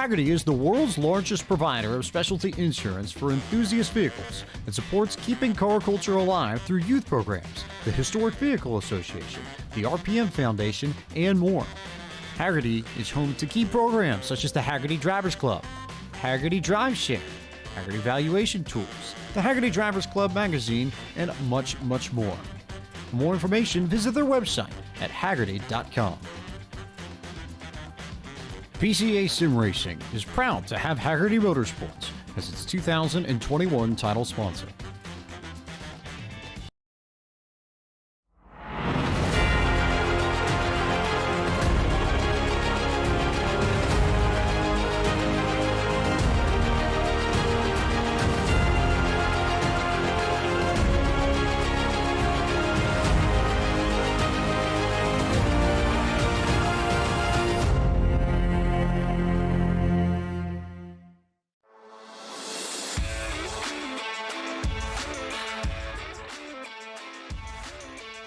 Hagerty is the world's largest provider of specialty insurance for enthusiast vehicles and supports keeping car culture alive through youth programs, the Historic Vehicle Association, the RPM Foundation, and more. Hagerty is home to key programs such as the Hagerty Drivers Club, Hagerty Drive Share, Hagerty Valuation Tools, the Hagerty Drivers Club magazine, and much, much more. For more information, visit their website at hagerty.com. PCA Sim Racing is proud to have Hagerty Motorsports as its 2021 title sponsor.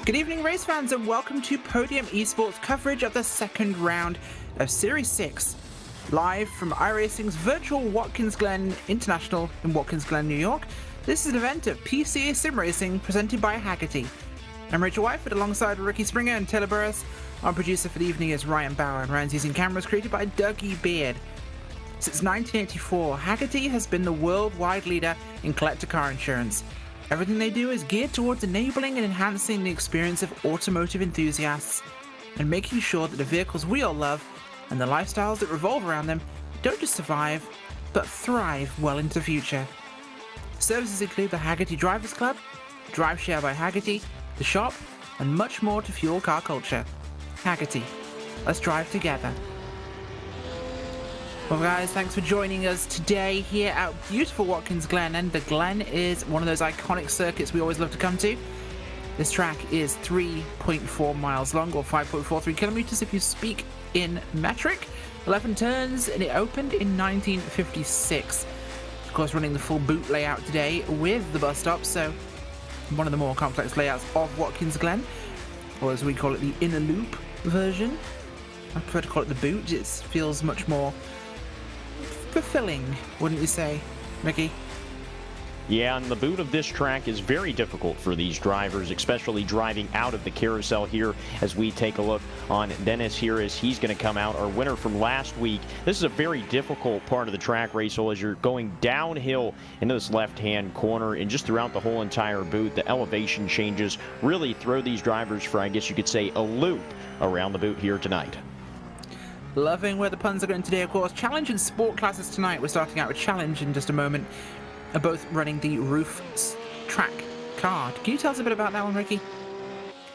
Good evening, race fans, and welcome to Podium Esports coverage of the second round of Series 6, live from iRacing's virtual Watkins Glen International in Watkins Glen, New York. This is an event of PCA Sim Racing presented by Hagerty. I'm Rachel Wyford alongside Ricky Springer and Taylor Burris. Our producer for the evening is Ryan Bauer, and Ryan's using cameras created by Dougie Beard. Since 1984, Hagerty has been the worldwide leader in collector car insurance. Everything they do is geared towards enabling and enhancing the experience of automotive enthusiasts and making sure that the vehicles we all love and the lifestyles that revolve around them don't just survive, but thrive well into the future. Services include the Hagerty Drivers Club, Drive Share by Hagerty, the shop, and much more to fuel car culture. Hagerty, let's drive together. Well guys, thanks for joining us today here at beautiful Watkins Glen, and the Glen is one of those iconic circuits we always love to come to. This track is 3.4 miles long, or 5.43 kilometers if you speak in metric, 11 turns, and it opened in 1956. Of course, running the full boot layout today with the bus stop, so one of the more complex layouts of Watkins Glen, or as we call it, the inner loop version. I prefer to call it the boot. It feels much more fulfilling, wouldn't you say, Mickey? Yeah, and the boot of this track is very difficult for these drivers, especially driving out of the carousel here as we take a look on Dennis here as he's going to come out, our winner from last week. This is a very difficult part of the track, Rachel, as you're going downhill into this left-hand corner, and just throughout the whole entire boot, the elevation changes really throw these drivers for, I guess you could say, a loop around the boot here tonight. Loving where the puns are going today, of course. Challenge and sport classes tonight. We're starting out with Challenge in just a moment. Are both running the roof track car. Can you tell us a bit about that one, Ricky?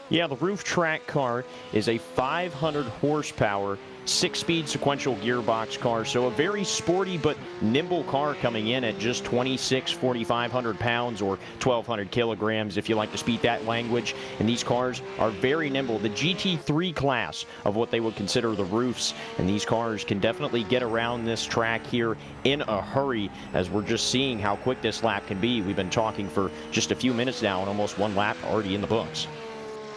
Yeah, the roof track car is a 500 horsepower, 6-speed sequential gearbox car, so a very sporty but nimble car coming in at just 4,500 pounds, or 1,200 kilograms if you like to speak that language. And these cars are very nimble, the GT3 class of what they would consider the roofs, and these cars can definitely get around this track here in a hurry, as we're just seeing how quick this lap can be. We've been talking for just a few minutes now, and almost one lap already in the books.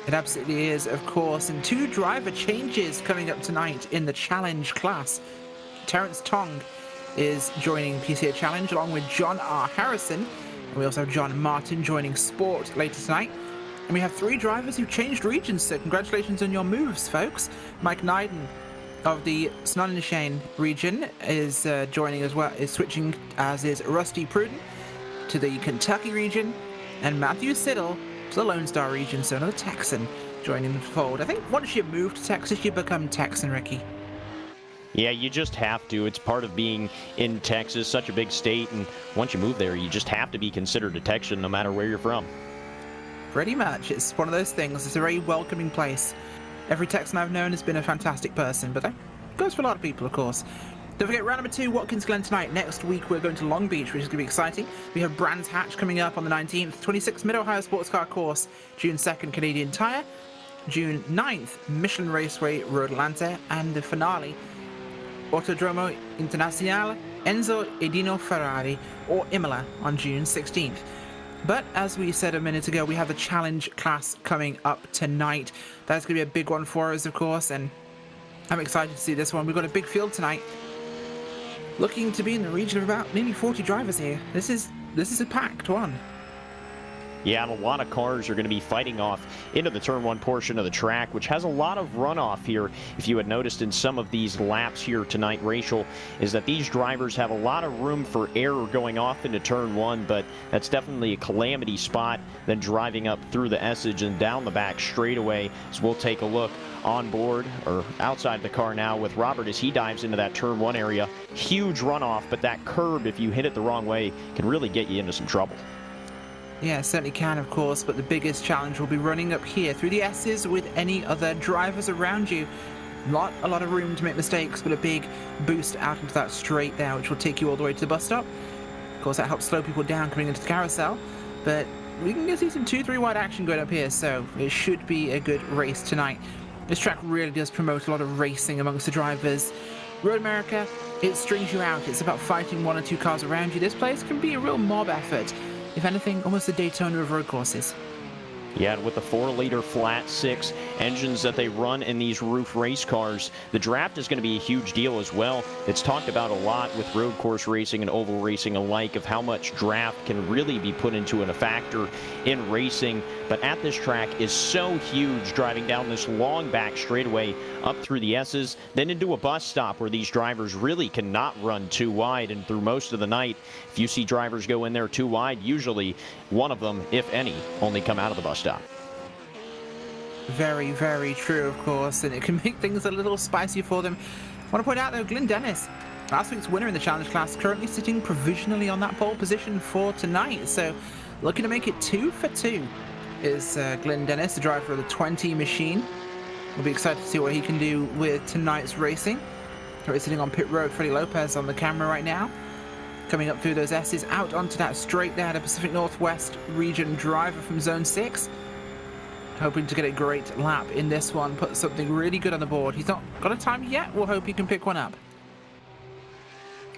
It absolutely is, of course, and 2 driver changes coming up tonight in the Challenge class. Terrence Tong is joining PCA Challenge along with John R. Harrison, and we also have John Martin joining Sport later tonight. And we have 3 drivers who changed regions, so congratulations on your moves, folks. Mike Neiden of the Snonnishain region is joining as well, is switching, as is Rusty Pruden to the Kentucky region, and Matthew Siddle to the Lone Star region, so another Texan joining the fold. I think once you move to Texas, you become Texan, Ricky. Yeah, you just have to. It's part of being in Texas, such a big state, and once you move there, you just have to be considered a Texan no matter where you're from. Pretty much. It's one of those things. It's a very welcoming place. Every Texan I've known has been a fantastic person, but that goes for a lot of people, of course. Don't forget, round number 2, Watkins Glen tonight. Next week, we're going to Long Beach, which is going to be exciting. We have Brands Hatch coming up on the 19th, 26th Mid-Ohio Sports Car Course, June 2nd, Canadian Tire, June 9th, Michelin Raceway, Road Atlanta, and the finale, Autodromo Internazionale, Enzo Edino Ferrari, or Imola, on June 16th. But as we said a minute ago, we have the Challenge class coming up tonight. That's going to be a big one for us, of course, and I'm excited to see this one. We've got a big field tonight, looking to be in the region of about nearly 40 drivers here. This is a packed one. Yeah, and a lot of cars are going to be fighting off into the Turn 1 portion of the track, which has a lot of runoff here. If you had noticed in some of these laps here tonight, Rachel, is that these drivers have a lot of room for error going off into Turn 1, but that's definitely a calamity spot then driving up through the Essage and down the back straightaway. So we'll take a look on board, or outside the car now, with Robert as he dives into that Turn 1 area. Huge runoff, but that curb, if you hit it the wrong way, can really get you into some trouble. Yeah, it certainly can, of course, but the biggest challenge will be running up here through the S's with any other drivers around you. A lot of room to make mistakes, but a big boost out into that straight there, which will take you all the way to the bus stop. Of course, that helps slow people down coming into the carousel, but we can see some 2-3 wide action going up here, so it should be a good race tonight. This track really does promote a lot of racing amongst the drivers. Road America, it strings you out. It's about fighting 1 or 2 cars around you. This place can be a real mob effort. If anything, almost the Daytona of road courses. Yeah, and with the 4-liter flat 6 engines that they run in these roof race cars, the draft is going to be a huge deal as well. It's talked about a lot with road course racing and oval racing alike of how much draft can really be put into a factor in racing. But at this track is so huge, driving down this long back straightaway up through the S's, then into a bus stop where these drivers really cannot run too wide. And through most of the night, if you see drivers go in there too wide, usually one of them, if any, only come out of the bus stop. Very, very true, of course, and it can make things a little spicy for them. I want to point out, though, Glenn Dennis, last week's winner in the challenge class, currently sitting provisionally on that pole position for tonight. So looking to make it 2 for 2 is Glenn Dennis, the driver of the 20 machine. We'll be excited to see what he can do with tonight's racing. We're sitting on pit road, Freddie Lopez on the camera right now. Coming up through those S's, out onto that straight there, the Pacific Northwest region driver from Zone 6. Hoping to get a great lap in this one, put something really good on the board. He's not got a time yet. We'll hope he can pick one up.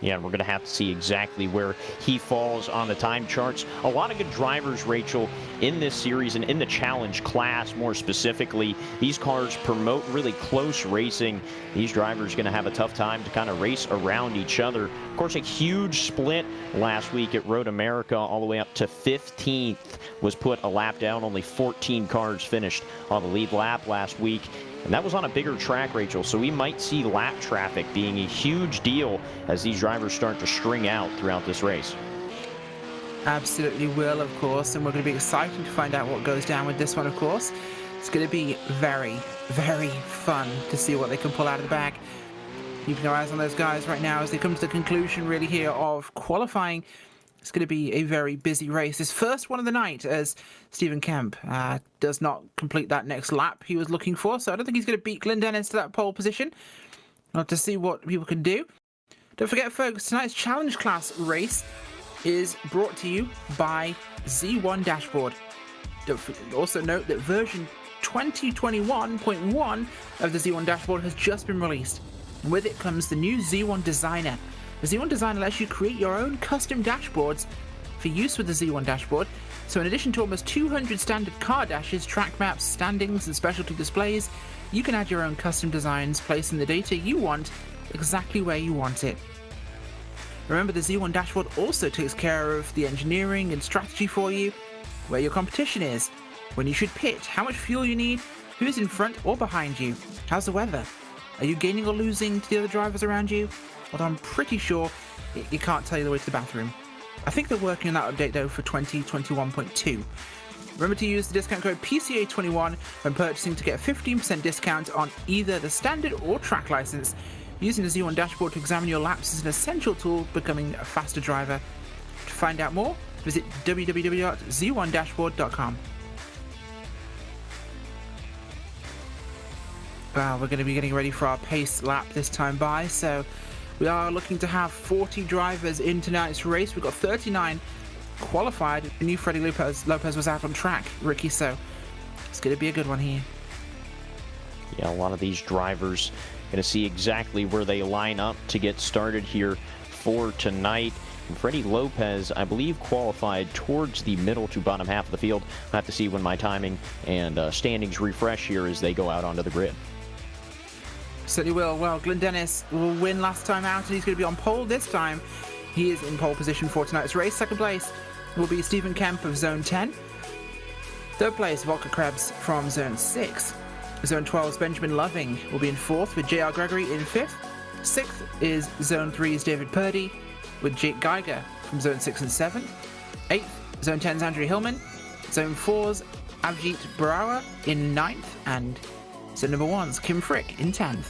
Yeah, and we're going to have to see exactly where he falls on the time charts. A lot of good drivers, Rachel, in this series and in the challenge class more specifically. These cars promote really close racing. These drivers are going to have a tough time to kind of race around each other. Of course, a huge split last week at Road America all the way up to 15th was put a lap down. Only 14 cars finished on the lead lap last week. And that was on a bigger track, Rachel, so we might see lap traffic being a huge deal as these drivers start to string out throughout this race. Absolutely will, of course, and we're going to be excited to find out what goes down with this one, of course. It's going to be very, very fun to see what they can pull out of the bag. Keeping our eyes on those guys right now as they come to the conclusion, really, here of qualifying. It's going to be a very busy race. His first one of the night as Stephen Kemp does not complete that next lap he was looking for. So I don't think he's going to beat Glenn Dennis to that pole position. We'll have to see what people can do. Don't forget, folks, tonight's challenge class race is brought to you by Z1 Dashboard. Also note that version 2021.1 of the Z1 Dashboard has just been released. And with it comes the new Z1 Designer. The Z1 Designer lets you create your own custom dashboards for use with the Z1 Dashboard. So in addition to almost 200 standard car dashes, track maps, standings, and specialty displays, you can add your own custom designs, placing the data you want exactly where you want it. Remember, the Z1 Dashboard also takes care of the engineering and strategy for you, where your competition is, when you should pit, how much fuel you need, who's in front or behind you, how's the weather, are you gaining or losing to the other drivers around you? Although I'm pretty sure you can't tell you the way to the bathroom. I think they're working on that update though for 2021.2. Remember to use the discount code PCA21 when purchasing to get a 15% discount on either the standard or track license. Using the Z1 Dashboard to examine your laps is an essential tool becoming a faster driver. To find out more, visit www.z1dashboard.com. Well, we're going to be getting ready for our pace lap this time by, so we are looking to have 40 drivers in tonight's race. We've got 39 qualified. The new Freddie Lopez was out on track, Ricky, so it's going to be a good one here. Yeah, a lot of these drivers going to see exactly where they line up to get started here for tonight. And Freddie Lopez, I believe, qualified towards the middle to bottom half of the field. I'll have to see when my timing and standings refresh here as they go out onto the grid. Certainly will. Well, Glenn Dennis will win last time out, and he's going to be on pole this time. He is in pole position for tonight's race. Second place will be Stephen Kemp of Zone 10. Third place, Volker Krebs from Zone 6. Zone 12's Benjamin Loving will be in fourth, with J.R. Gregory in fifth. Sixth is Zone 3's David Purdy, with Jake Geiger from Zone 6 and 7. Eighth, Zone 10's Andrew Hillman. Zone 4's Avjit Barawa in ninth, and Zone number 1's Kim Frick in 10th.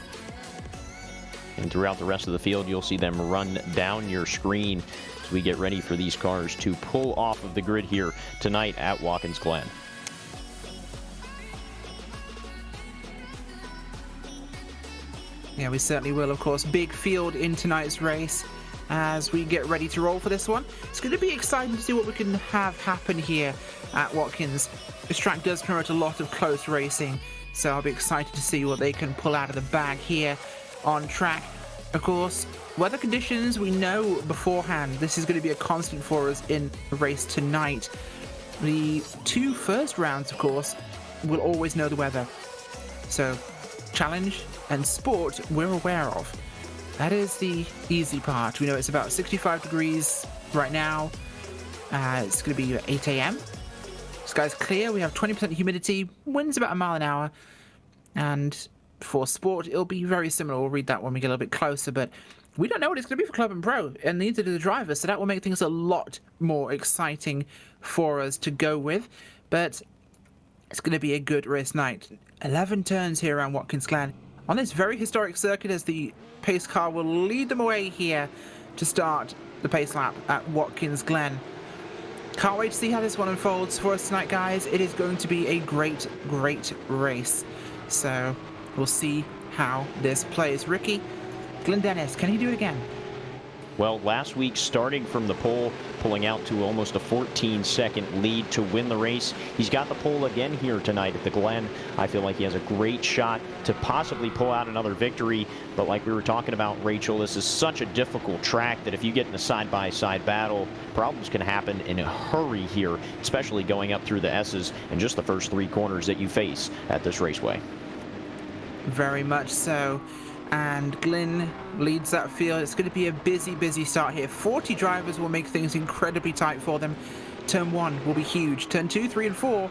And throughout the rest of the field, you'll see them run down your screen as we get ready for these cars to pull off of the grid here tonight at Watkins Glen. Yeah, we certainly will, of course. Big field in tonight's race as we get ready to roll for this one. It's going to be exciting to see what we can have happen here at Watkins. This track does promote a lot of close racing, so I'll be excited to see what they can pull out of the bag here on track. Of course, weather conditions, we know beforehand this is going to be a constant for us in the race tonight. The 2 first rounds, of course, will always know the weather. So, challenge and sport we're aware of. That is the easy part. We know it's about 65 degrees right now. It's going to be 8 a.m. Sky's clear. We have 20% humidity. Wind's about a mile an hour. And for sport, it'll be very similar. We'll read that when we get a little bit closer. But we don't know what it's going to be for Club and Pro, and neither do the drivers. So that will make things a lot more exciting for us to go with. But it's going to be a good race night. 11 turns here around Watkins Glen on this very historic circuit, as the pace car will lead them away here to start the pace lap at Watkins Glen. Can't wait to see how this one unfolds for us tonight, guys. It is going to be a great, great race. So we'll see how this plays. Ricky, Glenn Dennis, can he do it again? Well, last week, starting from the pole, pulling out to almost a 14-second lead to win the race. He's got the pole again here tonight at the Glen. I feel like he has a great shot to possibly pull out another victory. But like we were talking about, Rachel, this is such a difficult track that if you get in a side-by-side battle, problems can happen in a hurry here, especially going up through the S's and just the first 3 corners that you face at this raceway. Very much so. And Glyn leads that field. It's going to be a busy, busy start here. 40 drivers will make things incredibly tight for them. Turn 1 will be huge. Turn 2, 3, and 4,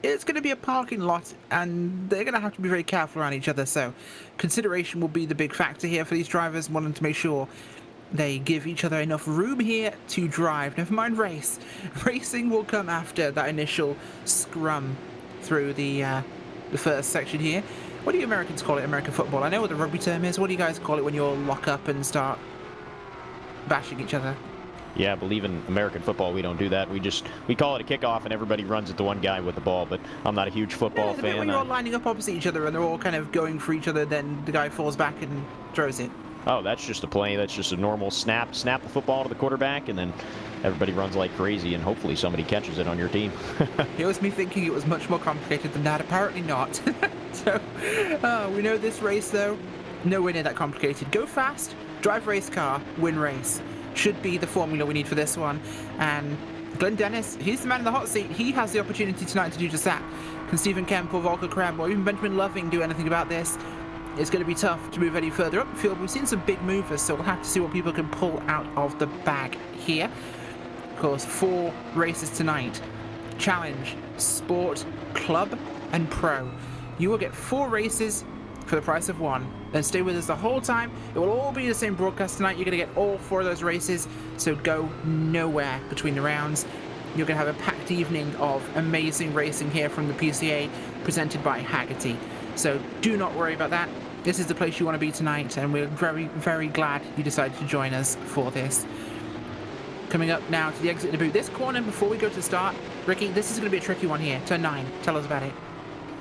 it's going to be a parking lot, and they're going to have to be very careful around each other. So consideration will be the big factor here for these drivers, wanting to make sure they give each other enough room here to drive. Never mind race. Racing will come after that initial scrum through the first section here. What do you Americans call it, American football? I know what the rugby term is. What do you guys call it when you all lock up and start bashing each other? Yeah, I believe in American football we don't do that. We call it a kickoff and everybody runs at the one guy with the ball, but I'm not a huge football the fan. Bit when you're all lining up opposite each other and they're all kind of going for each other, then the guy falls back and throws it. Oh, that's just a play. That's just a normal snap the football to the quarterback, and then everybody runs like crazy, and hopefully somebody catches it on your team. It was me thinking it was much more complicated than that. Apparently not. So, we know this race, though, nowhere near that complicated. Go fast, drive race car, win race. Should be the formula we need for this one. And Glenn Dennis, he's the man in the hot seat. He has the opportunity tonight to do just that. Can Stephen Kemp or Volker Krem or even Benjamin Loving do anything about this? It's going to be tough to move any further up the field. We've seen some big movers, so we'll have to see what people can pull out of the bag here. Of course, 4 races tonight. Challenge, Sport, Club, and Pro. You will get 4 races for the price of 1. Then stay with us the whole time. It will all be the same broadcast tonight. You're going to get all 4 of those races, so go nowhere between the rounds. You're going to have a packed evening of amazing racing here from the PCA, presented by Hagerty. So do not worry about that. This is the place you want to be tonight, and we're very, very glad you decided to join us for this. Coming up now to the exit of the boot. This corner, before we go to the start, Ricky, this is going to be a tricky one here. Turn 9. Tell us about it.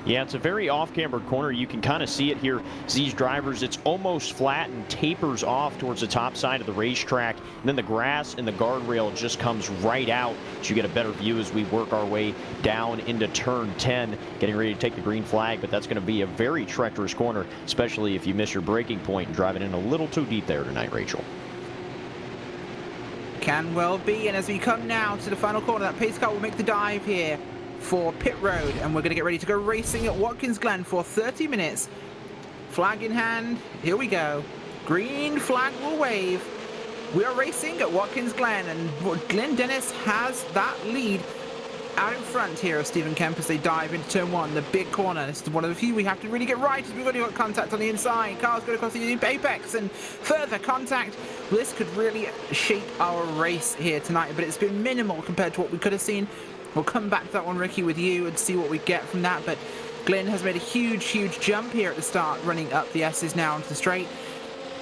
Yeah, it's a very off-camber corner. You can kind of see it here. These drivers, it's almost flat and tapers off towards the top side of the racetrack. And then the grass and the guardrail just comes right out, so you get a better view as we work our way down into turn 10, getting ready to take the green flag. But that's going to be a very treacherous corner, especially if you miss your braking point and driving in a little too deep there tonight, Rachel. Can well be. And as we come now to the final corner, that pace car will make the dive here for pit road, and we're going to get ready to go racing at Watkins Glen for 30 minutes. Flag in hand, here we go. Green flag will wave. We are racing at Watkins Glen, and Glenn Dennis has that lead out in front here of Stephen Kemp as they dive into turn 1, the big corner. This is one of the few we have to really get right, as we've already got contact on the inside. Car's going across the apex and further contact. This could really shape our race here tonight, but it's been minimal compared to what we could have seen. We'll come back to that one, Ricky, with you and see what we get from that. But Glenn has made a huge, huge jump here at the start, running up the S's now onto the straight.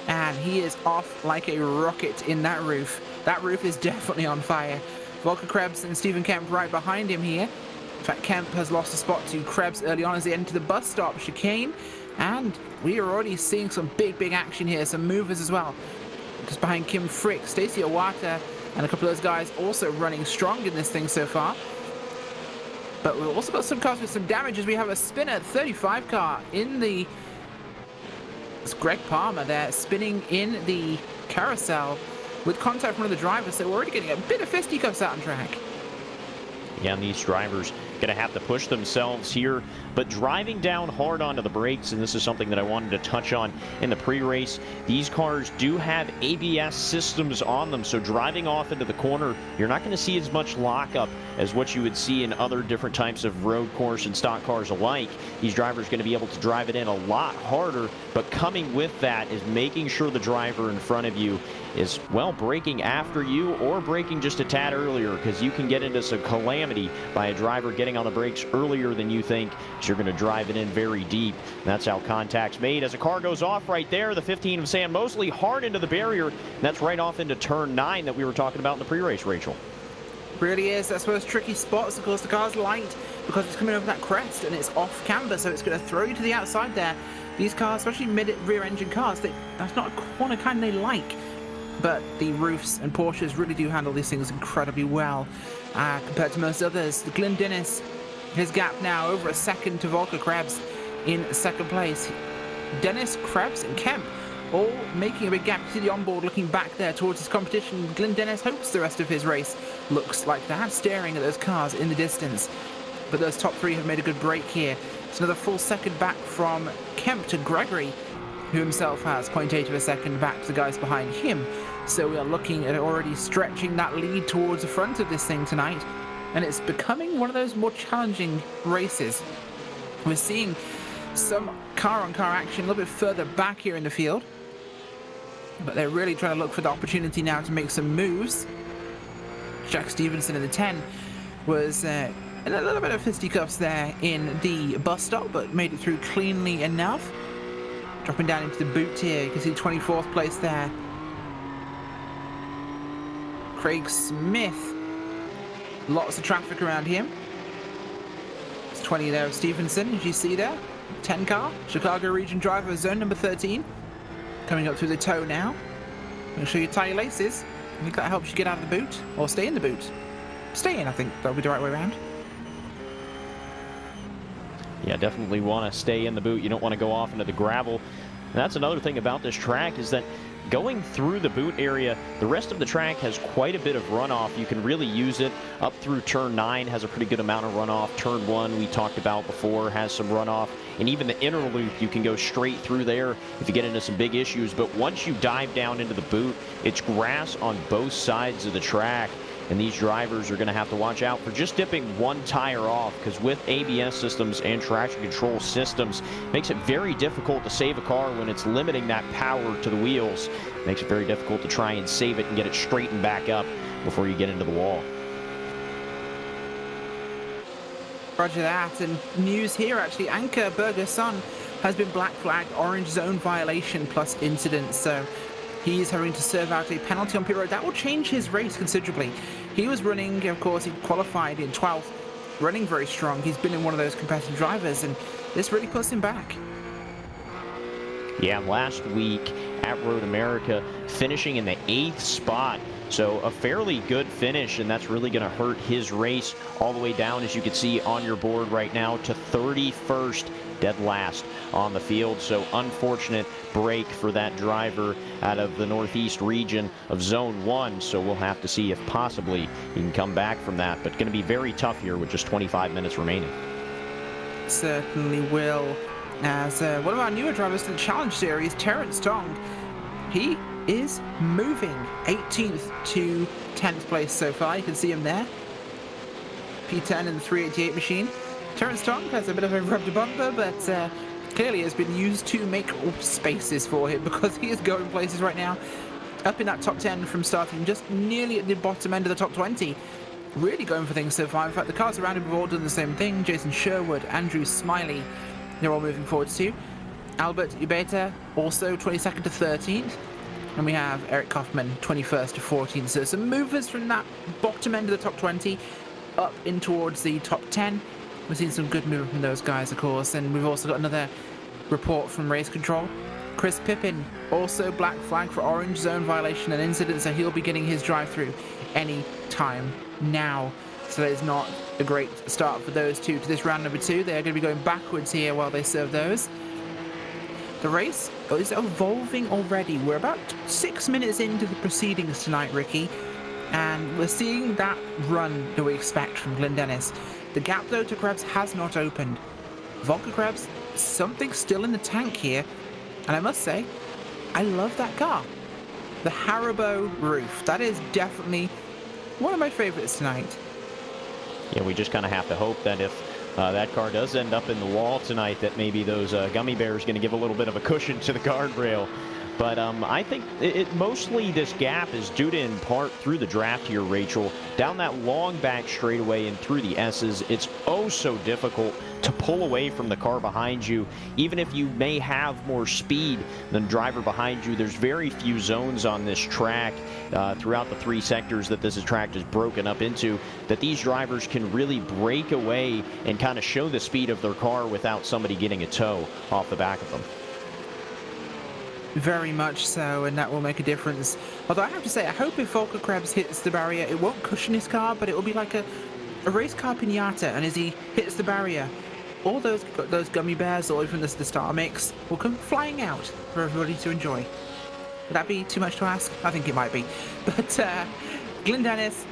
And he is off like a rocket in that roof. That roof is definitely on fire. Volker Krebs and Stephen Kemp right behind him here. In fact, Kemp has lost a spot to Krebs early on as they enter the bus stop chicane. And we are already seeing some big, big action here. Some movers as well. Just behind Kim Frick, Stacey Owata, and a couple of those guys also running strong in this thing so far. But we've also got some cars with some damage as we have a spinner 35 car in the... It's Greg Palmer there spinning in the carousel with contact from one of the drivers, so we're already getting a bit of fisticuffs out on track. Yeah, and these drivers going to have to push themselves here, but driving down hard onto the brakes, and this is something that I wanted to touch on in the pre-race, these cars do have ABS systems on them, so driving off into the corner, you're not going to see as much lockup as what you would see in other different types of road course and stock cars alike. These drivers are going to be able to drive it in a lot harder, but coming with that is making sure the driver in front of you is, well, braking after you or braking just a tad earlier, because you can get into some calamity by a driver getting on the brakes earlier than you think, so you're going to drive it in very deep. That's how contact's made. As a car goes off right there, the 15 of Sam Mosley hard into the barrier, and that's right off into turn 9 that we were talking about in the pre-race, Rachel. Really is. That's one of those tricky spots. Of course, the car's light because it's coming over that crest and it's off camber, so it's going to throw you to the outside there. These cars, especially mid-rear-engine cars, that's not a corner kind they like. But the roofs and Porsches really do handle these things incredibly well compared to most others. Glenn Dennis, his gap now over a second to Volker Krebs in second place. Dennis, Krebs, and Kemp all making a big gap. You see the onboard looking back there towards his competition. Glenn Dennis hopes the rest of his race looks like that, staring at those cars in the distance. But those top three have made a good break here. It's another full second back from Kemp to Gregory, who himself has 0.8 of a second back to the guys behind him. So we are looking at already stretching that lead towards the front of this thing tonight. And it's becoming one of those more challenging races. We're seeing some car-on-car action a little bit further back here in the field. But they're really trying to look for the opportunity now to make some moves. Jack Stevenson in the 10 was in a little bit of fisticuffs there in the bus stop, but made it through cleanly enough. Dropping down into the boot here, you can see 24th place there. Craig Smith, lots of traffic around him. It's 20 there of Stevenson, as you see there. 10 car, Chicago region driver, zone number 13. Coming up through the toe now. Make sure you tie your laces. I think that helps you get out of the boot, or stay in the boot. Stay in, I think that'll be the right way around. Yeah, definitely want to stay in the boot. You don't want to go off into the gravel. And that's another thing about this track, is that going through the boot area, the rest of the track has quite a bit of runoff. You can really use it up through turn 9, has a pretty good amount of runoff. Turn 1, we talked about before, has some runoff. And even the inner loop, you can go straight through there if you get into some big issues. But once you dive down into the boot, it's grass on both sides of the track. And these drivers are going to have to watch out for just dipping one tire off, because with ABS systems and traction control systems, it makes it very difficult to save a car when it's limiting that power to the wheels. It makes it very difficult to try and save it and get it straightened back up before you get into the wall. Roger that. And news here, actually, Anker Bergerson has been black flagged, orange zone violation plus incident. So he's having to serve out a penalty on pit road. That will change his race considerably. He was running, of course, he qualified in 12th, running very strong. He's been in one of those competitive drivers, and this really puts him back. Yeah, last week at Road America, finishing in the 8th spot. So a fairly good finish, and that's really going to hurt his race all the way down, as you can see on your board right now, to 31st, dead last on the field. So unfortunate break for that driver out of the Northeast region of Zone 1. So we'll have to see if possibly he can come back from that. But going to be very tough here with just 25 minutes remaining. Certainly will. As one of our newer drivers to the Challenge Series, Terrence Tong, he is moving 18th to 10th place so far. You can see him there. P10 in the 388 machine. Terrence Tong has a bit of a rubber bumper, but clearly has been used to make spaces for him, because he is going places right now. Up in that top 10 from starting just nearly at the bottom end of the top 20. Really going for things so far. In fact, the cars around him have all done the same thing. Jason Sherwood, Andrew Smiley, they're all moving forwards too. Albert Ubeta also 22nd to 13th. And we have Eric Kaufman 21st to 14th. So some movers from that bottom end of the top 20 up in towards the top 10. We've seen some good movement from those guys, of course. And we've also got another report from Race Control. Chris Pippin, also black flag for orange zone violation and incident, so he'll be getting his drive-through any time now. So that is not a great start for those two to this round number 2. They're going to be going backwards here while they serve those. The race is evolving already. We're about 6 minutes into the proceedings tonight, Ricky. And we're seeing that run that we expect from Glenn Dennis. The gap, though, to Krebs has not opened. Volker Krebs, something still in the tank here. And I must say, I love that car. The Haribo roof, that is definitely one of my favorites tonight. Yeah, we just kind of have to hope that if that car does end up in the wall tonight, that maybe those gummy bears going to give a little bit of a cushion to the guardrail. But I think mostly this gap is due to, in part, through the draft here, Rachel. Down that long back straightaway and through the S's, it's oh so difficult to pull away from the car behind you. Even if you may have more speed than the driver behind you, there's very few zones on this track throughout the 3 sectors that this track is broken up into, that these drivers can really break away and kind of show the speed of their car without somebody getting a tow off the back of them. Very much so, and that will make a difference. Although I have to say, I hope if Volker Krebs hits the barrier, it won't cushion his car, but it will be like a race car pinata, and as he hits the barrier, all those gummy bears, or even the star mix, will come flying out for everybody to enjoy. Would that be too much to ask? I think it might be. But Glenn Dennis,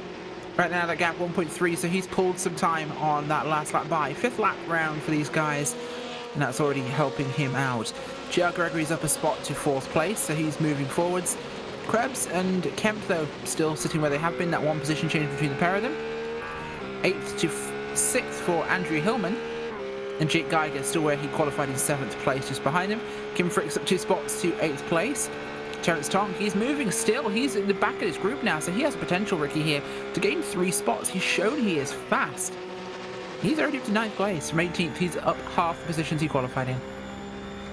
right now that gap 1.3, so he's pulled some time on that last lap by. 5th lap round for these guys, and that's already helping him out. J.R. Gregory's up a spot to 4th place, so he's moving forwards. Krebs and Kemp, though, still sitting where they have been, that one position change between the pair of them. 8th to 6th for Andrew Hillman, and Jake Geiger still where he qualified in 7th place, just behind him. Kim Frick's up 2 spots to 8th place. Terrence Tong, he's moving still. He's in the back of his group now, so he has potential, Ricky, here to gain 3 spots. He's shown he is fast. He's already up to 9th place. From 18th, he's up half the positions he qualified in.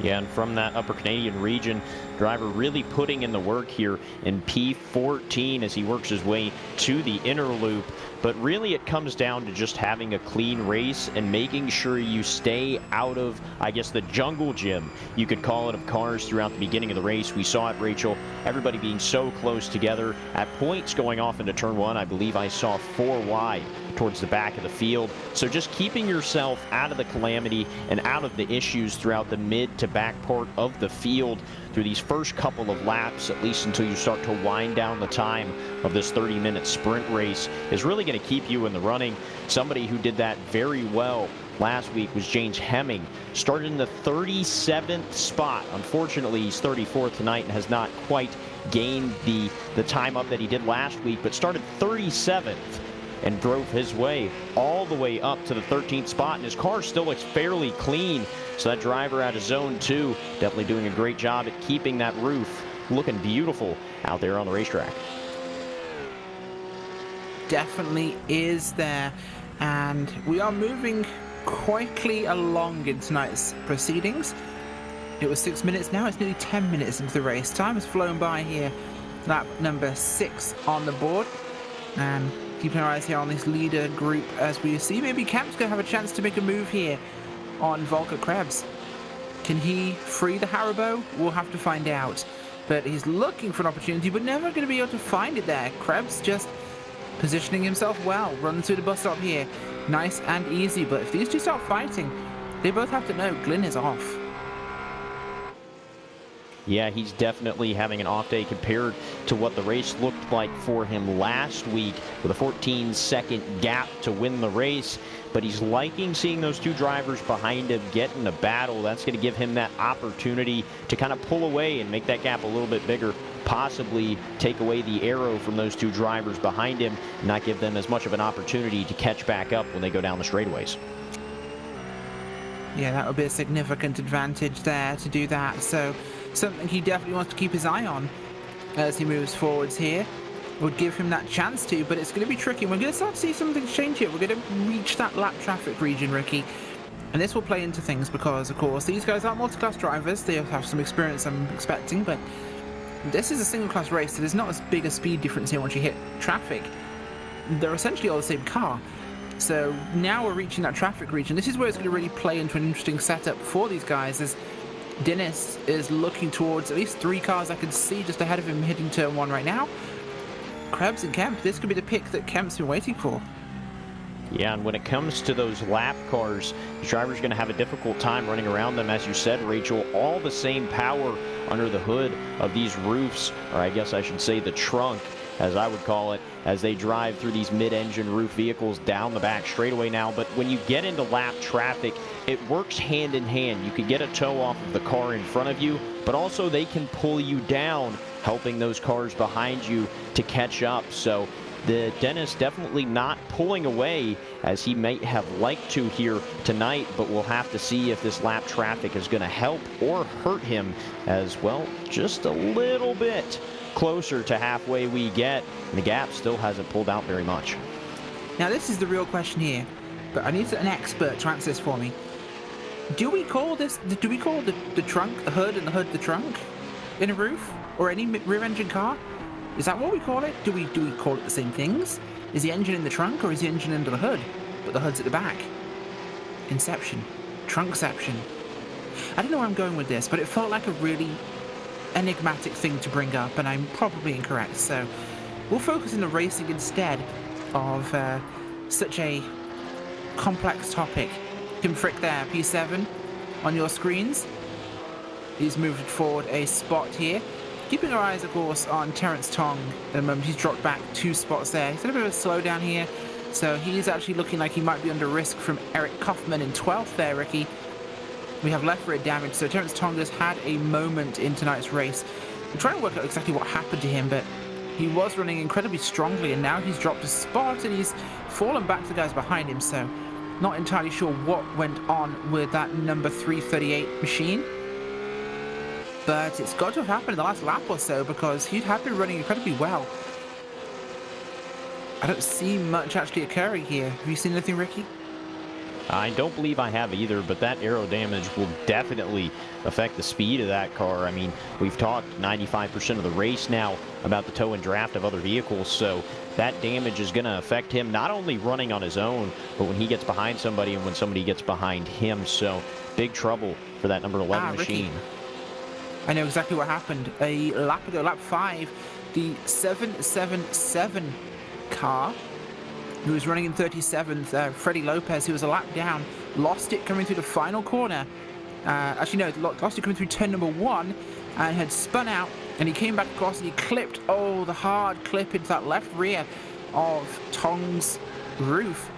Yeah, and from that Upper Canadian region, driver really putting in the work here in P14 as he works his way to the inner loop. But really it comes down to just having a clean race and making sure you stay out of, I guess, the jungle gym, you could call it, of cars throughout the beginning of the race. We saw it, Rachel, everybody being so close together. At points going off into turn 1, I believe I saw 4 wide towards the back of the field. So just keeping yourself out of the calamity and out of the issues throughout the mid to back part of the field through these first couple of laps, at least until you start to wind down the time of this 30-minute sprint race, is really going to keep you in the running. Somebody who did that very well last week was James Hemming. Started in the 37th spot. Unfortunately, he's 34th tonight and has not quite gained the time up that he did last week, but started 37th and drove his way all the way up to the 13th spot, and his car still looks fairly clean. So that driver out of zone 2 definitely doing a great job at keeping that roof looking beautiful out there on the racetrack. Definitely is there, and we are moving quickly along in tonight's proceedings. It was 6 minutes, now it's nearly 10 minutes into the race. Time has flown by here. Lap number 6 on the board, and keeping our eyes here on this leader group as we see maybe Kemp's going to have a chance to make a move here on Volker Krebs. Can he free the Haribo? We'll have to find out. But he's looking for an opportunity, but never going to be able to find it there. Krebs just positioning himself well, running through the bus stop here. Nice and easy, but if these two start fighting, they both have to know Glenn is off. Yeah, he's definitely having an off day compared to what the race looked like for him last week with a 14-second gap to win the race. But he's liking seeing those two drivers behind him get in a battle. That's going to give him that opportunity to kind of pull away and make that gap a little bit bigger, possibly take away the arrow from those two drivers behind him, and not give them as much of an opportunity to catch back up when they go down the straightaways. Yeah, that would be a significant advantage there to do that. So something he definitely wants to keep his eye on as he moves forwards here. Would give him that chance to, but it's going to be tricky. We're going to start to see something change here. We're going to reach that lap traffic region, Ricky. And this will play into things because, of course, these guys aren't multi-class drivers. They have some experience, I'm expecting, but this is a single-class race, so there's not as big a speed difference here once you hit traffic. They're essentially all the same car. So now we're reaching that traffic region. This is where it's going to really play into an interesting setup for these guys, as Dennis is looking towards at least 3 cars I can see just ahead of him hitting turn 1 right now. Krebs and Kemp, this could be the pick that Kemp's been waiting for. Yeah, and when it comes to those lap cars, the driver's going to have a difficult time running around them. As you said, Rachel, all the same power under the hood of these roofs, or I guess I should say the trunk. as I would call it, as they drive through these mid-engine roof vehicles down the back straightaway now. But when you get into lap traffic, it works hand in hand. You could get a tow off of the car in front of you, but also they can pull you down, helping those cars behind you to catch up. So the Dennis definitely not pulling away as he might have liked to here tonight, but we'll have to see if this lap traffic is going to help or hurt him as well. Just a little bit closer to halfway we get, and the gap still hasn't pulled out very much. Now this is the real question here, but I need an expert to answer this for me. Do we call the trunk the hood and the hood the trunk in a roof or any rear engine car? Is that what we call it? Do we call it the same things? Is the engine in the trunk or is the engine under the hood, but the hood's at the back? Inception. Trunkception. I don't know where I'm going with this, but it felt like a really enigmatic thing to bring up, and I'm probably incorrect. So we'll focus on the racing instead of such a complex topic. Tim Frick there, P7 on your screens. He's moved forward a spot here. Keeping our eyes, of course, on Terence Tong at the moment. He's dropped back 2 spots there. He's had a bit of a slowdown here, so he's actually looking like he might be under risk from Eric Kaufman in 12th there, Ricky. We have left rear damage, so Terence Tong has had a moment in tonight's race. We're trying to work out exactly what happened to him, but he was running incredibly strongly, and now he's dropped a spot, and he's fallen back to the guys behind him, so not entirely sure what went on with that number 338 machine. But it's got to have happened in the last lap or so, because he had been running incredibly well. I don't see much actually occurring here. Have you seen anything, Ricky? I don't believe I have either, but that aero damage will definitely affect the speed of that car. I mean, we've talked 95% of the race now about the tow and draft of other vehicles, so that damage is going to affect him not only running on his own, but when he gets behind somebody and when somebody gets behind him. So big trouble for that number 11 machine. Ricky, I know exactly what happened. A lap ago, lap 5, the 777 car, who was running in 37th, Freddie Lopez, who was a lap down, lost it coming through the final corner. Actually, no, lost it coming through turn number 1 and had spun out, and he came back across and he clipped, the hard clip into that left rear of Tong's roof.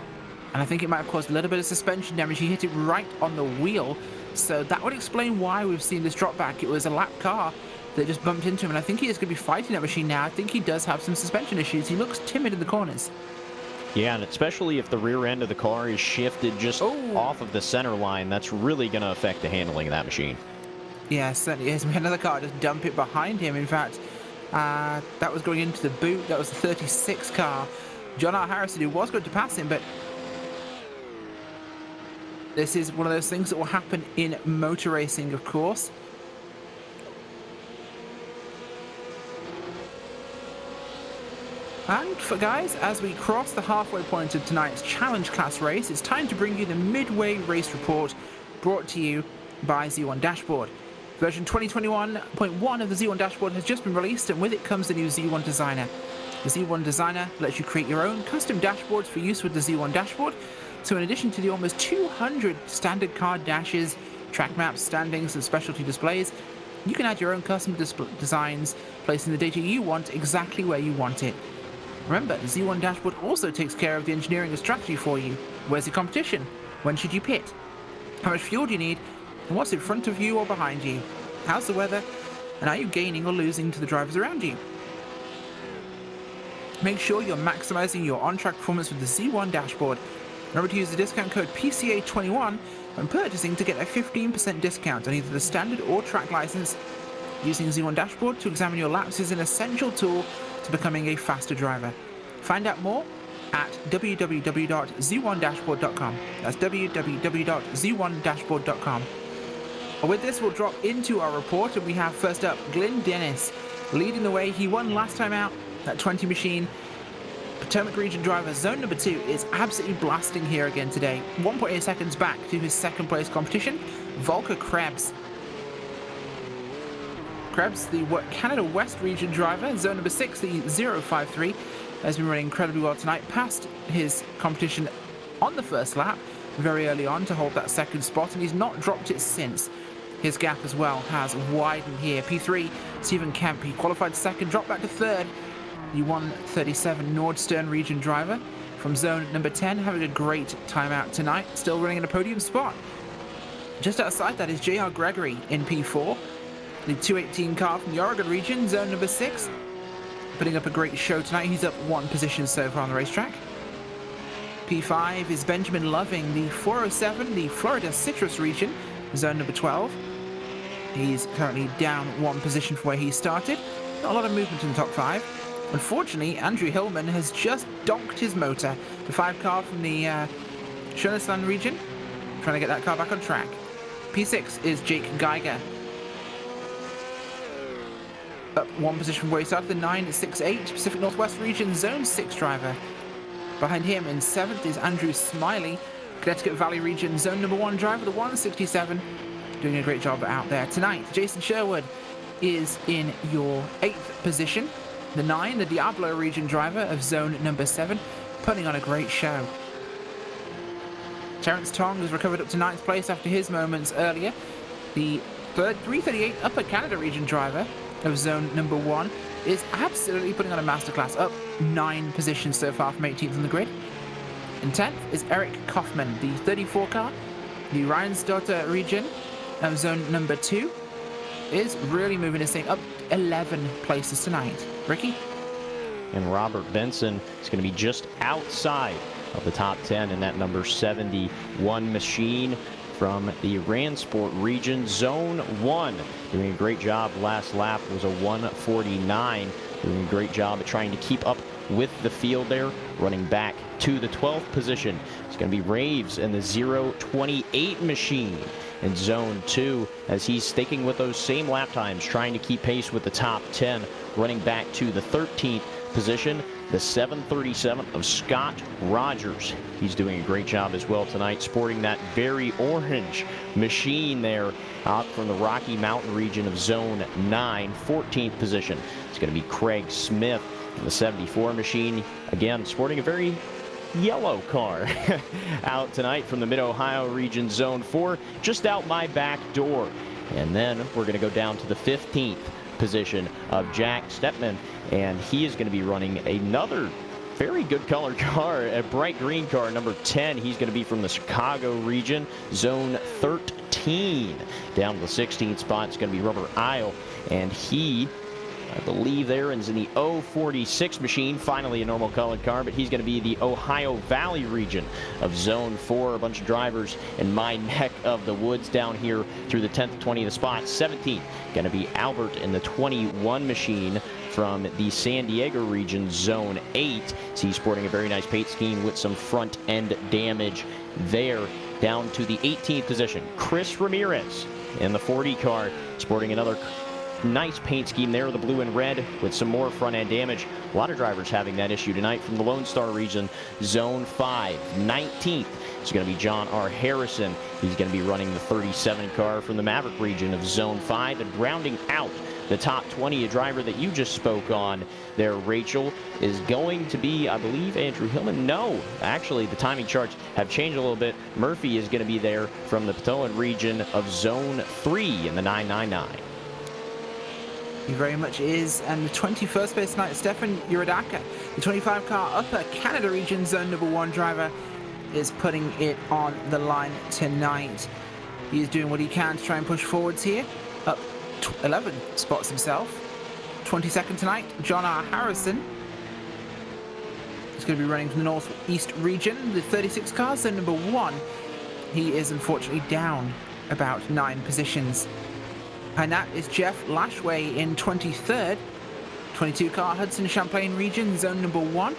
And I think it might have caused a little bit of suspension damage. He hit it right on the wheel. So that would explain why we've seen this drop back. It was a lap car that just bumped into him, and I think he is going to be fighting that machine now. I think he does have some suspension issues. He looks timid in the corners. Yeah, and especially if the rear end of the car is shifted just off of the center line, that's really going to affect the handling of that machine. Yeah, certainly is. Another car just dump it behind him. In fact, that was going into the boot. That was the 36 car. John R. Harrison, who was going to pass him, but this is one of those things that will happen in motor racing, of course. And for guys, as we cross the halfway point of tonight's Challenge Class race, it's time to bring you the Midway Race Report, brought to you by Z1 Dashboard. Version 2021.1 of the Z1 Dashboard has just been released, and with it comes the new Z1 Designer. The Z1 Designer lets you create your own custom dashboards for use with the Z1 Dashboard. So in addition to the almost 200 standard car dashes, track maps, standings, and specialty displays, you can add your own custom designs, placing the data you want exactly where you want it. Remember, the Z1 Dashboard also takes care of the engineering and strategy for you. Where's the competition? When should you pit? How much fuel do you need? And what's in front of you or behind you? How's the weather? And are you gaining or losing to the drivers around you? Make sure you're maximizing your on-track performance with the Z1 Dashboard. Remember to use the discount code PCA21 when purchasing to get a 15% discount on either the standard or track license. Using Z1 Dashboard to examine your laps is an essential tool to becoming a faster driver. Find out more at www.z1dashboard.com. That's www.z1dashboard.com. With this, we'll drop into our report, and we have first up Glyn Dennis leading the way. He won last time out, that 20 machine. Potomac region driver, zone number 2, is absolutely blasting here again today. 1.8 seconds back to his second place competition, Volker Krebs. Krebs, the Canada West region driver, zone number 6, the 053, has been running incredibly well tonight, passed his competition on the first lap very early on to hold that second spot, and he's not dropped it since. His gap as well has widened here. P3, Stephen Kemp, he qualified second, dropped back to third. the 137 Nordstern region driver from zone number 10, having a great time out tonight, still running in a podium spot. Just outside that is JR Gregory in P4, the 218 car from the Oregon region, zone number 6, putting up a great show tonight. He's up 1 position so far on the racetrack. P5 is Benjamin Loving, the 407, the Florida Citrus region, zone number 12. He's currently down 1 position from where he started. Not a lot of movement in the top 5. Unfortunately, Andrew Hillman has just donked his motor. The 5 car from the Schönesland region, trying to get that car back on track. P6 is Jake Geiger. Up 1 position from where he started, the 968 Pacific Northwest region, zone 6 driver. Behind him in 7th is Andrew Smiley, Connecticut Valley region, zone number 1 driver, the 167. Doing a great job out there tonight. Jason Sherwood is in your 8th position. The 9, the Diablo region driver of zone number 7, putting on a great show. Terrence Tong has recovered up to 9th place after his moments earlier. The 338 Upper Canada region driver of zone number 1 is absolutely putting on a masterclass, up 9 positions so far from 18th on the grid. In 10th is Eric Kaufman, the 34 car, the Ryansdotter region of zone number 2, is really moving this thing up 11 places tonight. Ricky? And Robert Benson is going to be just outside of the top 10 in that number 71 machine from the Ransport region, zone 1. Doing a great job. Last lap was a 149. Doing a great job at trying to keep up with the field there. Running back to the 12th position. It's going to be Raves and the 028 machine in zone 2 as he's sticking with those same lap times, trying to keep pace with the top 10. Running back to the 13th position, the 737 of Scott Rogers. He's doing a great job as well tonight, sporting that very orange machine there out from the Rocky Mountain region of zone 9. 14th position, it's going to be Craig Smith in the 74 machine, again sporting a very yellow car out tonight from the Mid-Ohio region, zone 4, just out my back door. And then we're going to go down to the 15th position of Jack Stepman, and he is going to be running another very good color car, a bright green car, number 10. He's going to be from the Chicago region, zone 13. Down to the 16th spot, it's going to be Rubber Isle, and he, I believe there is in the 046 machine, finally a normal colored car, but he's going to be the Ohio Valley region of zone 4. A bunch of drivers in my neck of the woods down here through the 10th, 20th spot. 17th, going to be Albert in the 21 machine from the San Diego region, zone 8. So he's sporting a very nice paint scheme with some front end damage there. Down to the 18th position, Chris Ramirez in the 40 car, sporting another nice paint scheme there, the blue and red with some more front end damage. A lot of drivers having that issue tonight from the Lone Star region, zone 5. 19th is going to be John R. Harrison. He's going to be running the 37 car from the Maverick region of zone 5. And rounding out the top 20, a driver that you just spoke on there, Rachel, is going to be, I believe, Andrew Hillman. No, actually, the timing charts have changed a little bit. Murphy is going to be there from the Potomac region of zone 3 in the 999. He very much is. And the 21st place tonight, Stefan Uradaka, the 25 car Upper Canada region, zone number 1 driver, is putting it on the line tonight. He is doing what he can to try and push forwards here. Up 11 spots himself. 22nd tonight, John R. Harrison. He's going to be running from the Northeast region, the 36 car, zone number 1. He is unfortunately down about 9 positions. And that is Jeff Lashway in 23rd. 22 car Hudson Champlain region, zone number 1.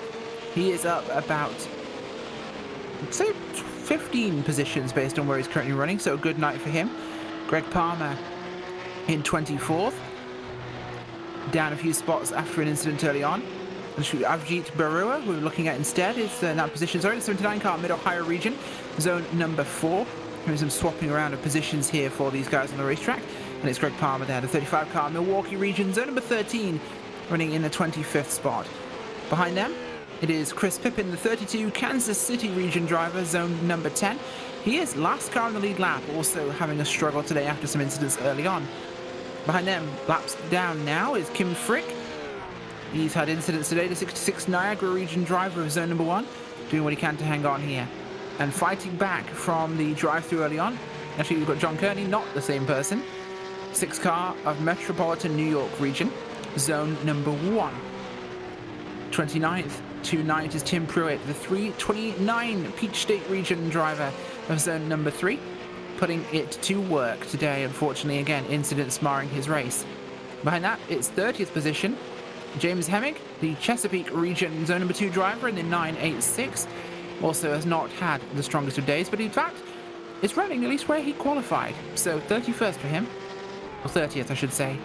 He is up about, I'd say, 15 positions based on where he's currently running, so a good night for him. Greg Palmer in 24th. Down a few spots after an incident early on. Avjit Barua, who we're looking at instead, is in that position. Sorry, the 79 car Mid-Ohio region, zone number 4. There's some swapping around of positions here for these guys on the racetrack. And it's Greg Palmer there, the 35 car Milwaukee region, zone number 13, running in the 25th spot. Behind them, it is Chris Pippin, the 32 Kansas City region driver, zone number 10. He is last car in the lead lap, also having a struggle today after some incidents early on. Behind them, laps down now, is Kim Frick, He's had incidents today. The 66 Niagara region driver of zone number 1, doing what he can to hang on here. And fighting back from the drive-through early on. Actually, we've got John Kearney, not the same person. 6 car of Metropolitan New York region, zone number 1. 29th to 9th is Tim Pruitt, the 329 Peach State region driver of zone number 3. Putting it to work today, unfortunately, again, incidents marring his race. Behind that, it's 30th position, James Hemming, the Chesapeake region zone number 2 driver in the 986. Also has not had the strongest of days, but in fact, is running at least where he qualified. So 31st for him, or 30th, I should say.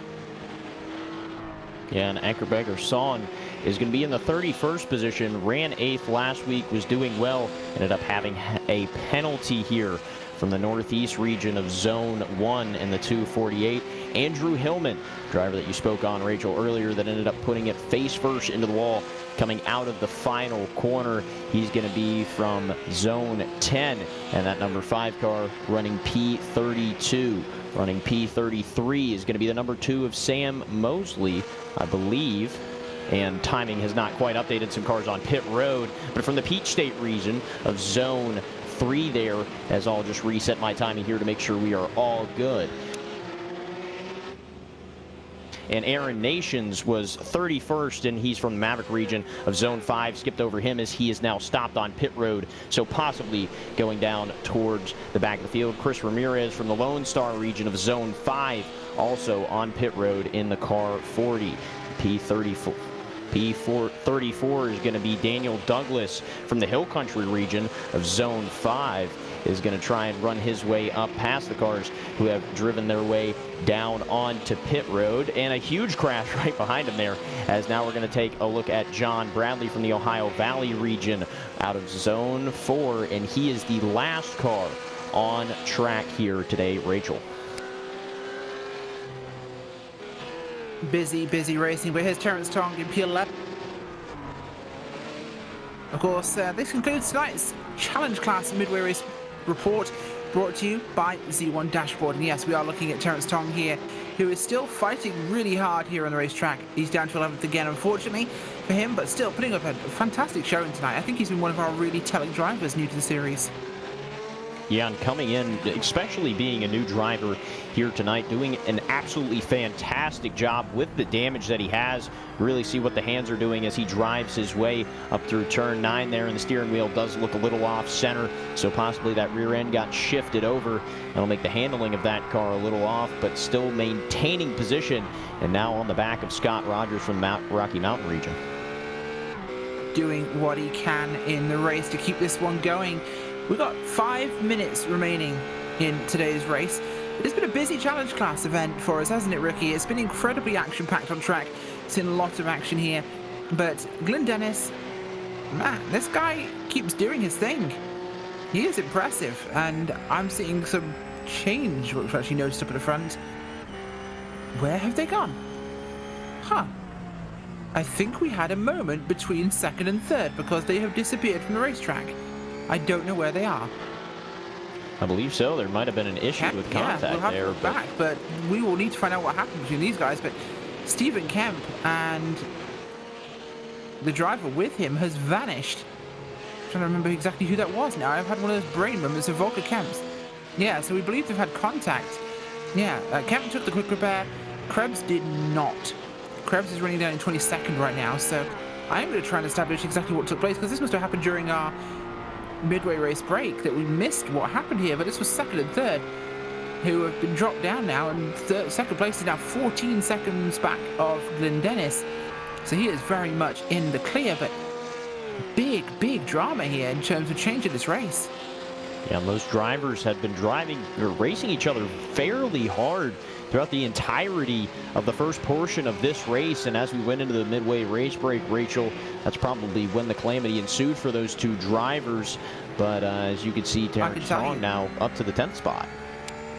Yeah, and Eckerberger Son is going to be in the 31st position. Ran 8th last week, was doing well. Ended up having a penalty here from the Northeast region of Zone 1 in the 248. Andrew Hillman, driver that you spoke on, Rachel, earlier, that ended up putting it face first into the wall coming out of the final corner. He's going to be from Zone 10, and that number 5 car running P32. Running P33 is going to be the number 2 of Sam Mosley, I believe. And timing has not quite updated some cars on pit road, but from the Peach State region of Zone 3 there, as I'll just reset my timing here to make sure we are all good. And Aaron Nations was 31st, and he's from the Maverick region of Zone 5. Skipped over him as he is now stopped on pit road, so possibly going down towards the back of the field. Chris Ramirez from the Lone Star region of Zone 5, also on pit road in the car 40. P34 is going to be Daniel Douglas from the Hill Country region of Zone 5. Is going to try and run his way up past the cars who have driven their way down onto pit road. And a huge crash right behind him there, as now we're going to take a look at John Bradley from the Ohio Valley region out of Zone 4, and he is the last car on track here today, Rachel. Busy racing, but here's Terrence Tong in P11. Of course, this concludes tonight's Challenge Class Midway Race report, brought to you by Z1 Dashboard. And yes, we are looking at Terrence Tong here, who is still fighting really hard here on the racetrack. He's down to 11th again, unfortunately for him, but still putting up a fantastic showing tonight. I think he's been one of our really telling drivers new to the series. Yeah, and coming in, especially being a new driver here tonight, doing an absolutely fantastic job with the damage that he has. Really see what the hands are doing as he drives his way up through turn 9 there, and the steering wheel does look a little off center, so possibly that rear end got shifted over. That'll make the handling of that car a little off, but still maintaining position, and now on the back of Scott Rogers from Rocky Mountain region. Doing what he can in the race to keep this one going. We've got 5 minutes remaining in today's race. It's been a busy Challenge Class event for us, hasn't it, Ricky? It's been incredibly action-packed on track. Seen a lot of action here. But Glenn Dennis, man, this guy keeps doing his thing. He is impressive, and I'm seeing some change, which I actually noticed up at the front. Where have they gone? Huh. I think we had a moment between second and third because they have disappeared from the racetrack. I don't know where they are. I believe so. There might have been an issue with contact we'll have there. To look back, but we will need to find out what happened between these guys. But Stephen Kemp and the driver with him has vanished. I'm trying to remember exactly who that was now. I've had one of those brain moments of Volker Kemp's. Yeah, so we believe they've had contact. Yeah, Kemp took the quick repair. Krebs did not. Krebs is running down in 22nd right now, so I'm going to try and establish exactly what took place, because this must have happened during our midway race break that we missed what happened here. But this was second and third, who have been dropped down now, and second place is now 14 seconds back of Glenn Dennis, so he is very much in the clear. But big drama here in terms of changing this race. Yeah, most drivers have been racing each other fairly hard throughout the entirety of the first portion of this race. And as we went into the midway race break, Rachel, that's probably when the calamity ensued for those two drivers. But as you can see, Terrence Tong now up to the 10th spot.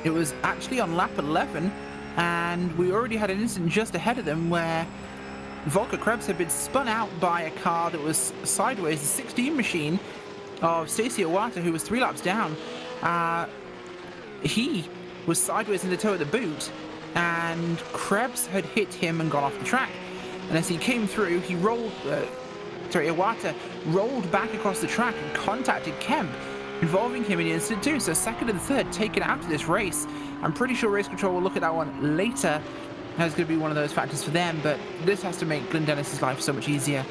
It was actually on lap 11, and we already had an incident just ahead of them where Volker Krebs had been spun out by a car that was sideways, the 16 machine of Stacey Owata, who was 3 laps down. He was sideways in the toe of the boot, and Krebs had hit him and gone off the track. And as he came through, he rolled, Iwata rolled back across the track and contacted Kemp, involving him in the incident too. So second and third taken out of this race. I'm pretty sure race control will look at that one later. That's going to be one of those factors for them, but this has to make Glenn Dennis's life so much easier.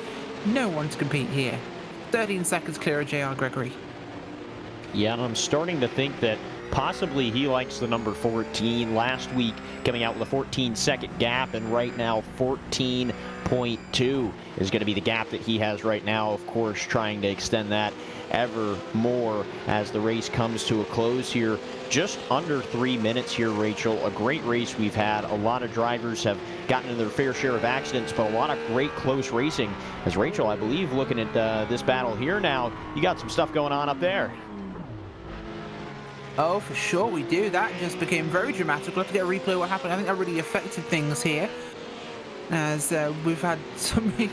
No one to compete here. 13 seconds clear of JR Gregory. Yeah, and I'm starting to think that possibly he likes the number 14. Last week coming out with a 14-second gap, and right now 14.2 is going to be the gap that he has right now. Of course, trying to extend that ever more as the race comes to a close here. Just under 3 minutes here, Rachel. A great race we've had. A lot of drivers have gotten in their fair share of accidents, but a lot of great close racing. As Rachel, I believe, looking at this battle here now, you got some stuff going on up there. Oh, for sure we do. That just became very dramatic. We'll have to get a replay of what happened. I think that really affected things here. As we've had so many...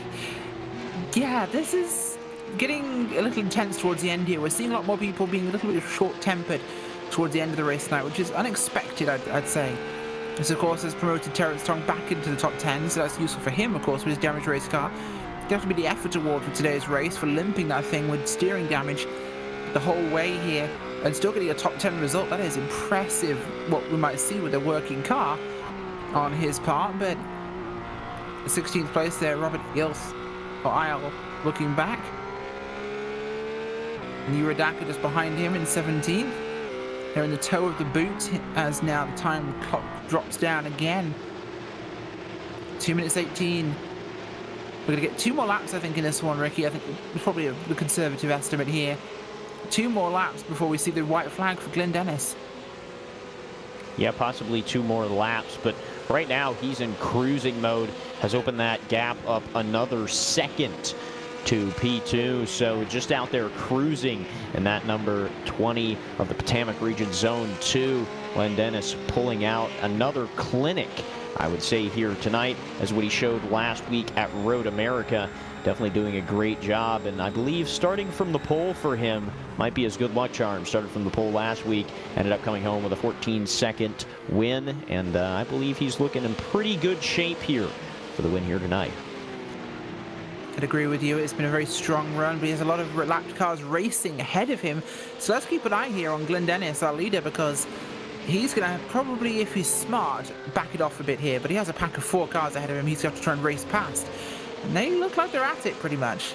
Yeah, this is getting a little intense towards the end here. We're seeing a lot more people being a little bit short-tempered towards the end of the race tonight, which is unexpected, I'd say. This, of course, has promoted Terrence Tong back into the top 10, so that's useful for him, of course, with his damaged race car. There'll have to be the effort award for today's race for limping that thing with steering damage the whole way here and still getting a top 10 result. That is impressive, what we might see with a working car on his part. But 16th place there, Robert Isle looking back. Nuradaka just behind him in 17th. They're in the toe of the boot as now the time clock drops down again. 2 minutes 18. We're going to get 2 more laps, I think, in this one, Ricky. I think it's probably the conservative estimate here. 2 more laps before we see the white flag for Glenn Dennis. Yeah, possibly 2 more laps, but right now he's in cruising mode. Has opened that gap up another second to P2, so just out there cruising in that number 20 of the Potomac Region Zone 2. Glenn Dennis pulling out another clinic, I would say, here tonight, as what he showed last week at Road America. Definitely doing a great job, and I believe starting from the pole for him might be his good luck charm. Started from the pole last week, ended up coming home with a 14-second win, and I believe he's looking in pretty good shape here for the win here tonight. I'd agree with you. It's been a very strong run, but he has a lot of lapped cars racing ahead of him. So let's keep an eye here on Glenn Dennis, our leader, because he's going to probably, if he's smart, back it off a bit here. But he has a pack of 4 cars ahead of him he's got to try and race past. And they look like they're at it pretty much.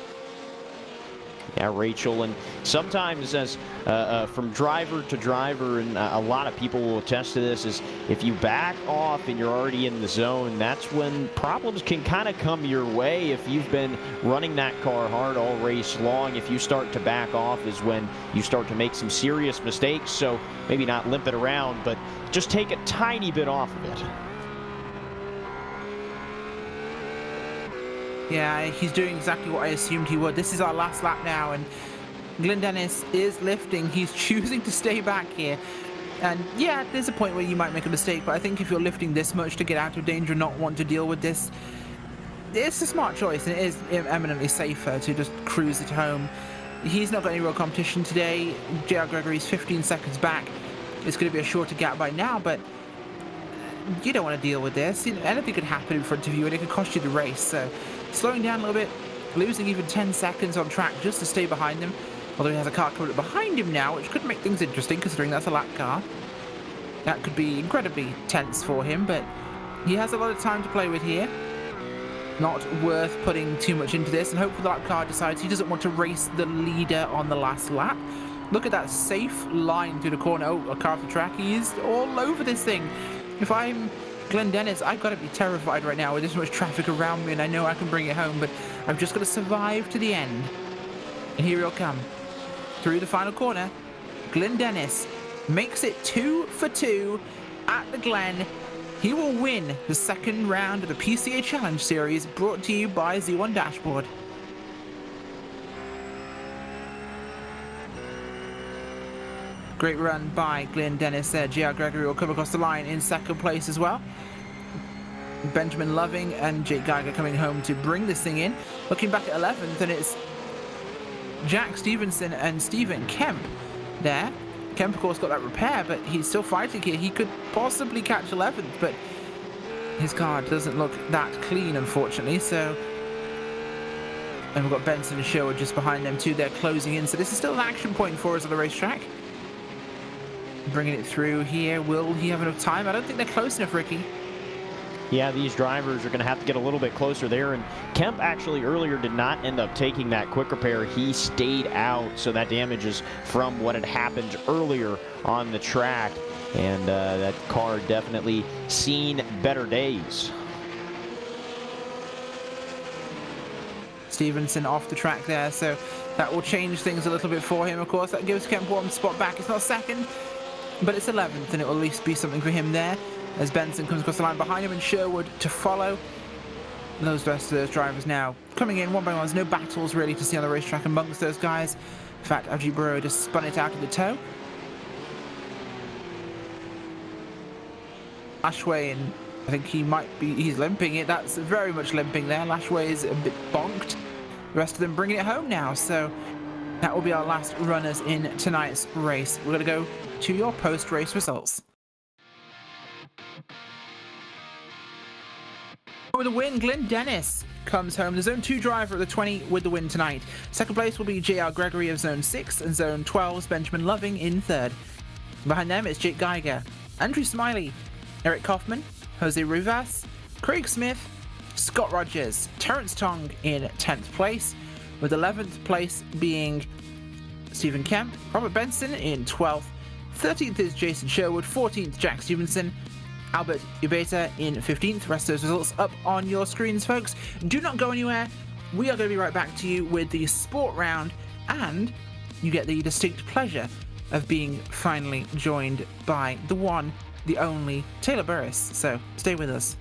Yeah, Rachel, and sometimes as from driver to driver, and a lot of people will attest to this, is if you back off and you're already in the zone, that's when problems can kind of come your way. If you've been running that car hard all race long, if you start to back off is when you start to make some serious mistakes. So maybe not limp it around, but just take a tiny bit off of it. Yeah, he's doing exactly what I assumed he would. This is our last lap now, and Glenn Dennis is lifting. He's choosing to stay back here. And yeah, there's a point where you might make a mistake, but I think if you're lifting this much to get out of danger and not want to deal with this, it's a smart choice, and it is eminently safer to just cruise it home. He's not got any real competition today. JR Gregory's 15 seconds back. It's going to be a shorter gap by now, but you don't want to deal with this. You know, anything could happen in front of you, and it could cost you the race. So slowing down a little bit, losing even 10 seconds on track just to stay behind him. Although he has a car coming up behind him now, which could make things interesting considering that's a lap car. That could be incredibly tense for him, but he has a lot of time to play with here. Not worth putting too much into this, and hopefully the lap car decides he doesn't want to race the leader on the last lap. Look at that safe line through the corner. Oh, a car off the track. He is all over this thing. If I'm Glenn Dennis, I've got to be terrified right now with this much traffic around me, and I know I can bring it home, but I've just got to survive to the end. And here he'll come. Through the final corner, Glenn Dennis makes it 2 for 2 at the Glen. He will win the second round of the PCA Challenge Series, brought to you by Z1 Dashboard. Great run by Glenn Dennis there. JR Gregory will come across the line in second place as well. Benjamin Loving and Jake Geiger coming home to bring this thing in. Looking back at 11th, and it's Jack Stevenson and Stephen Kemp there. Kemp, of course, got that repair, but he's still fighting here. He could possibly catch 11th, but his car doesn't look that clean, unfortunately, so... And we've got Benson and Sherwood just behind them too. They're closing in, so this is still an action point for us on the racetrack. Bringing it through here. Will he have enough time? I don't think they're close enough, Ricky. Yeah, these drivers are going to have to get a little bit closer there. And Kemp actually earlier did not end up taking that quick repair. He stayed out, so that damage is from what had happened earlier on the track. And that car definitely seen better days. Stevenson off the track there, so that will change things a little bit for him, of course. That gives Kemp one spot back. It's not second, but it's 11th, and it will at least be something for him there as Benson comes across the line behind him and Sherwood to follow. Those rest of those drivers now coming in one by one. There's no battles really to see on the racetrack amongst those guys. In fact, Ajit Burrow just spun it out of the toe. Lashway, and I think he's limping it. That's very much limping there. Lashway is a bit bonked. The rest of them bringing it home now, so that will be our last runners in tonight's race. We're going to go to your post-race results. With a win, Glenn Dennis comes home. The Zone 2 driver at the 20 with the win tonight. Second place will be JR Gregory of Zone 6, and Zone 12's Benjamin Loving in third. Behind them, it's Jake Geiger, Andrew Smiley, Eric Kaufman, Jose Rivas, Craig Smith, Scott Rogers, Terrence Tong in 10th place, with 11th place being Stephen Kemp, Robert Benson in 12th, 13th is Jason Sherwood, 14th Jack Stevenson, Albert Ubeta in 15th. Rest of those results up on your screens, folks. Do not go anywhere. We are going to be right back to you with the sport round, and you get the distinct pleasure of being finally joined by the one, the only Taylor Burris. So stay with us.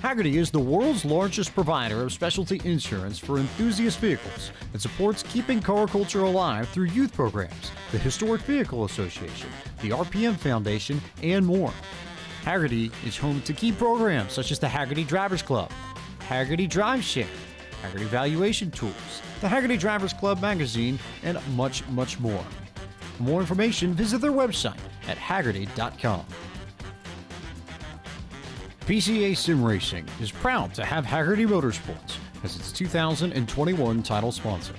Hagerty is the world's largest provider of specialty insurance for enthusiast vehicles and supports keeping car culture alive through youth programs, the Historic Vehicle Association, the RPM Foundation, and more. Hagerty is home to key programs such as the Hagerty Drivers Club, Hagerty Drive Share, Hagerty Valuation Tools, the Hagerty Drivers Club magazine, and much, much more. For more information, visit their website at hagerty.com. PCA Sim Racing is proud to have Hagerty Motorsports as its 2021 title sponsor.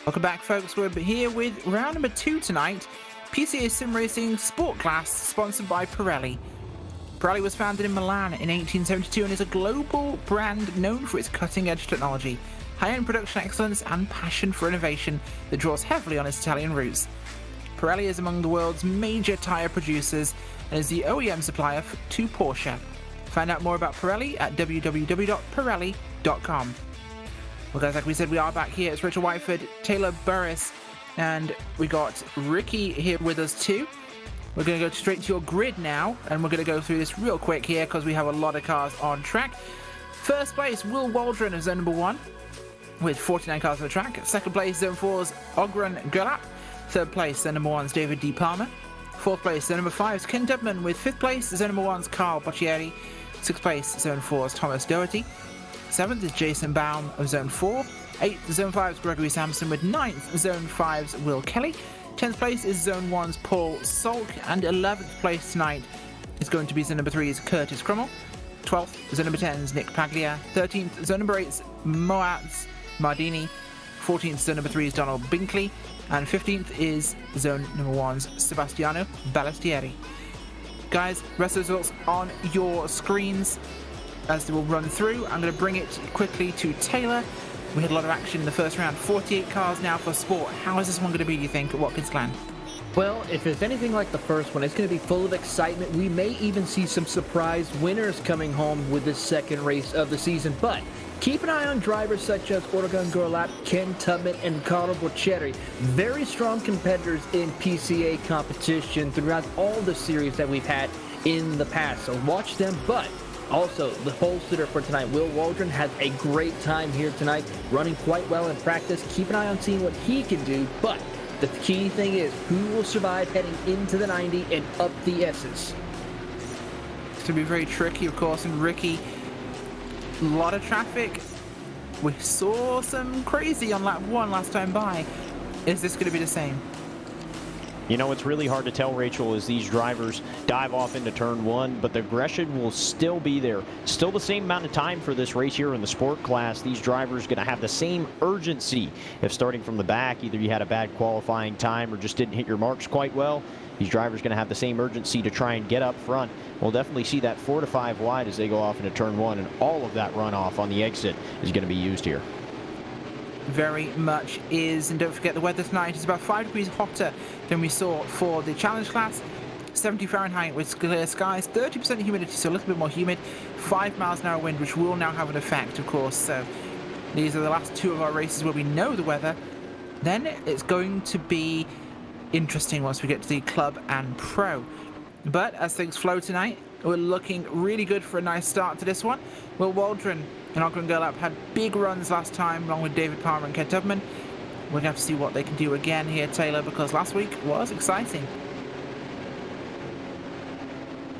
Welcome back, folks. We're here with round number 2 tonight. PCA Sim Racing Sport Class, sponsored by Pirelli. Pirelli was founded in Milan in 1872 and is a global brand known for its cutting-edge technology, high-end production excellence, and passion for innovation that draws heavily on its Italian roots. Pirelli is among the world's major tyre producers and is the OEM supplier to Porsche. Find out more about Pirelli at www.pirelli.com. Well, guys, like we said, we are back here. It's Rachel Whiteford, Taylor Burris, and we got Ricky here with us too. We're going to go straight to your grid now, and we're going to go through this real quick here because we have a lot of cars on track. First place, Will Waldron of zone number 1. With 49 cars on the track. Second place, Zone 4's Ogren Gurlap. Third place, Zone number 1's David D. Palmer. Fourth place, Zone number 5's Ken Dubman. With fifth place, Zone number 1's Carl Boccieri. Sixth place, Zone 4's Thomas Doherty. Seventh is Jason Baum of Zone 4. Eighth, Zone 5's Gregory Sampson. With ninth, Zone 5's Will Kelly. 10th place is Zone 1's Paul Salk. And 11th place tonight is going to be Zone number 3's Curtis Crummell. 12th, Zone number 10's Nick Paglia. 13th, Zone number 8's Moaz Mardini. 14th, Zone number 3 is Donald Binkley, and 15th is Zone number 1's Sebastiano Ballestieri. Guys, rest of the results on your screens as they will run through. I'm going to bring it quickly to Taylor. We had a lot of action in the first round. 48 cars now for sport. How is this one going to be, you think, at Watkins Glen? Well, if it's anything like the first one, it's going to be full of excitement. We may even see some surprise winners coming home with this second race of the season, but keep an eye on drivers such as Organ Gurlap, Ken Tubman, and Carlo Boccieri. Very strong competitors in PCA competition throughout all the series that we've had in the past. So watch them, but also the pole sitter for tonight, Will Waldron, has a great time here tonight, running quite well in practice. Keep an eye on seeing what he can do, but the key thing is who will survive heading into the 90 and up the S's. It's going to be very tricky, of course, and Ricky. A lot of traffic. We saw some crazy on lap 1 last time by. Is this going to be the same? You know, it's really hard to tell, Rachel, as these drivers dive off into turn 1, but the aggression will still be there. Still the same amount of time for this race here in the sport class. These drivers going to have the same urgency. If starting from the back, either you had a bad qualifying time or just didn't hit your marks quite well, these drivers going to have the same urgency to try and get up front. We'll definitely see that 4 to 5 wide as they go off into turn 1, and all of that runoff on the exit is going to be used here. Very much is, and don't forget the weather tonight is about 5 degrees hotter than we saw for the challenge class. 70 Fahrenheit with clear skies, 30% humidity, so a little bit more humid. 5 miles an hour wind, which will now have an effect, of course. So these are the last 2 of our races where we know the weather. Then it's going to be interesting once we get to the club and pro. But as things flow tonight, we're looking really good for a nice start to this one. Will Waldron and Ogren Gurlap had big runs last time, along with David Palmer and Ken Tubman. We're going to have to see what they can do again here, Taylor, because last week was exciting.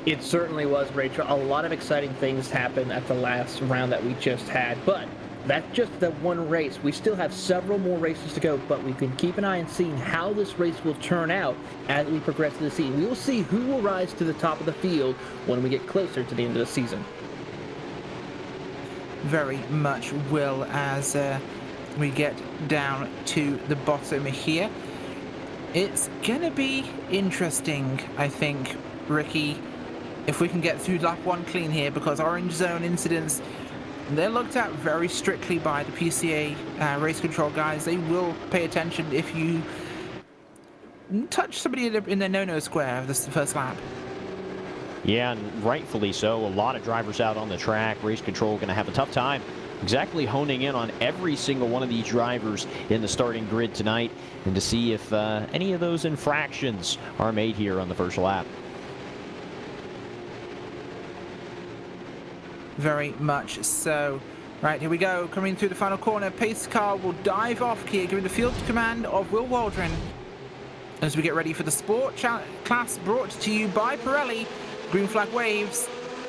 It certainly was, Rachel. A lot of exciting things happened at the last round that we just had, but that's just the one race. We still have several more races to go, but we can keep an eye on seeing how this race will turn out as we progress to the season. We will see who will rise to the top of the field when we get closer to the end of the season. Very much will, as we get down to the bottom here. It's going to be interesting, I think, Ricky, if we can get through lap 1 clean here, because orange zone incidents, they're looked at very strictly by the PCA race control guys. They will pay attention if you touch somebody in the no-no square of this first lap. Yeah, and rightfully so. A lot of drivers out on the track. Race control going to have a tough time exactly honing in on every single one of these drivers in the starting grid tonight and to see if any of those infractions are made here on the first lap. Very much so. Right, here we go. Coming through the final corner. Pace car will dive off here, giving the field command of Will Waldron. As we get ready for the sport class brought to you by Pirelli. Green flag waves.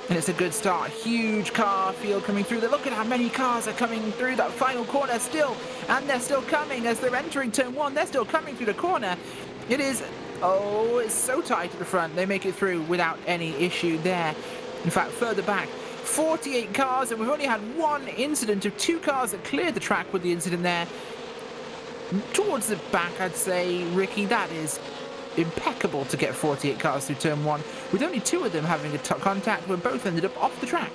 And it's a good start. Huge car field coming through. Look at how many cars are coming through that final corner still. And they're still coming as they're entering turn one. They're still coming through the corner. It is, oh, it's so tight at the front. They make it through without any issue there. In fact, further back, 48 cars, and we've only had one incident of 2 cars that cleared the track with the incident there. Towards the back, I'd say, Ricky, that is impeccable to get 48 cars through turn one, with only 2 of them having a contact where both ended up off the track.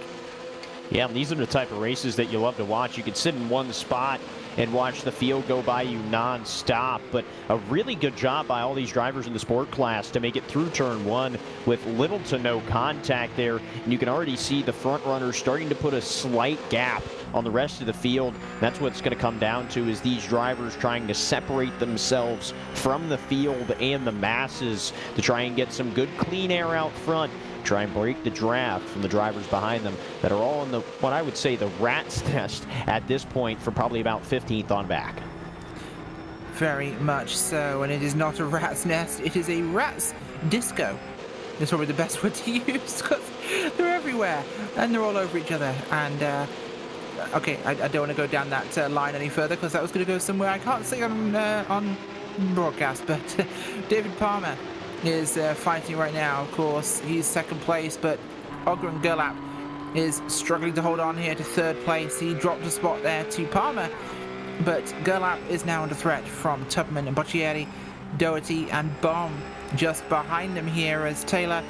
Yeah, these are the type of races that you love to watch. You could sit in one spot and watch the field go by you non-stop, but a really good job by all these drivers in the sport class to make it through turn one with little to no contact there. And you can already see the front runners starting to put a slight gap on the rest of the field. That's what's going to come down to, is these drivers trying to separate themselves from the field and the masses to try and get some good clean air out front, try and break the draft from the drivers behind them that are all in the, what I would say, the rat's nest at this point, for probably about 15th on back. Very much so, and it is not a rat's nest, it is a rat's disco. That's probably the best word to use, because they're everywhere and they're all over each other. And okay, I don't want to go down that line any further, because that was going to go somewhere I can't say on broadcast. But David Palmer is fighting right now. Of course, he's second place, but Ogren Gerlap is struggling to hold on here to third place. He dropped a spot there to Palmer, but Gerlap is now under threat from Tubman and Boccieri, Doherty and Baum just behind them here. As Taylor,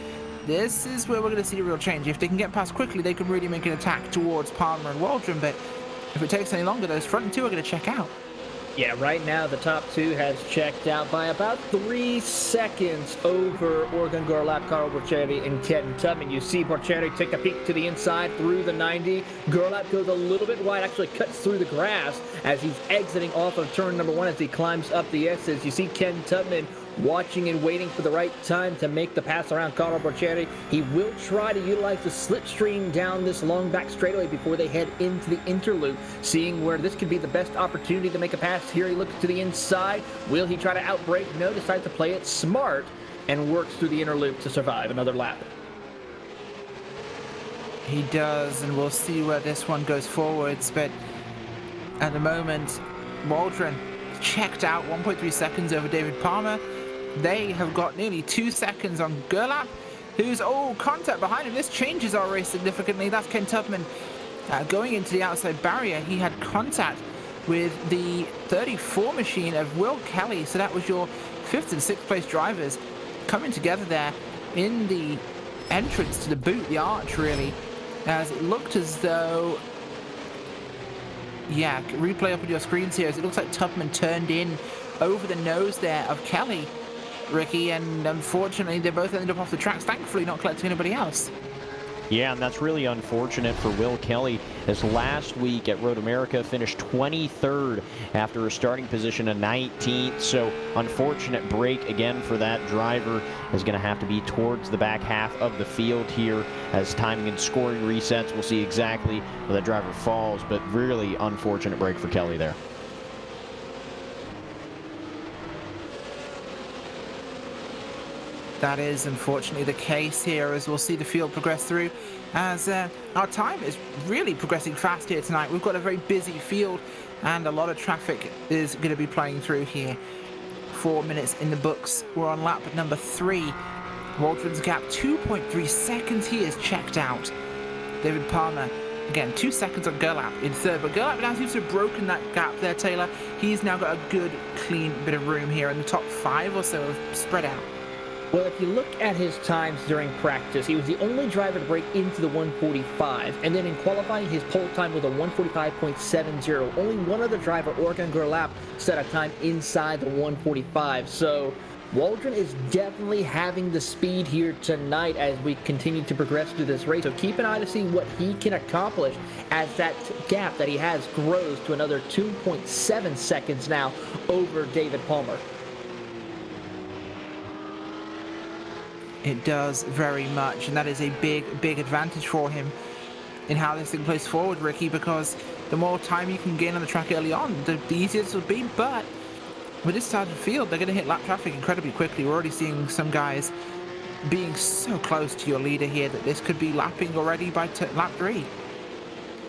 this is where we're going to see a real change. If they can get past quickly, they can really make an attack towards Palmer and Waldron, but if it takes any longer, those front 2 are going to check out. Yeah, right now the top 2 has checked out by about 3 seconds over Oregon Gerlap, Carl Boccieri, and Kenton Tubman. You see Boccieri take a peek to the inside through the 90. Gerlap goes a little bit wide, actually cuts through the grass as he's exiting off of turn number 1 as he climbs up the S's. You see Kenton Tubman watching and waiting for the right time to make the pass around Carlo Boccieri. He will try to utilize the slipstream down this long back straightaway before they head into the interloop, seeing where this could be the best opportunity to make a pass. Here he looks to the inside. Will he try to outbrake? No, decides to play it smart and works through the interloop to survive another lap. He does, and we'll see where this one goes forwards, but at the moment, Waldron checked out 1.3 seconds over David Palmer. They have got nearly 2 seconds on Gerlap, who's, contact behind him. This changes our race significantly. That's Ken Tubman going into the outside barrier. He had contact with the 34 machine of Will Kelly. So that was your 5th and 6th place drivers coming together there in the entrance to the boot, the arch, really, as it looked as though, yeah, replay up on your screens here, as it looks like Tubman turned in over the nose there of Kelly, Ricky, and unfortunately they both ended up off the tracks, thankfully not collecting anybody else. Yeah, and that's really unfortunate for Will Kelly, as last week at Road America finished 23rd after a starting position of 19th. So unfortunate break again for that driver. Is going to have to be towards the back half of the field here as timing and scoring resets. We'll see exactly where that driver falls, but really unfortunate break for Kelly there. That is unfortunately the case here, as we'll see the field progress through, as our time is really progressing fast here tonight. We've got a very busy field and a lot of traffic is going to be playing through here. 4 minutes in the books. We're on lap number 3. Waldron's gap 2.3 seconds. He is checked out. David Palmer, again, 2 seconds on Gerlap in third, but Gerlap now seems to have broken that gap there, Taylor. He's now got a good, clean bit of room here, and the top 5 or so have spread out. Well, if you look at his times during practice, he was the only driver to break into the 145, and then in qualifying, his pole time was a 145.70. Only one other driver, Oregon Gerlap, set a time inside the 145. So Waldron is definitely having the speed here tonight as we continue to progress through this race. So keep an eye to see what he can accomplish as that gap that he has grows to another 2.7 seconds now over David Palmer. It does very much, and that is a big advantage for him in how this thing plays forward, Ricky, because the more time you can gain on the track early on, the easier this will be. But with this side of the field, they're going to hit lap traffic incredibly quickly. We're already seeing some guys being so close to your leader here that this could be lapping already by lap 3.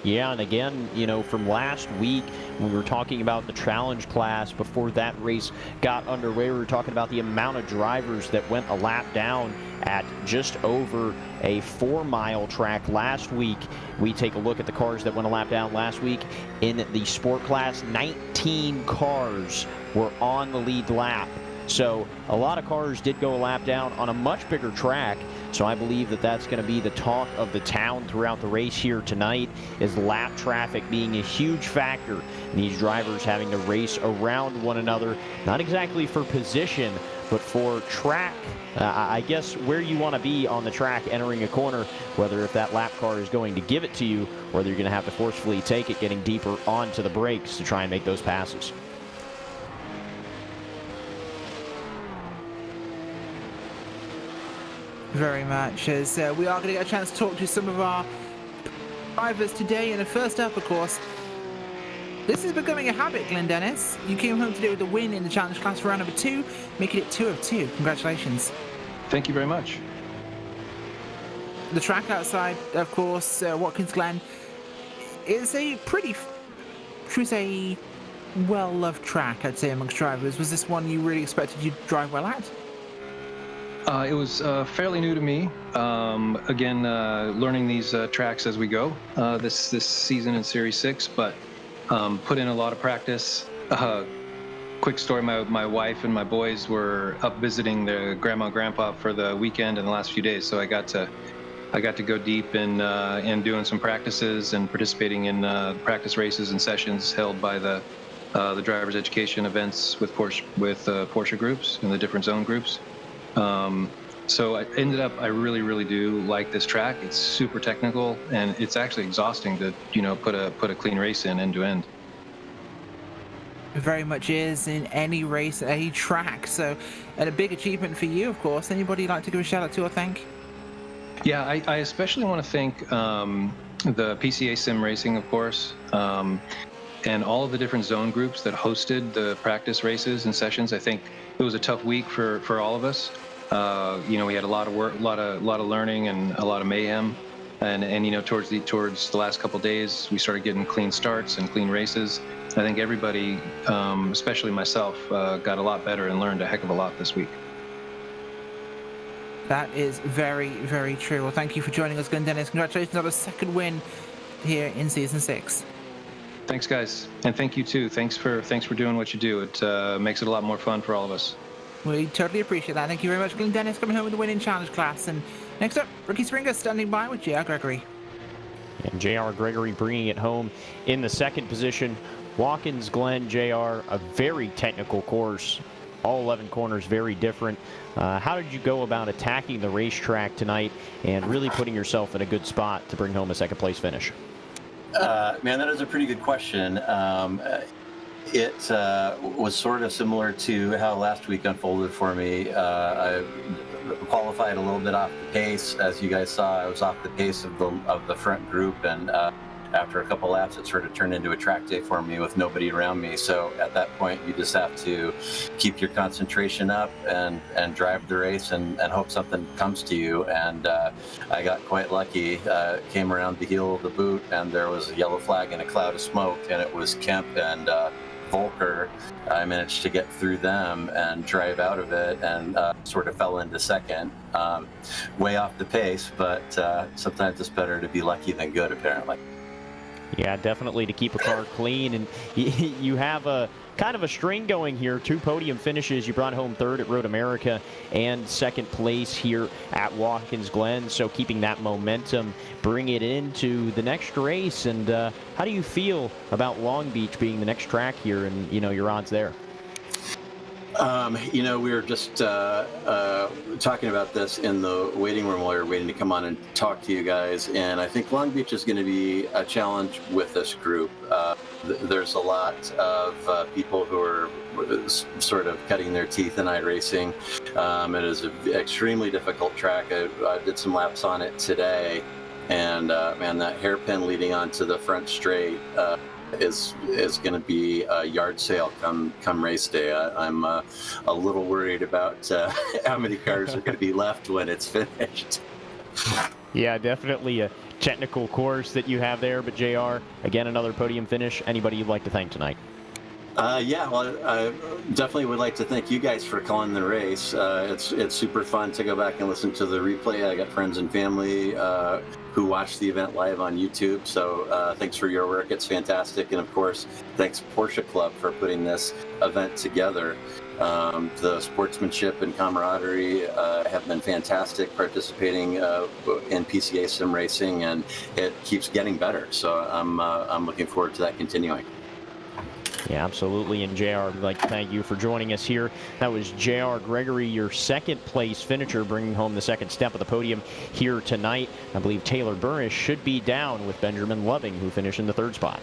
Yeah, and again, from last week when we were talking about the challenge class before that race got underway, we were talking about the amount of drivers that went a lap down at just over a 4-mile track last week. We take a look at the cars that went a lap down last week. In the sport class, 19 cars were on the lead lap. So a lot of cars did go a lap down on a much bigger track. So I believe that that's going to be the talk of the town throughout the race here tonight, is lap traffic being a huge factor in these drivers having to race around one another, not exactly for position, but for track, I guess, where you want to be on the track entering a corner, whether if that lap car is going to give it to you, or whether you're going to have to forcefully take it, getting deeper onto the brakes to try and make those passes. Very much, as we are going to get a chance to talk to some of our drivers today. And first up, of course, this is becoming a habit, Glenn Dennis. You came home today with a win in the challenge class for round number 2, making it 2 of 2. Congratulations. Thank you very much. The track outside, of course, Watkins Glen, is a pretty, should we say, well-loved track, I'd say, amongst drivers. Was this one you really expected you'd drive well at? It was fairly new to me. Again, learning these tracks as we go this season in Series 6, but put in a lot of practice. Quick story, my wife and my boys were up visiting their grandma and grandpa for the weekend in the last few days, so I got to go deep in doing some practices and participating in practice races and sessions held by the drivers' education events with Porsche groups and the different zone groups. So I really do like this track. It's super technical, and it's actually exhausting to, put a clean race in end to end. It very much is in any race, any track. So, and a big achievement for you, of course. Anybody you'd like to give a shout out to or thank? Yeah, I especially want to thank the PCA Sim Racing, of course, and all of the different zone groups that hosted the practice races and sessions. I think it was a tough week for all of us. We had a lot of work, a lot of learning, and a lot of mayhem. And towards the last couple of days, we started getting clean starts and clean races. I think everybody, especially myself, got a lot better and learned a heck of a lot this week. That is very, very true. Well, thank you for joining us, Glenn Dennis. Congratulations on a second win here in Season 6. Thanks, guys, and thank you too. Thanks for doing what you do. It makes it a lot more fun for all of us. We totally appreciate that. Thank you very much, Glenn Dennis, coming home with the win in challenge class. And next up, Ricky Springer standing by with J.R. Gregory. And J.R. Gregory bringing it home in the second position. Watkins Glen, J.R., a very technical course. All 11 corners very different. How did you go about attacking the racetrack tonight and really putting yourself in a good spot to bring home a second place finish? Man, that is a pretty good question. It was sort of similar to how last week unfolded for me. I qualified a little bit off the pace. As you guys saw, I was off the pace of the front group, and after a couple laps, it sort of turned into a track day for me with nobody around me. So at that point, you just have to keep your concentration up and drive the race and hope something comes to you. And I got quite lucky. Came around the heel of the boot, and there was a yellow flag and a cloud of smoke, and it was Kemp and Volker. I managed to get through them and drive out of it, and sort of fell into second. Way off the pace, but sometimes it's better to be lucky than good, apparently. Yeah, definitely to keep a car clean. And you have a kind of a string going here. 2 podium finishes. You brought home third at Road America and second place here at Watkins Glen. So keeping that momentum, bring it into the next race. And how do you feel about Long Beach being the next track here and, your odds there? We were just talking about this in the waiting room while we were waiting to come on and talk to you guys. And I think Long Beach is going to be a challenge with this group. There's a lot of people who are sort of cutting their teeth in iRacing. It is an extremely difficult track. I did some laps on it today. And man, that hairpin leading onto the front straight is going to be a yard sale come race day. I'm a little worried about how many cars are going to be left when it's finished. Yeah, definitely a technical course that you have there. But JR, again, another podium finish. Anybody you'd like to thank tonight? Yeah, well, I definitely would like to thank you guys for calling the race. It's super fun to go back and listen to the replay. I got friends and family who watch the event live on YouTube. So thanks for your work. It's fantastic. And of course, thanks Porsche Club for putting this event together. The sportsmanship and camaraderie have been fantastic participating in PCA Sim Racing, and it keeps getting better. So I'm looking forward to that continuing. Yeah, absolutely. And JR, I'd like to thank you for joining us here. That was JR Gregory, your second place finisher, bringing home the second step of the podium here tonight. I believe Taylor Burrish should be down with Benjamin Loving, who finished in the third spot.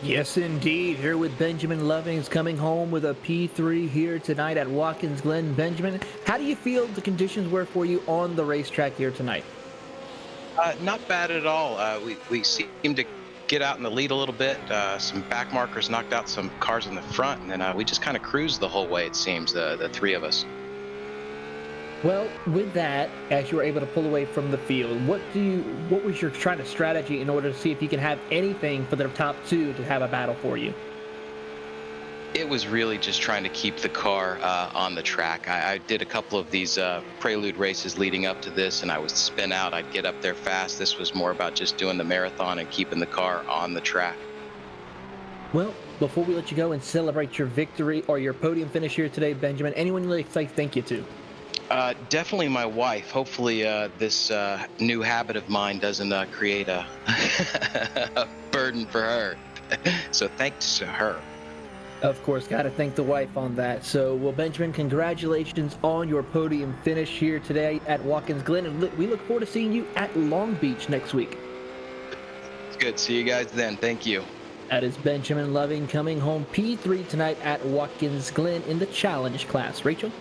Yes, indeed. Here with Benjamin Lovings coming home with a P3 here tonight at Watkins Glen. Benjamin, how do you feel the conditions were for you on the racetrack here tonight? Not bad at all. We seemed to get out in the lead a little bit. Some back markers knocked out some cars in the front, and then we just kind of cruised the whole way, it seems, the three of us. Well, with that, as you were able to pull away from the field, what was your trying to strategy in order to see if you can have anything for the top two to have a battle for you? It was really just trying to keep the car on the track. I did a couple of these prelude races leading up to this, and I would spin out. I'd get up there fast. This was more about just doing the marathon and keeping the car on the track. Well, before we let you go and celebrate your victory or your podium finish here today, Benjamin, anyone you'd like to say thank you to? Definitely my wife. Hopefully this new habit of mine doesn't create a, a burden for her. So thanks to her. Of course, got to thank the wife on that. So, well, Benjamin, congratulations on your podium finish here today at Watkins Glen, and we look forward to seeing you at Long Beach next week. It's good. See you guys then. Thank you. That is Benjamin Loving coming home P3 tonight at Watkins Glen in the challenge class. Rachel?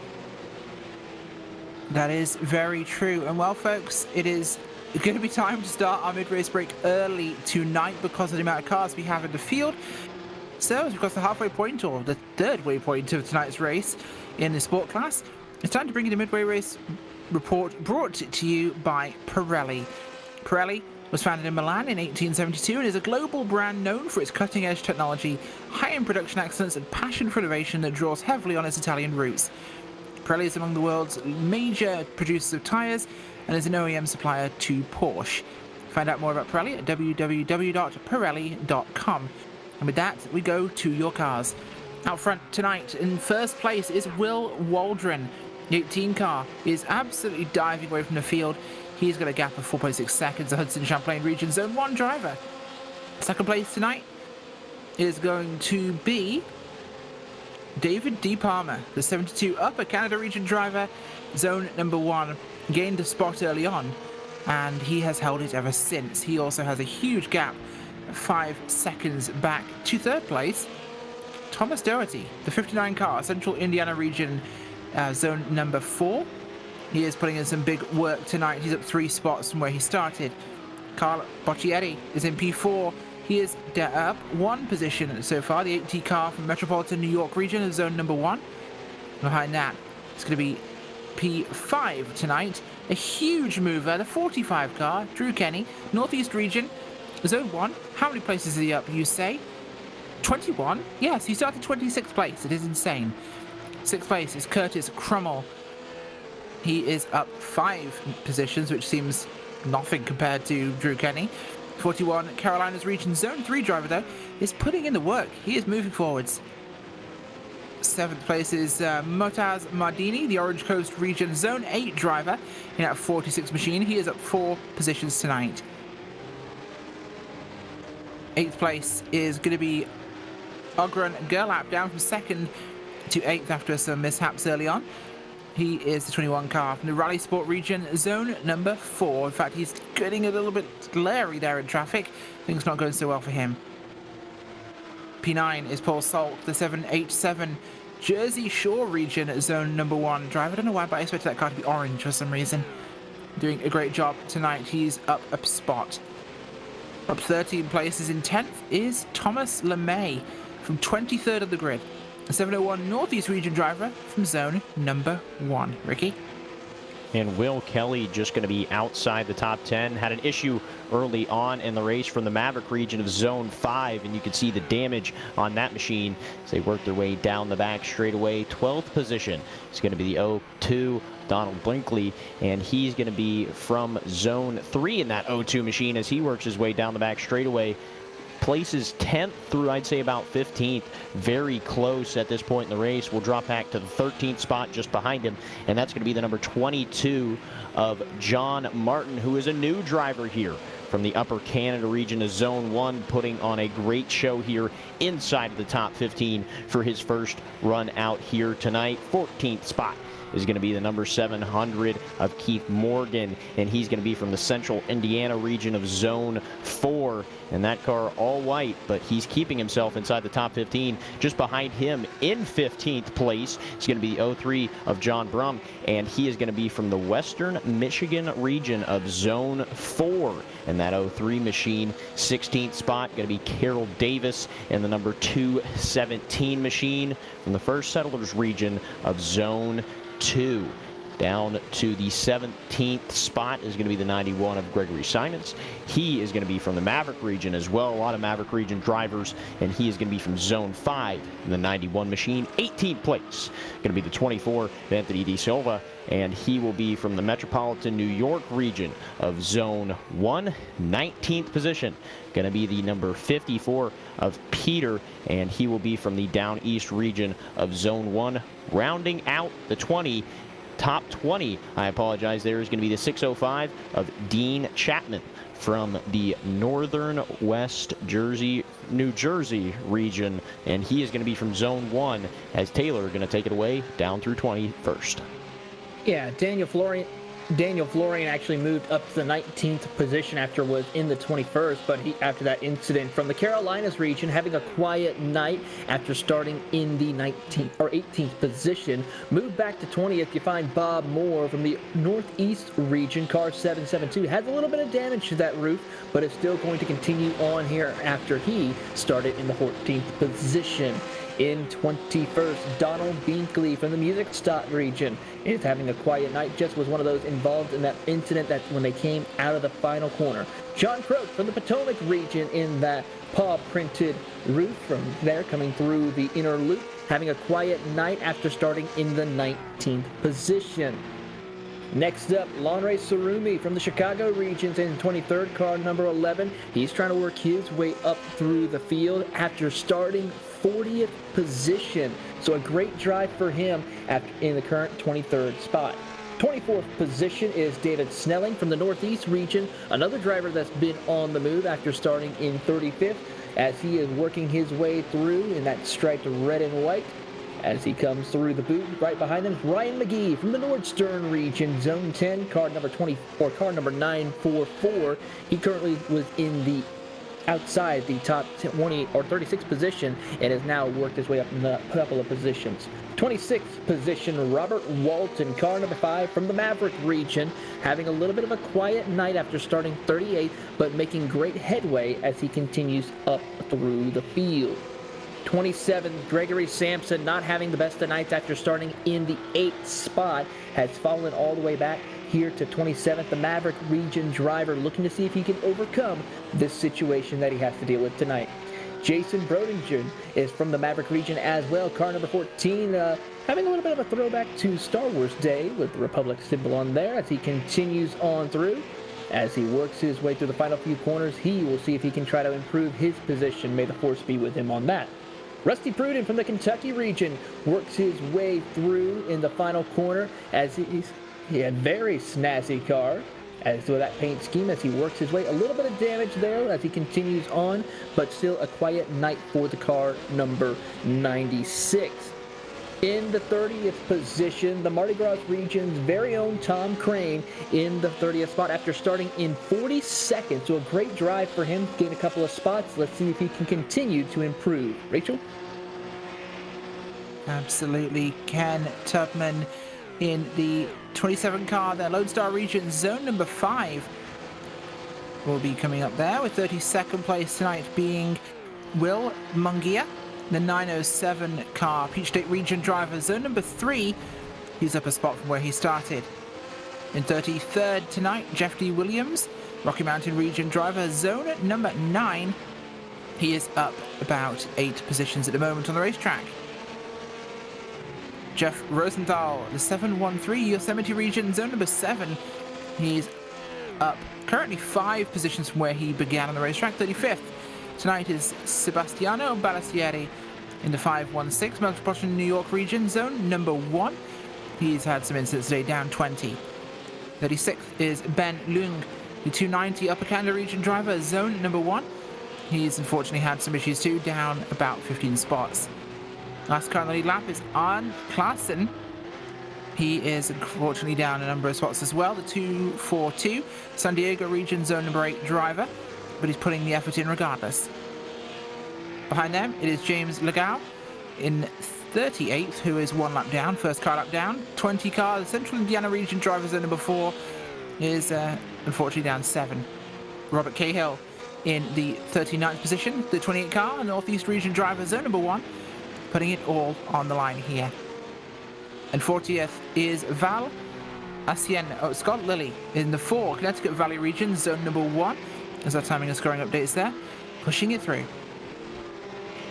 That is very true. And well, folks, it is going to be time to start our mid-race break early tonight because of the amount of cars we have in the field. So, as we've got the halfway point, or the third waypoint of tonight's race in the sport class, it's time to bring you the midway race report brought to you by Pirelli. Pirelli was founded in Milan in 1872 and is a global brand known for its cutting-edge technology, high-end production excellence, and passion for innovation that draws heavily on its Italian roots. Pirelli is among the world's major producers of tyres and is an OEM supplier to Porsche. Find out more about Pirelli at www.pirelli.com. And with that, we go to your cars. Out front tonight, in first place, is Will Waldron. The 18 car is absolutely diving away from the field. He's got a gap of 4.6 seconds. The Hudson Champlain Region Zone 1 driver. Second place tonight is going to be David D. Palmer, the 72 Upper Canada Region driver, Zone number 1. Gained a spot early on, and he has held it ever since. He also has a huge gap, 5 seconds back to third place. Thomas Doherty, the 59 car, Central Indiana Region, Zone number 4. He is putting in some big work tonight. He's up 3 spots from where he started. Carl Bocchietti is in P4. He is up 1 position so far. The 80 car from Metropolitan New York Region is Zone number 1. Behind that, it's going to be P5 tonight. A huge mover, the 45 car, Drew Kenny, Northeast Region, Zone 1. How many places is he up, you say? 21? Yes, he started 26th place. It is insane. 6th place is Curtis Crummell. He is up 5 positions, which seems nothing compared to Drew Kenny. 41, Carolinas Region Zone 3 driver, though, is putting in the work. He is moving forwards. 7th place is Motaz Mardini, the Orange Coast Region Zone 8 driver in that 46 machine. He is up 4 positions tonight. 8th place is going to be Ogren Gerlap, down from 2nd to 8th after some mishaps early on. He is the 21 car from the Rally Sport region, zone number 4. In fact, he's getting a little bit glary there in traffic. Things not going so well for him. P9 is Paul Salk, the 787 Jersey Shore region, zone number 1 driver. I don't know why, but I expected that car to be orange for some reason. Doing a great job tonight. He's up a spot. Up 13 places in 10th is Thomas LeMay from 23rd of the grid. A 701 Northeast region driver from zone number 1. Ricky? And Will Kelly just going to be outside the top 10. Had an issue early on in the race from the Maverick region of zone 5, and you can see the damage on that machine as they work their way down the back straightaway. 12th position is going to be the 02 Donald Blinkley, and he's going to be from zone 3 in that 02 machine as he works his way down the back straightaway. Places 10th through, I'd say, about 15th. Very close at this point in the race. We'll drop back to the 13th spot just behind him, and that's going to be the number 22 of John Martin, who is a new driver here from the Upper Canada region of Zone 1, putting on a great show here inside of the top 15 for his first run out here tonight. 14th spot is going to be the number 700 of Keith Morgan, and he's going to be from the Central Indiana region of Zone 4. And that car all white, but he's keeping himself inside the top 15. Just behind him in 15th place is going to be 03 of John Brum, and he is going to be from the Western Michigan region of Zone 4. And that 03 machine, 16th spot, going to be Carol Davis, and the number 217 machine from the First Settlers region of Zone 2. Down to the 17th spot is going to be the 91 of Gregory Simons. He is going to be from the Maverick region as well. A lot of Maverick region drivers, and he is going to be from Zone 5 in the 91 machine. 18th place going to be the 24 of Anthony D. Silva, and he will be from the Metropolitan New York region of Zone 1. 19th position going to be the number 54 of Peter, and he will be from the Down East region of Zone 1. Rounding out the top 20, I apologize, there is going to be the 605 of Dean Chapman from the Northern West New Jersey region, and he is going to be from Zone 1 as Taylor are going to take it away down through 21st. Yeah, Daniel Florian actually moved up to the 19th position after was in the 21st, but after that incident from the Carolinas region, having a quiet night after starting in the 19th or 18th position, moved back to 20th. You find Bob Moore from the Northeast region, car 772, has a little bit of damage to that roof, but is still going to continue on here after he started in the 14th position. In 21st, Donald Binkley from the Music Stock region is having a quiet night. Just was one of those involved in that incident that when they came out of the final corner. John Croak from the Potomac region in that paw-printed roof from there coming through the inner loop, having a quiet night after starting in the 19th position. Next up, Lonray Sarumi from the Chicago regions in 23rd, car number 11. He's trying to work his way up through the field after starting 40th position. So a great drive for him in the current 23rd spot. 24th position is David Snelling from the Northeast region, another driver that's been on the move after starting in 35th as he is working his way through in that striped red and white. As he comes through the boot, right behind him is Ryan McGee from the Nordstern region, Zone 10, car number 20 or car number 944. He currently was in the outside the top 20 or 36th position and has now worked his way up in a couple of positions. 26th position, Robert Walton, car number 5 from the Maverick region, having a little bit of a quiet night after starting 38th, but making great headway as he continues up through the field. 27, Gregory Sampson, not having the best of nights after starting in the 8th spot, has fallen all the way back here to 27th. The Maverick region driver looking to see if he can overcome this situation that he has to deal with tonight. Jason Brodingen is from the Maverick region as well, car number 14, having a little bit of a throwback to Star Wars Day with the Republic symbol on there as he continues on through. As he works his way through the final few corners, he will see if he can try to improve his position. May the force be with him on that. Rusty Pruden from the Kentucky region works his way through in the final corner as he had very snazzy car as with that paint scheme as he works his way. A little bit of damage there as he continues on, but still a quiet night for the car number 96. In the 30th position, the Mardi Gras region's very own Tom Crane in the 30th spot after starting in 42nd. So a great drive for him, gain a couple of spots. Let's see if he can continue to improve. Rachel? Absolutely. Ken Tubman in the 27 car there. Lone Star region, zone number 5 will be coming up there, with 32nd place tonight being Will Mungia. The 907 car, Peach State region driver, zone number 3. He's up a spot from where he started. In 33rd tonight, Jeff D. Williams, Rocky Mountain region driver, zone number 9. He is up about 8 positions at the moment on the racetrack. Jeff Rosenthal, the 713 Yosemite region, zone number 7. He's up currently 5 positions from where he began on the racetrack, 35th. Tonight is Sebastiano Balastieri in the 516 Metropolitan New York region, zone number 1. He's had some incidents today, down 20. 36th is Ben Lung, the 290 Upper Canada region driver, zone number 1. He's unfortunately had some issues too, down about 15 spots. Last car on the lead lap is Arne Klaassen. He is unfortunately down a number of spots as well, the 242 San Diego region, zone number 8 driver, but he's putting the effort in regardless. Behind them, it is James Legau in 38th, who is 1 lap down, first car lap down. 20 car, the Central Indiana region driver, zone number 4, is unfortunately down 7. Robert Cahill in the 39th position, the 28 car, Northeast region driver, zone number 1, putting it all on the line here. And 40th is Val Scott Lilly in the 4 Connecticut Valley region, zone number 1. As our timing and scoring updates there, pushing it through.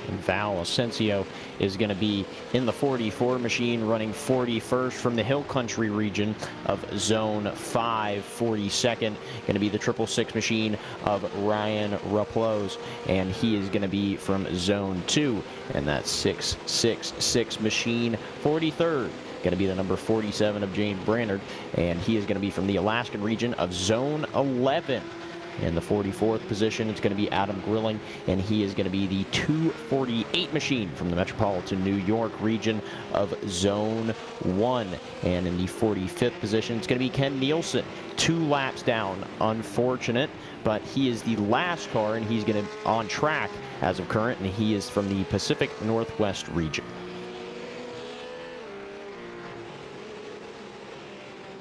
And Val Asensio is going to be in the 44 machine, running 41st from the Hill Country region of Zone 5. 42nd going to be the 666 machine of Ryan Raploes, and he is going to be from Zone 2. And that 666 machine, 43rd. Going to be the number 47 of James Brannard, and he is going to be from the Alaskan region of Zone 11. In the 44th position, it's going to be Adam Grilling, and he is going to be the 248 machine from the Metropolitan New York region of Zone 1. And in the 45th position, it's going to be Ken Nielsen, 2 laps down. Unfortunate, but he is the last car, and he's going to on track as of current, and he is from the Pacific Northwest region.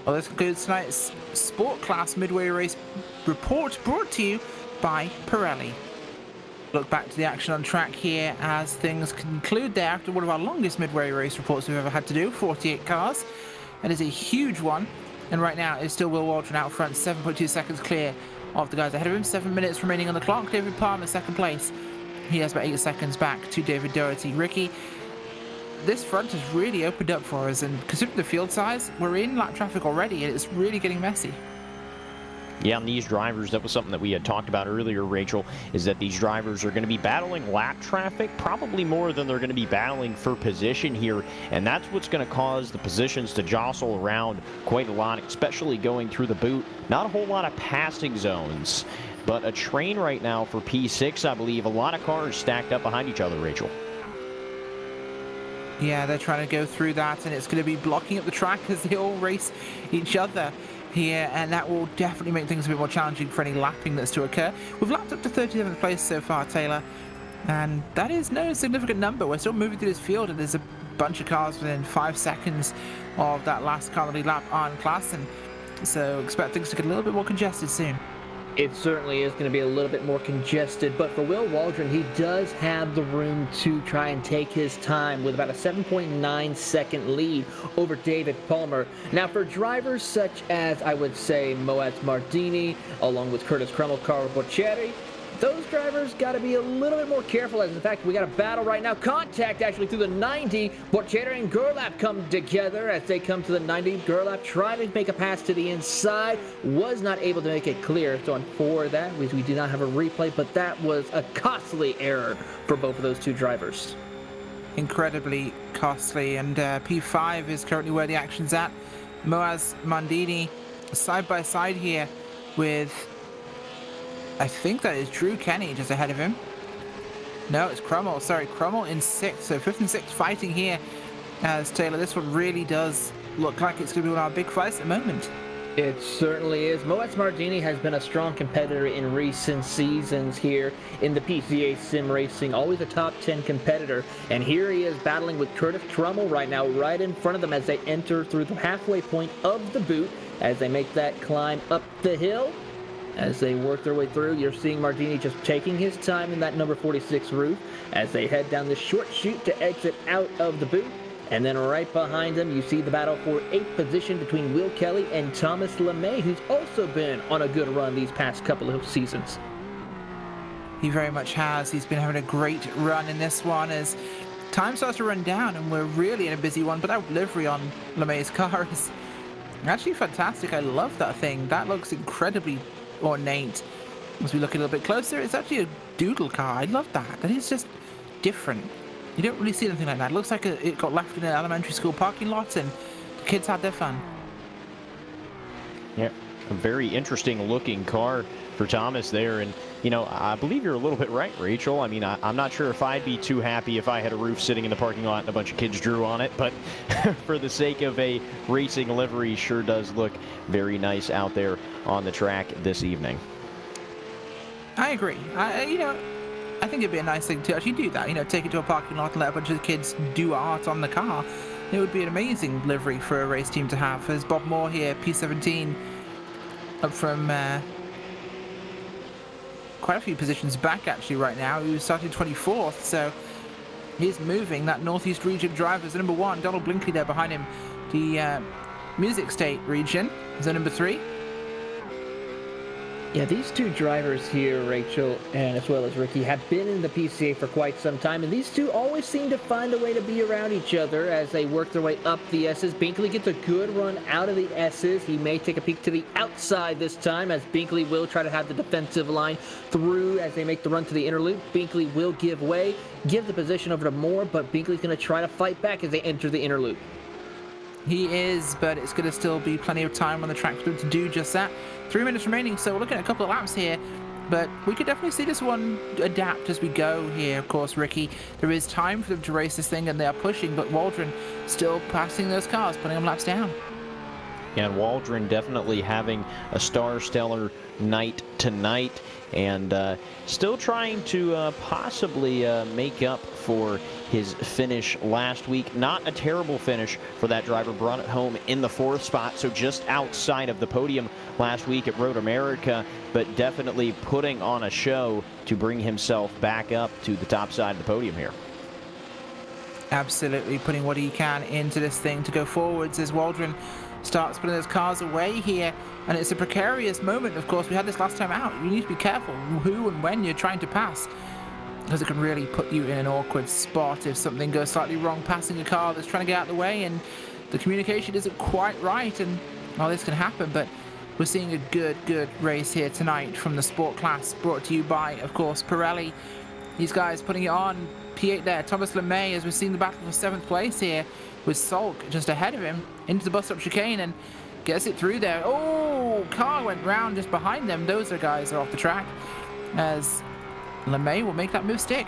Well, this concludes tonight's Sport Class Midway Race report, brought to you by Pirelli. Look back to the action on track here as things conclude there after one of our longest midway race reports we've ever had to do, 48 cars. It is a huge one, and right now it's still Will Waldron out front, 7.2 seconds clear of the guys ahead of him. 7 minutes remaining on the clock. David Palmer, second place. He has about 8 seconds back to David Doherty. Ricky, this front has really opened up for us, and considering the field size, we're in lap traffic already, and it's really getting messy. Yeah, and these drivers, that was something that we had talked about earlier, Rachel, is that these drivers are going to be battling lap traffic probably more than they're going to be battling for position here, and that's what's going to cause the positions to jostle around quite a lot, especially going through the boot. Not a whole lot of passing zones, but a train right now for P6, I believe. A lot of cars stacked up behind each other, Rachel. Yeah, they're trying to go through that, and it's going to be blocking up the track as they all race each other here, and that will definitely make things a bit more challenging for any lapping that's to occur. We've lapped up to 37th place so far, Taylor, and that is no significant number. We're still moving through this field, and there's a bunch of cars within 5 seconds of that last car on the lead lap, Arne Klaassen. So expect things to get a little bit more congested soon. It certainly is going to be a little bit more congested, but for Will Waldron, he does have the room to try and take his time with about a 7.9 second lead over David Palmer. Now, for drivers such as, I would say, Moaz Mardini, along with Curtis Crummell, Carl Boccieri, those drivers got to be a little bit more careful, as in fact we got a battle right now. Contact actually through the 90. Boccieri and Gerlach come together as they come to the 90. Gerlach tried to make a pass to the inside, was not able to make it clear. So for that, we do not have a replay, but that was a costly error for both of those two drivers. Incredibly costly, and P5 is currently where the action's at. Moaz Mardini side by side here with, I think that is Drew Kenny just ahead of him. No, it's Crummell. Sorry, Crummell in 6th. So 5th and 6th fighting here As Taylor, this one really does look like it's going to be one of our big fights at the moment. It certainly is. Moet Mardini has been a strong competitor in recent seasons here in the PCA Sim Racing, always a top 10 competitor. And here he is battling with Curtis Trummel right now, right in front of them as they enter through the halfway point of the boot, as they make that climb up the hill. As they work their way through, you're seeing Mardini just taking his time in that number 46 roof as they head down the short chute to exit out of the boot. And then right behind them, you see the battle for 8th position between Will Kelly and Thomas LeMay, who's also been on a good run these past couple of seasons. He very much has. He's been having a great run in this one as time starts to run down and we're really in a busy one. But that livery on LeMay's car is actually fantastic. I love that thing. That looks incredibly ornate. As we look a little bit closer, it's actually a doodle car. I love that. That is just different. You don't really see anything like that. It looks like it got left in an elementary school parking lot and the kids had their fun. Yeah, a very interesting looking car for Thomas there. And, you know, I believe you're a little bit right, Rachel. I mean, I'm not sure if I'd be too happy if I had a roof sitting in the parking lot and a bunch of kids drew on it. But for the sake of a racing livery, sure does look very nice out there on the track this evening. I agree. I think it'd be a nice thing to actually do that. Take it to a parking lot and let a bunch of kids do art on the car. It would be an amazing livery for a race team to have. There's Bob Moore here, P17, up from quite a few positions back actually right now. He was starting 24th, so he's moving. That Northeast region driver is the number 1. Donald Blinkley there behind him. The Music State region is the number 3. Yeah, these two drivers here, Rachel, and as well as Ricky, have been in the PCA for quite some time, and these two always seem to find a way to be around each other as they work their way up the S's. Binkley gets a good run out of the S's. He may take a peek to the outside this time, as Binkley will try to have the defensive line through as they make the run to the inner loop. Binkley will give way, give the position over to Moore, but Binkley's going to try to fight back as they enter the inner loop. He is, but it's going to still be plenty of time on the track for him to do just that. 3 minutes remaining, so we're looking at a couple of laps here, but we could definitely see this one adapt as we go here. Of course, Ricky, there is time for them to race this thing, and they are pushing, but Waldron still passing those cars, putting them laps down. Yeah, and Waldron definitely having a stellar night tonight, and still trying to possibly make up for his finish last week. Not a terrible finish for that driver. Brought it home in the 4th spot, so just outside of the podium last week at Road America, but definitely putting on a show to bring himself back up to the top side of the podium here. Absolutely putting what he can into this thing to go forwards as Waldron starts putting those cars away here, and it's a precarious moment. Of course, we had this last time out. You need to be careful who and when you're trying to pass, because it can really put you in an awkward spot if something goes slightly wrong passing a car that's trying to get out of the way and the communication isn't quite right, and well, this can happen. But we're seeing a good race here tonight from the sport class, brought to you by, of course, Pirelli. These guys putting it on. P8 there, Thomas LeMay, as we're seeing the battle for 7th place here, with Salk just ahead of him into the bus stop chicane and gets it through there. Oh, car went round just behind them. Those are guys are off the track, as LeMay will make that move stick.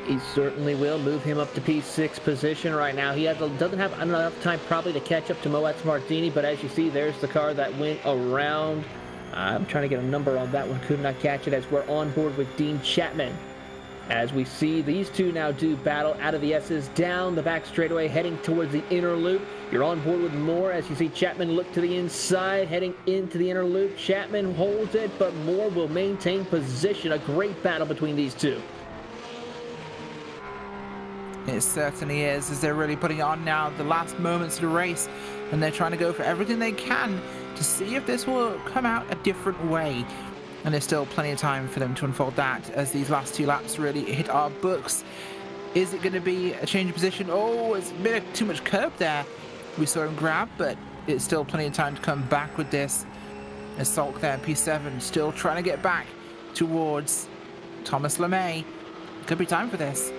He certainly will move him up to P6 position right now. He doesn't have enough time probably to catch up to Moet Martini, but as you see, there's the car that went around. I'm trying to get a number on that one. Could not catch it as we're on board with Dean Chapman. As we see these two now do battle out of the S's down the back straightaway, heading towards the inner loop. You're on board with Moore as you see Chapman look to the inside, heading into the inner loop. Chapman holds it, but Moore will maintain position. A great battle between these two. It certainly is, as they're really putting on now the last moments of the race, and they're trying to go for everything they can to see if this will come out a different way. And there's still plenty of time for them to unfold that as these last 2 laps really hit our books. Is it going to be a change of position? Oh, it's a bit too much curb there. We saw him grab, but it's still plenty of time to come back with this. As Salk there, P7, still trying to get back towards Thomas LeMay. Could be time for this.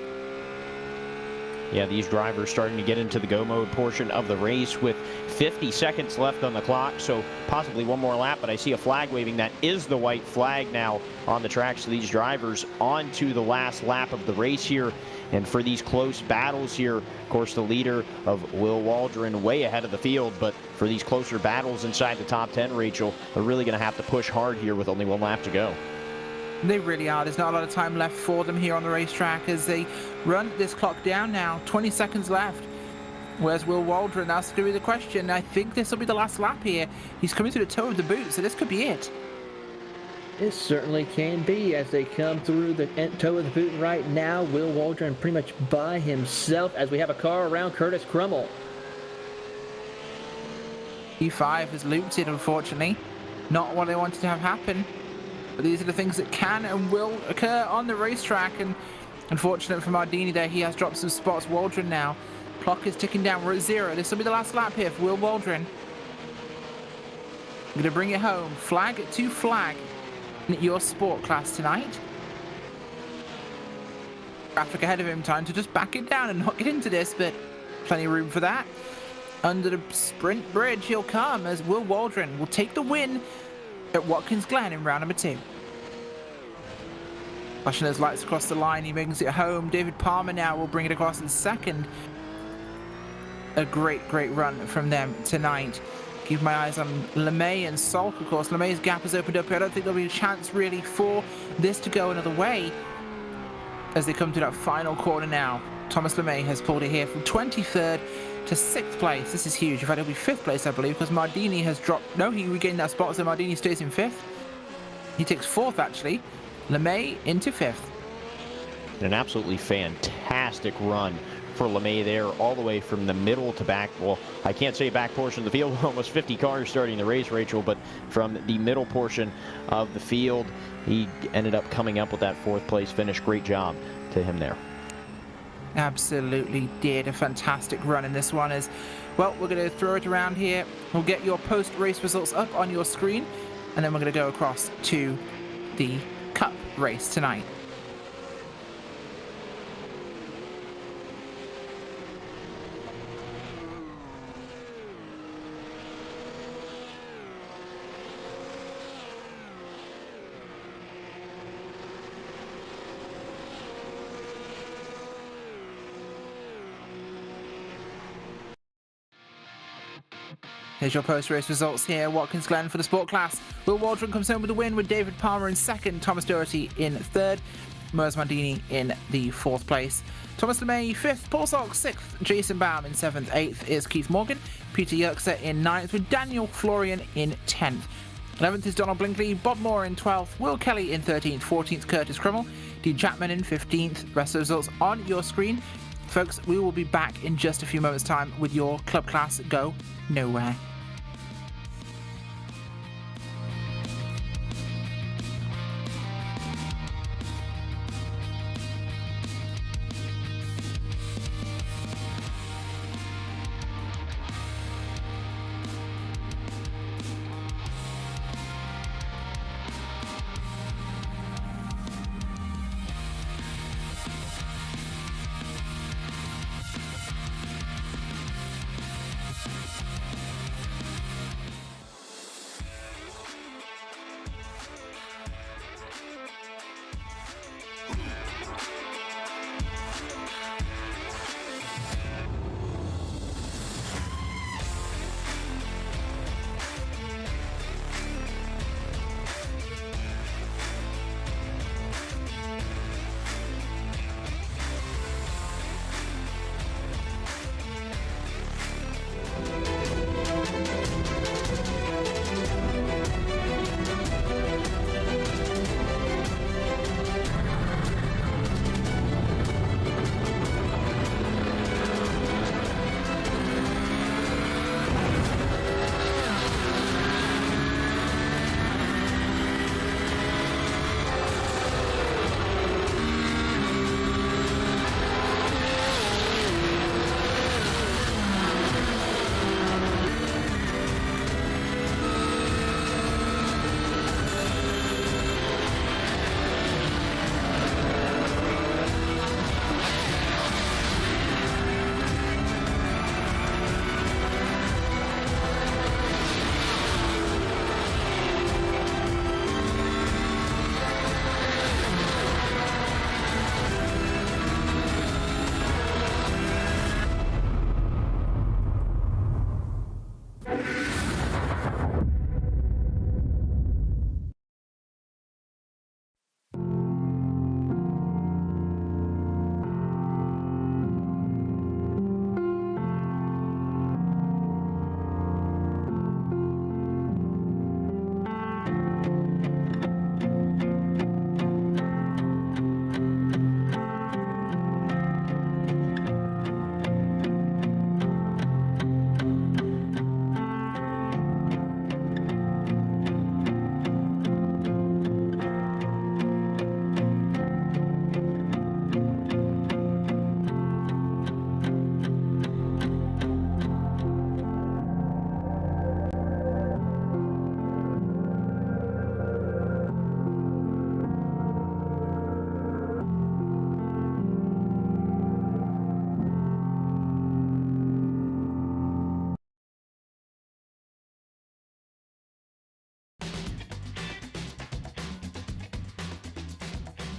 Yeah, these drivers starting to get into the go mode portion of the race with 50 seconds left on the clock, so possibly one more lap, but I see a flag waving. That is the white flag now on the track, so these drivers on to the last lap of the race here. And for these close battles here, of course, the leader of Will Waldron way ahead of the field, but for these closer battles inside the top 10, Rachel, they're really going to have to push hard here with only one lap to go. They really are. There's not a lot of time left for them here on the racetrack as they run this clock down now. 20 seconds left. Where's Will Waldron? That's going to be the question. I think this will be the last lap here. He's coming through the toe of the boot, so this could be it. It certainly can be as they come through the toe of the boot right now. Will Waldron pretty much by himself as we have a car around Curtis Crummell. E5 has looped it, unfortunately. Not what they wanted to have happen. But these are the things that can and will occur on the racetrack. And unfortunate for Mardini there, he has dropped some spots. Waldron now. Clock is ticking down. We're at 0. This will be the last lap here for Will Waldron. Going to bring it home. Flag to flag in your sport class tonight. Traffic ahead of him, time to just back it down and not get into this, but plenty of room for that. Under the sprint bridge he'll come as Will Waldron will take the win at Watkins Glen in round number 2. Flashing those lights across the line, he brings it home. David Palmer now will bring it across in second. A great run from them tonight. Keep my eyes on LeMay and Salk, of course. LeMay's gap has opened up here. I don't think there'll be a chance really for this to go another way as they come to that final corner now. Thomas LeMay has pulled it here from 23rd to 6th place. This is huge. In fact, it'll be 5th place, I believe, because Mardini has dropped. No, he regained that spot, so Mardini stays in 5th. He takes 4th, actually. LeMay into 5th. An absolutely fantastic run for LeMay there, all the way from the middle to back. Well, I can't say back portion of the field, almost 50 cars starting the race, Rachel, but from the middle portion of the field, he ended up coming up with that 4th place finish. Great job to him there. Absolutely did a fantastic run in this one. As well, we're going to throw it around here. We'll get your post-race results up on your screen, and then we're going to go across to the Cup race tonight. Here's your post-race results here. Watkins Glen for the sport class. Will Waldron comes home with the win with David Palmer in 2nd, Thomas Doherty in 3rd, Mers Mardini in the 4th place. Thomas LeMay 5th, Paul Salk 6th, Jason Baum in 7th, 8th is Keith Morgan, Peter Yerkser in 9th with Daniel Florian in 10th. 11th is Donald Blinkley, Bob Moore in 12th, Will Kelly in 13th, 14th Curtis Crummell, Dean Chapman in 15th. Rest of the results on your screen. Folks, we will be back in just a few moments' time with your club class. Go nowhere.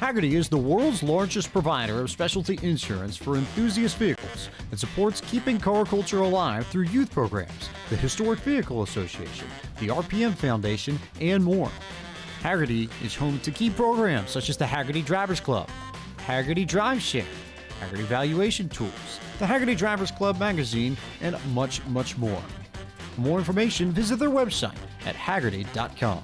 Hagerty is the world's largest provider of specialty insurance for enthusiast vehicles and supports keeping car culture alive through youth programs, the Historic Vehicle Association, the RPM Foundation, and more. Hagerty is home to key programs such as the Hagerty Drivers Club, Hagerty Drive Share, Hagerty Valuation Tools, the Hagerty Drivers Club magazine, and much, much more. For more information, visit their website at hagerty.com.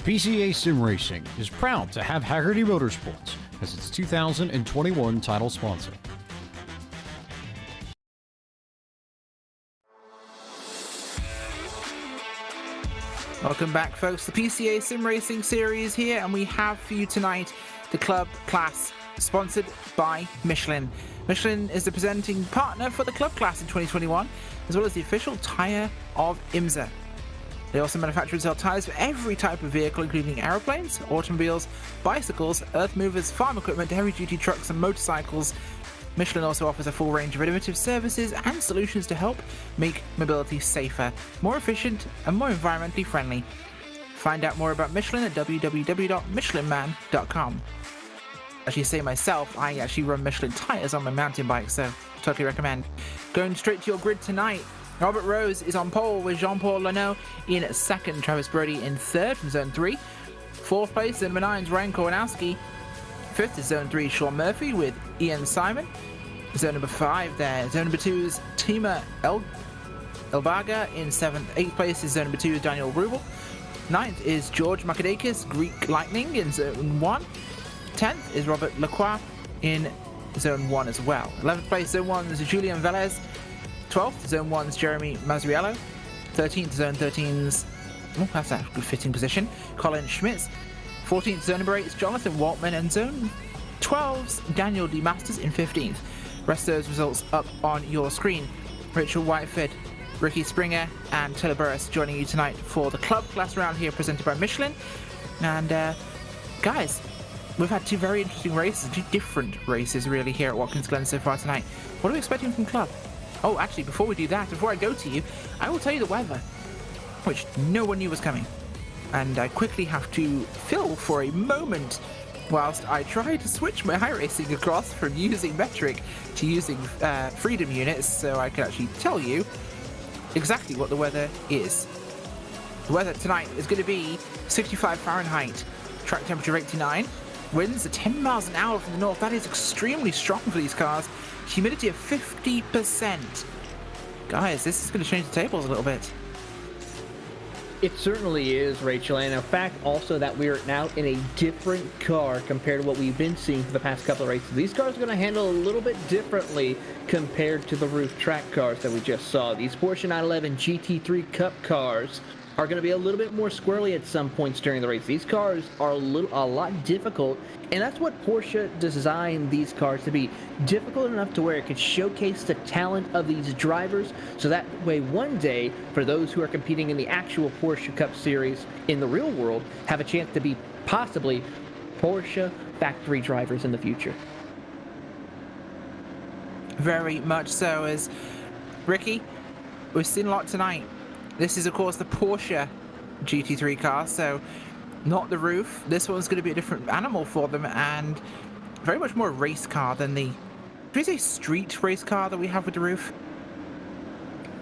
PCA Sim Racing is proud to have Hagerty Motorsports as its 2021 title sponsor. Welcome back, folks. The PCA Sim Racing Series here, and we have for you tonight the club class sponsored by Michelin. Michelin is the presenting partner for the club class in 2021, as well as the official tyre of IMSA. They also manufacture and sell tyres for every type of vehicle, including aeroplanes, automobiles, bicycles, earth movers, farm equipment, heavy-duty trucks and motorcycles. Michelin also offers a full range of innovative services and solutions to help make mobility safer, more efficient and more environmentally friendly. Find out more about Michelin at www.michelinman.com. As you say myself, I actually run Michelin tyres on my mountain bike, so totally recommend. Going straight to your grid tonight, Robert Rose is on pole with Jean-Paul Leno in second, Travis Brody in third from Zone 3. Fourth place, Zone 9's Ryan Kowanowski. Fifth is Zone 3, Sean Murphy with Ian Simon. Zone number 5 there. Zone number 2 is Tima Elbaga in 7th. 8th place is Zone number 2, Daniel Rubel. 9th is George Makadakis, Greek Lightning in Zone 1. 10th is Robert Lacroix in Zone 1 as well. 11th place, Zone 1 is Julian Velez. 12th, Zone 1's Jeremy Mazriello. 13th, Zone 13's, oh, that's a good fitting position, Colin Schmitz. 14th, Zone number 8 is Jonathan Waltman, and Zone 12's Daniel D. Masters in 15th. Rest of those results up on your screen. Rachel Whiteford, Ricky Springer, and Taylor Burris joining you tonight for the club class round here presented by Michelin. And guys, we've had two very interesting races, two different races really here at Watkins Glen so far tonight. What are we expecting from club? Oh, actually, before we do that, before I go to you, I will tell you the weather, which no one knew was coming. And I quickly have to fill for a moment whilst I try to switch my iRacing across from using metric to using freedom units so I can actually tell you exactly what the weather is. The weather tonight is going to be 65 Fahrenheit, track temperature 89, winds at 10 miles an hour from the north. That is extremely strong for these cars. Humidity of 50%. Guys, this is going to change the tables a little bit. It certainly is, Rachel, and in fact also that we are now in a different car compared to what we've been seeing for the past couple of races. These cars are going to handle a little bit differently compared to the roof track cars that we just saw. These Porsche 911 GT3 Cup cars are going to be a little bit more squirrely at some points during the race. These cars are a lot difficult, and that's what Porsche designed these cars to be. Difficult enough to where it could showcase the talent of these drivers, so that way one day, for those who are competing in the actual Porsche Cup Series in the real world, have a chance to be possibly Porsche factory drivers in the future. Very much so. As Ricky, we've seen a lot tonight. This is, of course, the Porsche GT3 car, so not the roof. This one's going to be a different animal for them, and very much more a race car than the, should we say, street race car that we have with the roof?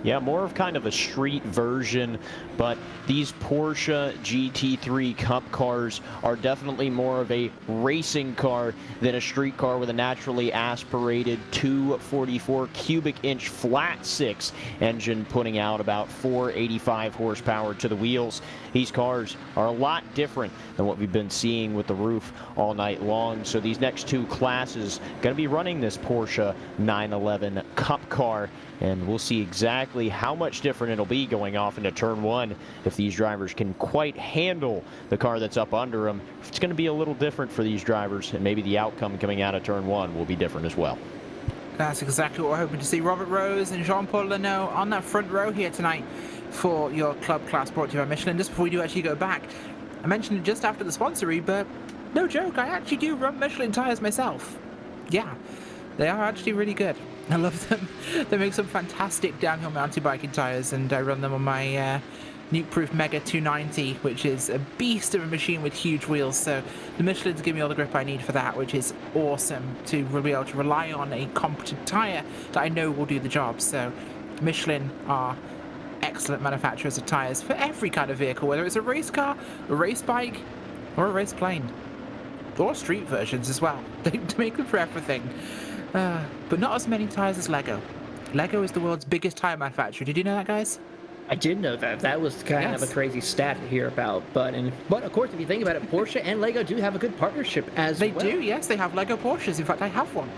Yeah, more of kind of a street version, but these Porsche GT3 Cup cars are definitely more of a racing car than a street car with a naturally aspirated 244 cubic inch flat six engine putting out about 485 horsepower to the wheels. These cars are a lot different than what we've been seeing with the roof all night long. So these next two classes going to be running this Porsche 911 Cup car, and we'll see exactly how much different it'll be going off into turn one if these drivers can quite handle the car that's up under them. It's going to be a little different for these drivers, and maybe the outcome coming out of turn one will be different as well. That's exactly what we're hoping to see. Robert Rose and Jean-Paul Leno on that front row here tonight for your club class brought to you by Michelin. Just before we do actually go back, I mentioned it just after the sponsory, but no joke, I actually do run Michelin tires myself. Yeah, they are actually really good. I love them. They make some fantastic downhill mountain biking tires, and I run them on my nuke-proof Mega 290, which is a beast of a machine with huge wheels. So the Michelin's give me all the grip I need for that, which is awesome to be able to rely on a competent tire that I know will do the job. So Michelin are excellent manufacturers of tires for every kind of vehicle, whether it's a race car, a race bike, or a race plane, or street versions as well. They make them for everything, but not as many tires as Lego. Lego is the world's biggest tire manufacturer. Did you know that, guys? I did know that. That was kind of a crazy stat to hear about. But of course, if you think about it, Porsche and Lego do have a good partnership as well. They do, yes. They have Lego Porsches. In fact, I have one.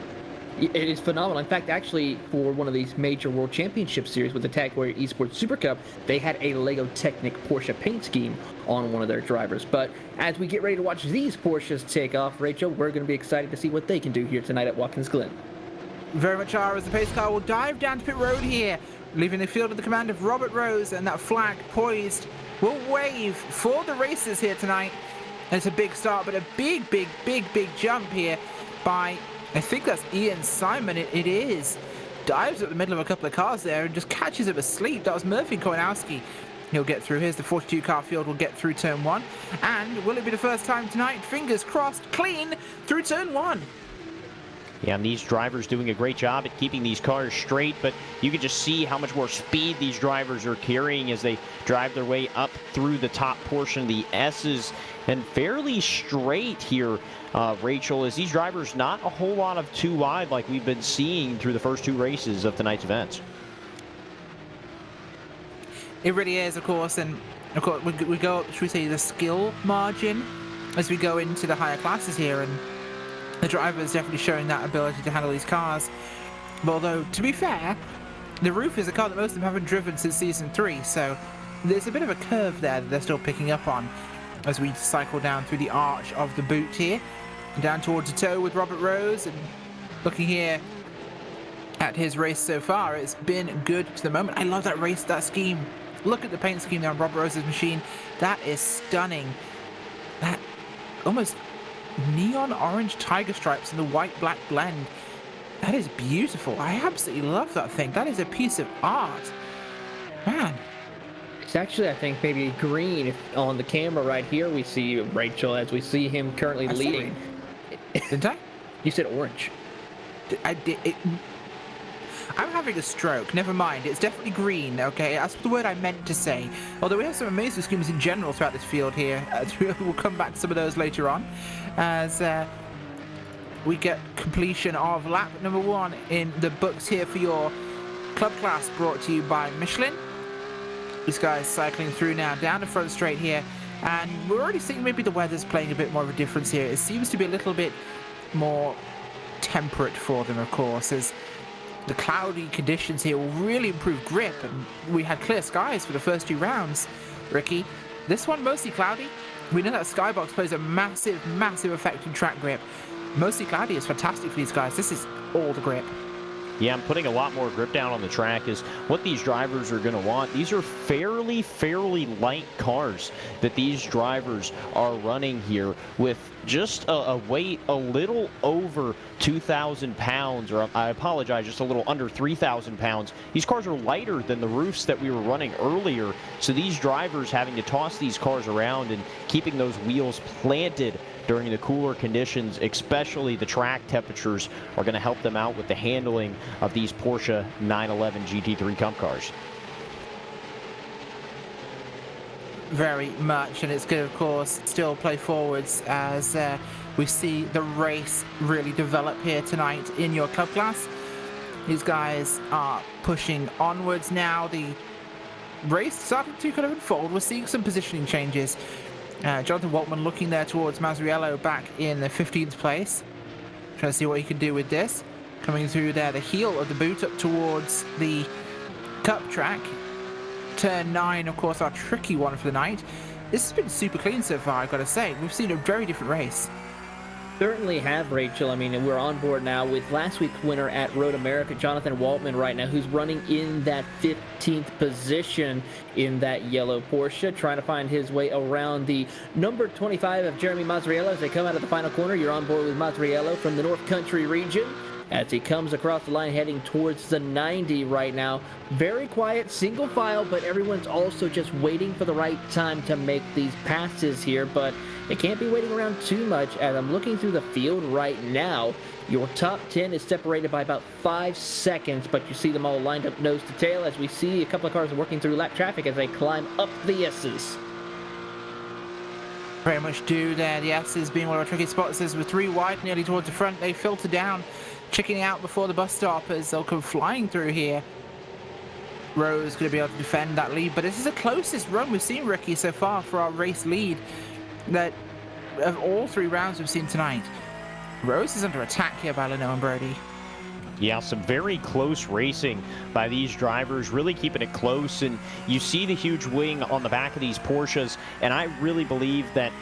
It is phenomenal. In fact, actually, for one of these major World Championship series with the Tag Warrior Esports Super Cup, they had a Lego Technic Porsche paint scheme on one of their drivers. But as we get ready to watch these Porsches take off, Rachel, we're going to be excited to see what they can do here tonight at Watkins Glen. Very much are, as the pace car will dive down to pit road here, leaving the field at the command of Robert Rose, and that flag poised will wave for the racers here tonight. And it's a big start, but a big jump here by, I think that's Ian Simon. It is. Dives at the middle of a couple of cars there and just catches him asleep. That was Murphy Kowanowski. He'll get through. Here's the 42 car field. Will get through turn 1. And will it be the first time tonight? Fingers crossed, clean through turn 1. Yeah, and these drivers doing a great job at keeping these cars straight, but you can just see how much more speed these drivers are carrying as they drive their way up through the top portion of the S's, and fairly straight here, Rachel, as these drivers not a whole lot of too wide like we've been seeing through the first 2 races of tonight's events. It really is, of course, and of course we go up, should we say, the skill margin as we go into the higher classes here, and the driver is definitely showing that ability to handle these cars. But although, to be fair, the Roof is a car that most of them haven't driven since Season 3, so there's a bit of a curve there that they're still picking up on as we cycle down through the arch of the boot here, down towards the toe with Robert Rose. And looking here at his race so far, it's been good to the moment. I love that scheme. Look at the paint scheme there on Robert Rose's machine. That is stunning. That almost neon orange tiger stripes and the white-black blend. That is beautiful. I absolutely love that thing. That is a piece of art. Man. It's actually, I think, maybe green. On the camera right here, we see Rachel as we see him currently leading. Didn't I? You said orange. I did. I'm having a stroke. Never mind. It's definitely green, okay? That's the word I meant to say. Although we have some amazing schemes in general throughout this field here. We'll come back to some of those later on as we get completion of lap number 1 in the books here for your club class, brought to you by Michelin. These guys cycling through now down the front straight here, and we're already seeing maybe the weather's playing a bit more of a difference here. It seems to be a little bit more temperate for them, of course, as the cloudy conditions here will really improve grip, and we had clear skies for the first 2 rounds, Ricky. This one mostly cloudy. We know that skybox plays a massive effect in track grip. Mostly cloudy is fantastic for these guys. This is all the grip. Yeah, I'm putting a lot more grip down on the track is what these drivers are going to want. These are fairly light cars that these drivers are running here with just a weight a little over 2,000 pounds, or I apologize, just a little under 3,000 pounds. These cars are lighter than the roofs that we were running earlier, so these drivers having to toss these cars around and keeping those wheels planted during the cooler conditions, especially the track temperatures, are going to help them out with the handling of these Porsche 911 GT3 Cup cars. Very much, and it's going to, of course, still play forwards as we see the race really develop here tonight in your club class. These guys are pushing onwards now. The race starting to kind of unfold. We're seeing some positioning changes. Jonathan Waltman looking there towards Mazariello back in the 15th place. Trying to see what he can do with this. Coming through there, the heel of the boot up towards the cup track. Turn 9, of course, our tricky one for the night. This has been super clean so far, I've got to say. We've seen a very different race. Certainly have, Rachel. I mean, we're on board now with last week's winner at Road America, Jonathan Waltman, right now, who's running in that 15th position in that yellow Porsche, trying to find his way around the number 25 of Jeremy Mazariello as they come out of the final corner. You're on board with Mazariello from the North Country region. as he comes across the line heading towards the 90 right now. Very quiet, single file, but everyone's also just waiting for the right time to make these passes here, but they can't be waiting around too much. As I'm looking through the field right now, your top 10 is separated by about 5 seconds, but you see them all lined up nose to tail as we see a couple of cars working through lap traffic as they climb up the S's. Very much do there. The S's being one of our tricky spots as we're 3 wide, nearly towards the front. They filter down, checking out before the bus stop as they'll come flying through here. Rose going to be able to defend that lead, but this is the closest run we've seen, Ricky, so far for our race lead that of all 3 rounds we've seen tonight. Rose is under attack here by Leno and Brody. Yeah, some very close racing by these drivers, really keeping it close, and you see the huge wing on the back of these Porsches, and I really believe that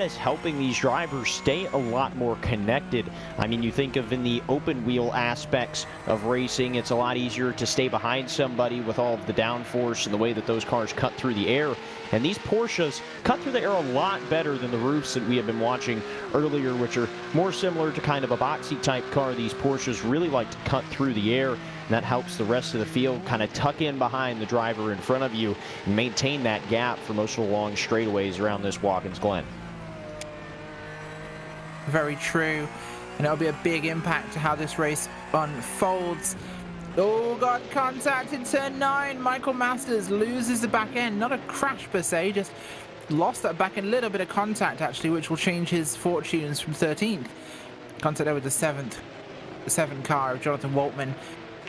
is helping these drivers stay a lot more connected. I mean, you think of in the open wheel aspects of racing, it's a lot easier to stay behind somebody with all of the downforce and the way that those cars cut through the air. And these Porsches cut through the air a lot better than the roofs that we have been watching earlier, which are more similar to kind of a boxy type car. These Porsches really like to cut through the air, and that helps the rest of the field kind of tuck in behind the driver in front of you and maintain that gap for most of the long straightaways around this Watkins Glen. Very true, and it'll be a big impact to how this race unfolds. Oh, got contact in turn 9. Michael Masters loses the back end. Not a crash per se, just lost that back end. A little bit of contact actually, which will change his fortunes from 13th. Contact over the 7th car of Jonathan Waltman.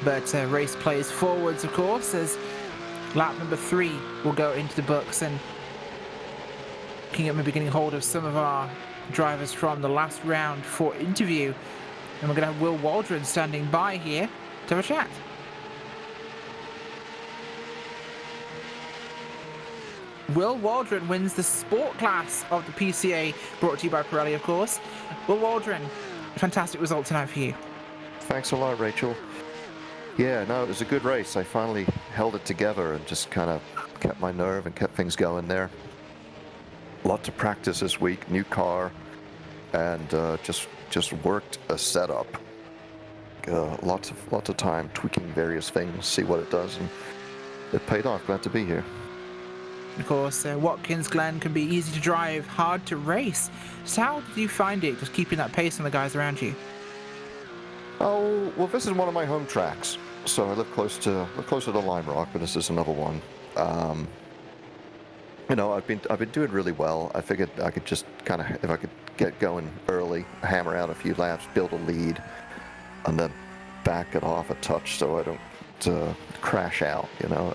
But race plays forwards, of course, as lap number 3 will go into the books, and looking at maybe getting hold of some of our drivers from the last round for interview. And we're going to have Will Waldron standing by here to have a chat. Will Waldron wins the sport class of the PCA, brought to you by Pirelli, of course. Will Waldron, fantastic result tonight for you. Thanks a lot, Rachel. Yeah, no, it was a good race. I finally held it together and just kind of kept my nerve and kept things going there. Lots of practice this week, new car, and just worked a setup. Lots of time tweaking various things, see what it does, and it paid off. Glad to be here. Of course, Watkins Glen can be easy to drive, hard to race. So how did you find it, just keeping that pace on the guys around you? Oh, well, this is one of my home tracks, so I live close to Lime Rock, but this is another one. You know, I've been doing really well. I figured I could just kind of, if I could get going early, hammer out a few laps, build a lead, and then back it off a touch so I don't crash out. You know,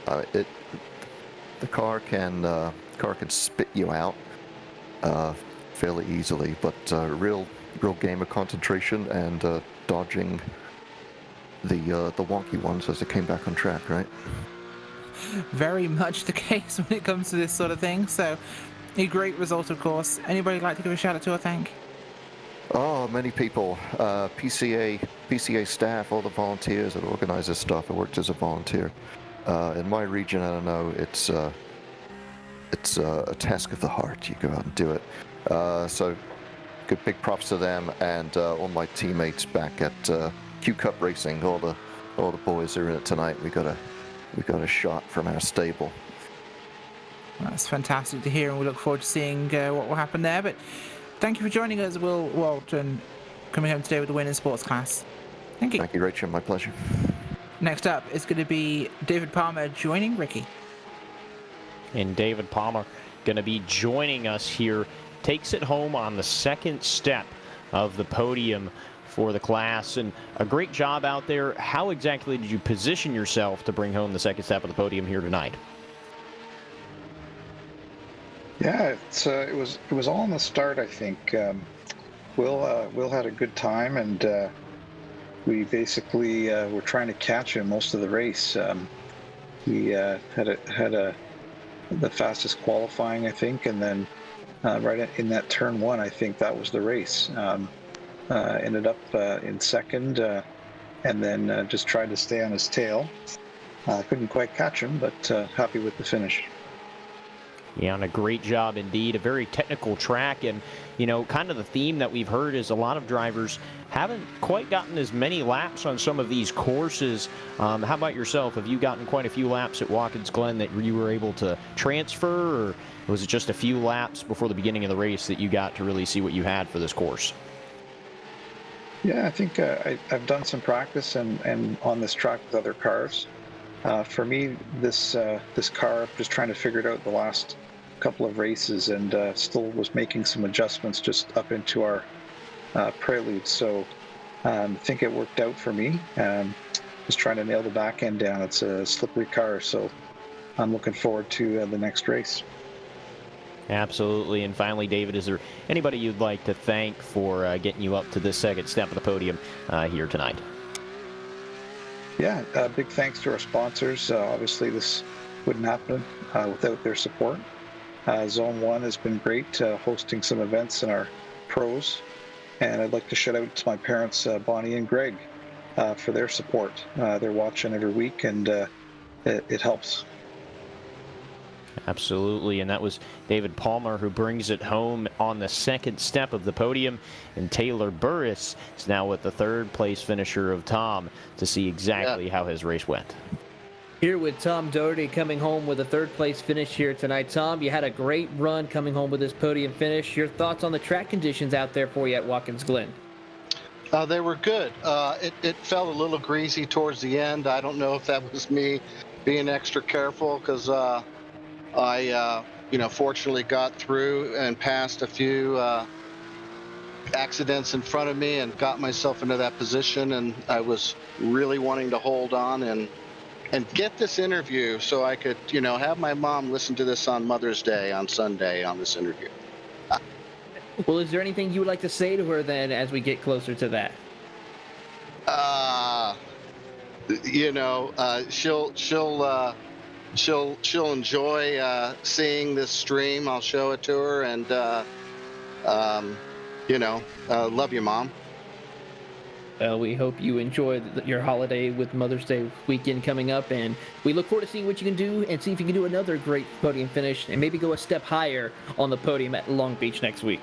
the car can spit you out fairly easily, but real game of concentration and dodging the wonky ones as they came back on track, right? Very much the case when it comes to this sort of thing. So, a great result, of course. Anybody like to give a shout out to or thank? Oh, many people. PCA staff, all the volunteers that organize this stuff. I worked as a volunteer. In my region, I don't know, it's a task of the heart. You go out and do it. So, good big props to them and all my teammates back at Q Cup Racing. All the boys are in it tonight. We got a shot from our stable. That's fantastic to hear, and we look forward to seeing what will happen there. But thank you for joining us, Will Waldron, coming home today with the win in sports class. Thank you. Thank you, Rachel. My pleasure. Next up is going to be David Palmer joining Ricky. And David Palmer going to be joining us here. Takes it home on the second step of the podium for the class, and a great job out there. How exactly did you position yourself to bring home the second step of the podium here tonight? Yeah, it was all in the start, I think. Will had a good time, and we basically were trying to catch him most of the race. He had the fastest qualifying, I think, and then right in that turn 1, I think that was the race. Ended up in second, and then just tried to stay on his tail. Couldn't quite catch him, but happy with the finish. Yeah, and a great job indeed. A very technical track, and kind of the theme that we've heard is a lot of drivers haven't quite gotten as many laps on some of these courses. How about yourself? Have you gotten quite a few laps at Watkins Glen that you were able to transfer, or was it just a few laps before the beginning of the race that you got to really see what you had for this course? Yeah, I think I've done some practice and on this track with other cars. For me, this car, just trying to figure it out the last couple of races, and still was making some adjustments just up into our prelude. So I think it worked out for me. Just trying to nail the back end down. It's a slippery car, so I'm looking forward to the next race. Absolutely. And finally, David, is there anybody you'd like to thank for getting you up to this second step of the podium here tonight? Yeah, big thanks to our sponsors. Obviously, this wouldn't happen without their support. Zone 1 has been great, hosting some events in our pros. And I'd like to shout out to my parents, Bonnie and Greg, for their support. They're watching every week, and it helps. Absolutely, and that was David Palmer who brings it home on the second step of the podium, and Taylor Burris is now with the third place finisher of Tom to see exactly how his race went. Here with Tom Doherty coming home with a third place finish here tonight. Tom, you had a great run coming home with this podium finish. Your thoughts on the track conditions out there for you at Watkins Glen? They were good. It felt a little greasy towards the end. I don't know if that was me being extra careful, because I fortunately got through and passed a few accidents in front of me and got myself into that position, and I was really wanting to hold on and get this interview so I could, have my mom listen to this on Mother's Day on Sunday on this interview. Well, is there anything you would like to say to her then as we get closer to that? She'll enjoy seeing this stream. I'll show it to her, and love you, Mom. We hope you enjoy your holiday with Mother's Day weekend coming up, and we look forward to seeing what you can do and see if you can do another great podium finish and maybe go a step higher on the podium at Long Beach next week.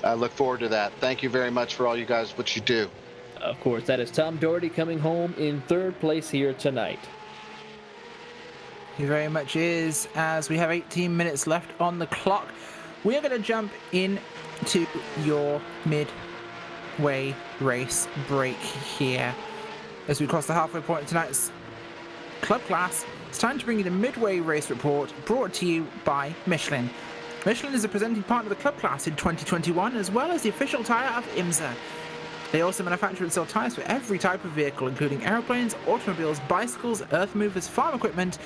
I look forward to that. Thank you very much for all you guys, what you do. Of course, that is Tom Doherty coming home in third place here tonight. He very much is. As we have 18 minutes left on the clock, we are going to jump into your midway race break here. As we cross the halfway point of tonight's club class, it's time to bring you the midway race report, brought to you by Michelin. Michelin is a presenting partner of the club class in 2021, as well as the official tyre of IMSA. They also manufacture and sell tyres for every type of vehicle, including aeroplanes, automobiles, bicycles, earth movers, farm equipment,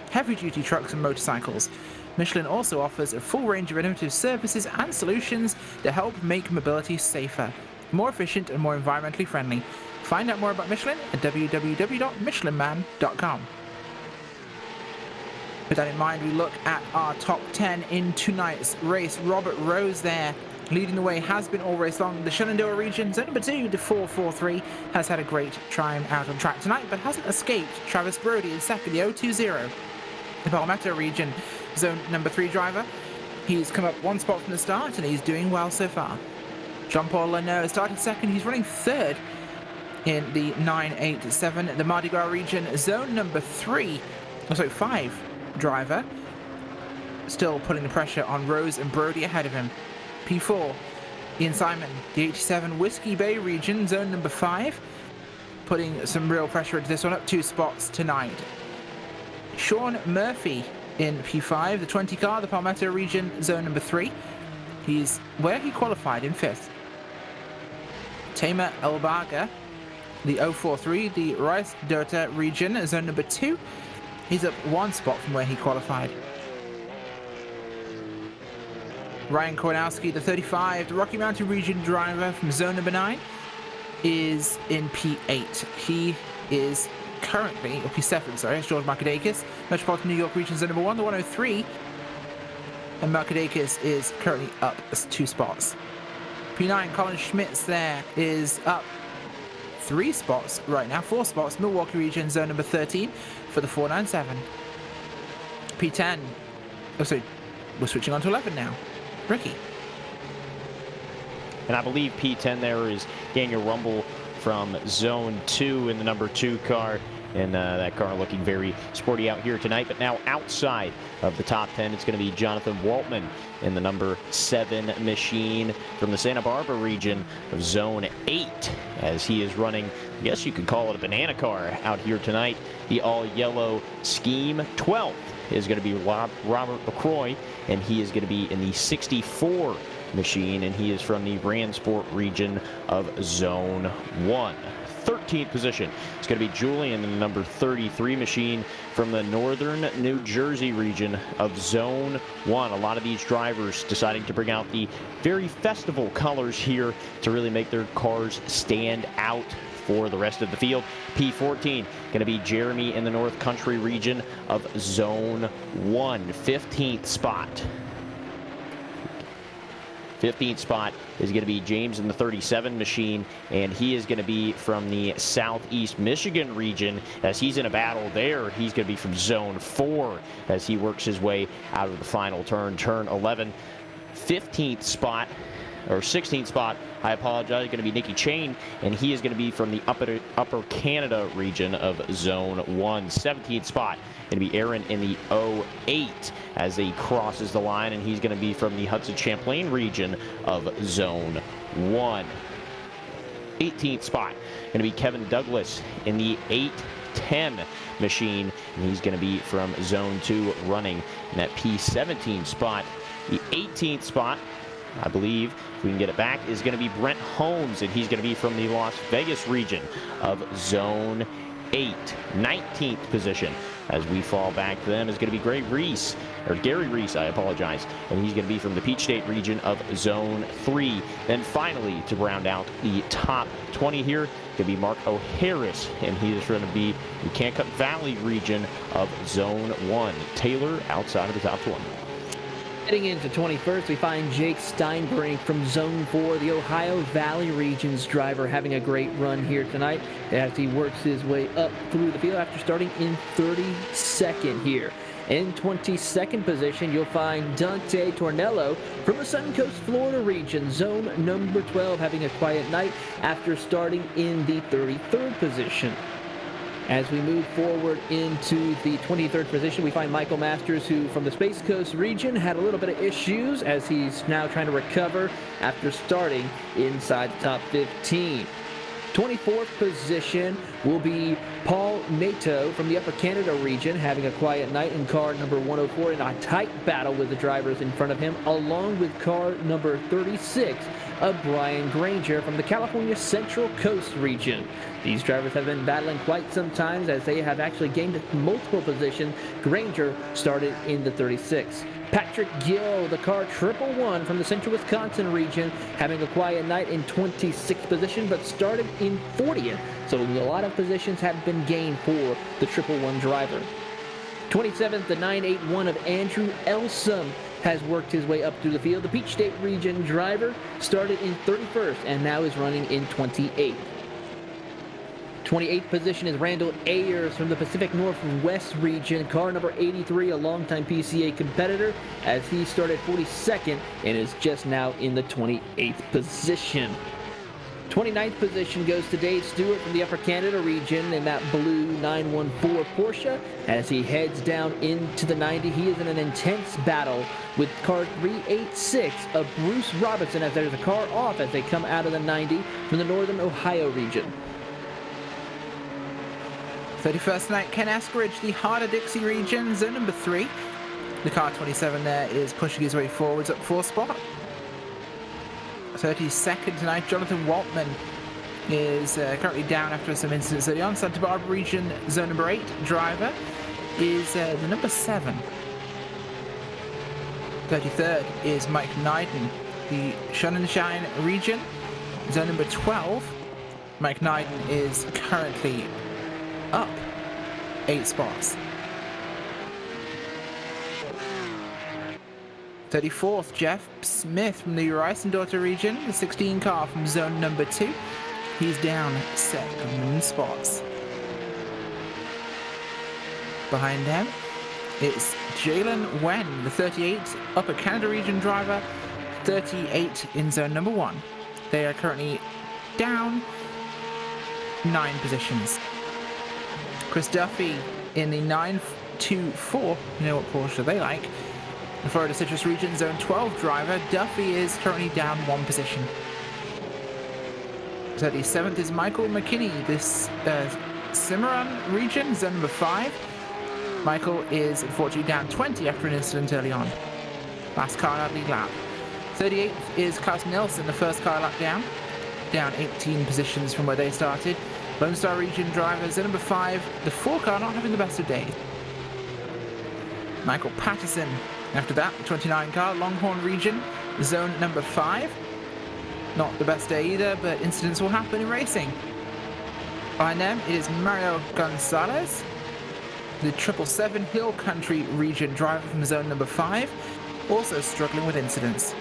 heavy-duty trucks and motorcycles. Michelin also offers a full range of innovative services and solutions to help make mobility safer, more efficient and more environmentally friendly. Find out more about Michelin at www.michelinman.com. With that in mind, we look at our top 10 in tonight's race. Robert Rose there, leading the way, has been all race long. The Shenandoah region, zone number 2, the 443, has had a great time out on track tonight, but hasn't escaped Travis Brody in second, the 020. The Palmetto region, zone number 3 driver, he's come up one spot from the start, and he's doing well so far. Jean-Paul Leno started second, he's running third in the 987. The Mardi Gras region, zone number 5 driver, still putting the pressure on Rose and Brody ahead of him. P4, Ian Simon, the 87 Whiskey Bay region, zone number 5, putting some real pressure into this one, up 2 spots tonight. Sean Murphy in P5, the 20 car, the Palmetto region, zone number 3. He's where he qualified in 5th. Tamer Elbaga, the 043, the Rice Delta region, zone number 2. He's up 1 spot from where he qualified. Ryan Kornowski, the 35, the Rocky Mountain region driver from zone number 9, is in P8. He is currently, or P7, sorry, it's George Markadakis, Metropolitan New York region zone number 1, the 103, and Markadakis is currently up 2 spots. P9, Colin Schmitz there is up 3 spots right now, 4 spots, Milwaukee region zone number 13 for the 497. P10, we're switching on to 11 now. Ricky. And I believe P10 there is Daniel Rumble from Zone 2 in the number 2 car. And that car looking very sporty out here tonight. But now outside of the top 10, it's going to be Jonathan Waltman in the number 7 machine from the Santa Barbara region of Zone 8, as he is running, I guess you could call it a banana car out here tonight, the all-yellow scheme. 12th is going to be Robert LaCroix, and he is going to be in the 64 machine, and he is from the Brandsport region of Zone 1. 13th position. It's going to be Julian in the number 33 machine from the northern New Jersey region of Zone 1. A lot of these drivers deciding to bring out the very festival colors here to really make their cars stand out for the rest of the field. P14 going to be Jeremy in the North Country region of Zone 1. 15th spot. 15th spot is going to be James in the 37 machine, and he is going to be from the Southeast Michigan region. As he's in a battle there, he's going to be from Zone 4 as he works his way out of the final turn, turn 11. 15th spot, or 16th spot, I apologize, going to be Nicky Chain, and he is going to be from the Upper Canada region of Zone 1. 17th spot, going to be Aaron in the 08 as he crosses the line, and he's going to be from the Hudson Champlain region of Zone 1. 18th spot, going to be Kevin Douglas in the 810 machine, and he's going to be from Zone 2 running in that P17 spot. The 18th spot, I believe, if we can get it back, is going to be Brent Holmes, and he's going to be from the Las Vegas region of Zone 8. 19th position, as we fall back to them, is going to be Gary Reese, I apologize, and he's going to be from the Peach State region of Zone 3. Then finally, to round out the top 20 here, going to be Mark O'Harris, and he is going to be the Kankakee Valley region of Zone 1. Taylor outside of the top 20. Heading into 21st, we find Jake Steinbrink from Zone 4, the Ohio Valley region's driver, having a great run here tonight as he works his way up through the field after starting in 32nd here. In 22nd position, you'll find Dante Tornello from the Suncoast, Florida region, zone number 12, having a quiet night after starting in the 33rd position. As we move forward into the 23rd position, we find Michael Masters, who from the Space Coast region had a little bit of issues as he's now trying to recover after starting inside the top 15. 24th position will be Paul Nato from the Upper Canada region, having a quiet night in car number 104 in a tight battle with the drivers in front of him, along with car number 36 of Brian Granger from the California Central Coast region. These drivers have been battling quite some time as they have actually gained multiple positions. Granger started in the 36. Patrick Gill, the car 111 from the Central Wisconsin region, having a quiet night in 26th position, but started in 40th. So a lot of positions have been gained for the 111 driver. 27th, the 981 of Andrew Elsom has worked his way up through the field. The Peach State region driver started in 31st and now is running in 28th. 28th position is Randall Ayers from the Pacific Northwest region, car number 83, a longtime PCA competitor, as he started 42nd and is just now in the 28th position. 29th position goes to Dave Stewart from the Upper Canada region in that blue 914 Porsche. As he heads down into the 90, he is in an intense battle with car 386 of Bruce Robinson as there's a car off as they come out of the 90 from the Northern Ohio region. 31st night, Ken Eskridge, the Harder-Dixie region, zone number 3. The car 27 there is pushing his way forwards up 4 spot. 32nd tonight, Jonathan Waltman is currently down after some incidents early on. Santa Barbara region, zone number 8 driver is the number 7. 33rd is Mike Nyden, the Sonnenschein region, zone number 12. Mike Nyden is currently up 8 spots. 34th, Jeff Smith from the Rice and Daughter region, the 16 car from zone number 2. He's down 7 spots. Behind him It's Jalen Wen, the 38 Upper Canada region driver, 38 in zone number 1. They are currently down 9 positions. Chris Duffy in the 924, you know what Porsche they like. The Florida Citrus region, zone 12 driver. Duffy is currently down 1 position. 37th is Michael McKinney, this Cimarron region, zone number 5. Michael is unfortunately down 20 after an incident early on. Last car out lead lap. 38th is Klaus Nelson, the first car lap down 18 positions from where they started. Lone Star region driver, zone number 5, the 4 car not having the best of days. Michael Patterson, after that, 29 car, Longhorn region, zone number 5. Not the best day either, but incidents will happen in racing. Behind them, it is Mario Gonzalez, the 777 Hill Country region driver from zone number 5, also struggling with incidents.